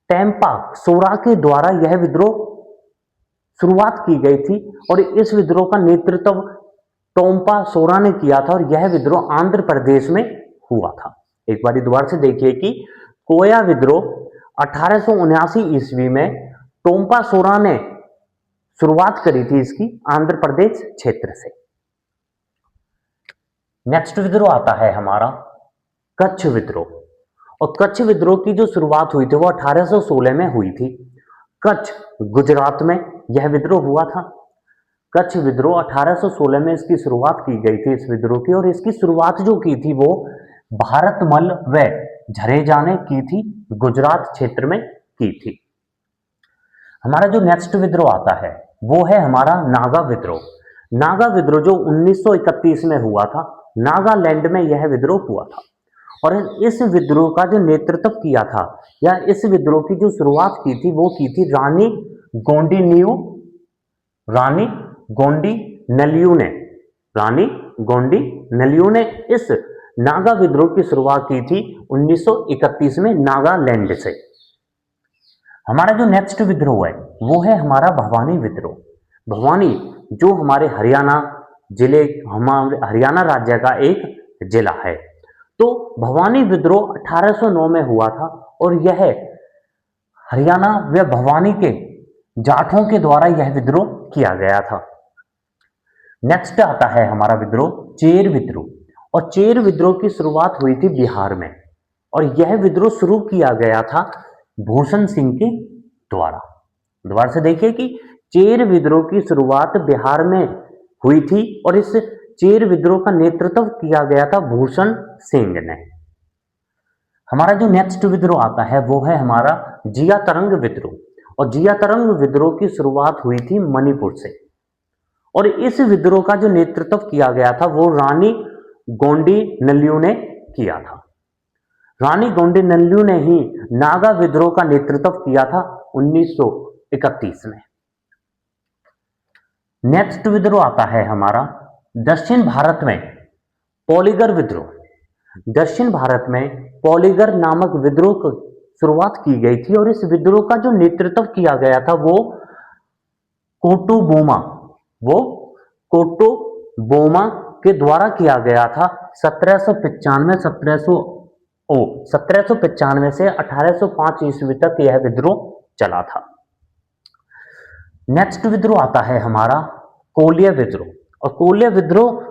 टेम्पा सोरा के द्वारा यह विद्रोह शुरुआत की गई थी और इस विद्रोह का नेतृत्व टोम्पा सोरा ने किया था और यह विद्रोह आंध्र प्रदेश में हुआ था। एक बार दोबारा से देखिए कि कोया विद्रोह 1879 ईस्वी में टोम्पा सोरा ने शुरुआत करी थी इसकी आंध्र प्रदेश क्षेत्र से। नेक्स्ट विद्रोह आता है हमारा कच्छ विद्रोह। और कच्छ विद्रोह की जो शुरुआत हुई थी वो 1816 में हुई थी। कच्छ गुजरात में यह विद्रोह हुआ था। कच्छ विद्रोह 1816 में इसकी शुरुआत की गई थी इस विद्रोह की। और इसकी शुरुआत जो की थी वो भारतमल व झरेजा ने की थी, गुजरात क्षेत्र में की थी। हमारा जो नेक्स्ट विद्रोह आता है वो है हमारा नागा विद्रोह। नागा विद्रोह जो 1931 में हुआ था, नागालैंड में यह विद्रोह हुआ था। और इस विद्रोह का जो नेतृत्व किया था या इस विद्रोह की जो शुरुआत की थी वो की थी रानी गोंडी नलियू ने इस नागा विद्रोह की शुरुआत की थी 1931 में नागालैंड से। हमारा जो नेक्स्ट विद्रोह है वो है हमारा भवानी विद्रोह। भवानी जो हमारे हरियाणा राज्य का एक जिला है। तो भवानी विद्रोह 1809 में हुआ था और यह हरियाणा व भवानी के जाटों के द्वारा यह विद्रोह किया गया था। नेक्स्ट आता है हमारा विद्रोह चेर विद्रोह। और चेर विद्रोह की शुरुआत हुई थी बिहार में और यह विद्रोह शुरू किया गया था भूषण सिंह के द्वारा। दोबारा से देखिए कि चेर विद्रोह की शुरुआत बिहार में हुई थी और इस चेर विद्रोह का नेतृत्व किया गया था भूषण सिंह ने। हमारा जो नेक्स्ट विद्रोह आता है वो है हमारा जिया तरंग विद्रोह। और जिया तरंग विद्रोह की शुरुआत हुई थी मणिपुर से और इस विद्रोह का जो नेतृत्व किया गया था वो रानी गोंडिनल्यू ने किया था। रानी गोंडिनल्यू ने ही नागा विद्रोह का नेतृत्व किया था 1931 में। नेक्स्ट विद्रोह आता है हमारा दक्षिण भारत में पॉलीगर विद्रोह। दक्षिण भारत में पॉलीगर नामक विद्रोह की शुरुआत की गई थी और इस विद्रोह का जो नेतृत्व किया गया था वो कोटोबोमा के द्वारा किया गया था 1795 से 1805 ईस्वी तक यह विद्रोह चला था। नेक्स्ट विद्रोह आता है हमारा कोलिया विद्रोह। और कोलिया विद्रोह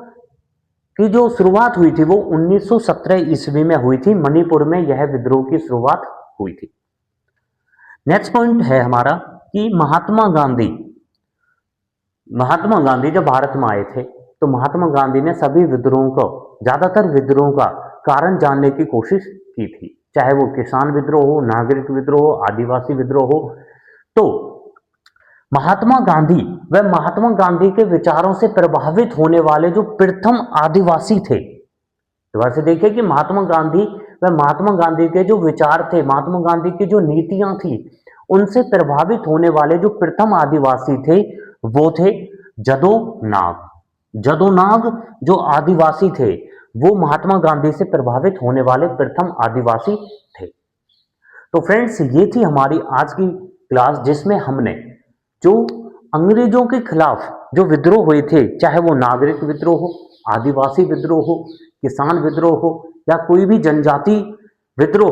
की जो शुरुआत हुई थी वो 1917 ईस्वी में हुई थी। मणिपुर में यह विद्रोह की शुरुआत हुई थी। नेक्स्ट पॉइंट है हमारा कि महात्मा गांधी जब भारत में आए थे तो महात्मा गांधी ने सभी विद्रोहों को, ज्यादातर विद्रोहों का कारण जानने की कोशिश की थी, चाहे वो किसान विद्रोह हो, नागरिक विद्रोह हो, आदिवासी विद्रोह हो। तो महात्मा गांधी के विचारों से प्रभावित होने वाले जो प्रथम आदिवासी थे, दोबारा से देखिए कि महात्मा गांधी के जो विचार थे, महात्मा गांधी की जो नीतियां थी, उनसे प्रभावित होने वाले जो प्रथम आदिवासी थे वो थे जदोनाग जो आदिवासी थे वो महात्मा गांधी से प्रभावित होने वाले प्रथम आदिवासी थे। तो फ्रेंड्स, ये थी हमारी आज की क्लास जिसमें हमने जो अंग्रेजों के खिलाफ जो विद्रोह हुए थे, चाहे वो नागरिक विद्रोह हो, आदिवासी विद्रोह हो, किसान विद्रोह हो या कोई भी जनजाति विद्रोह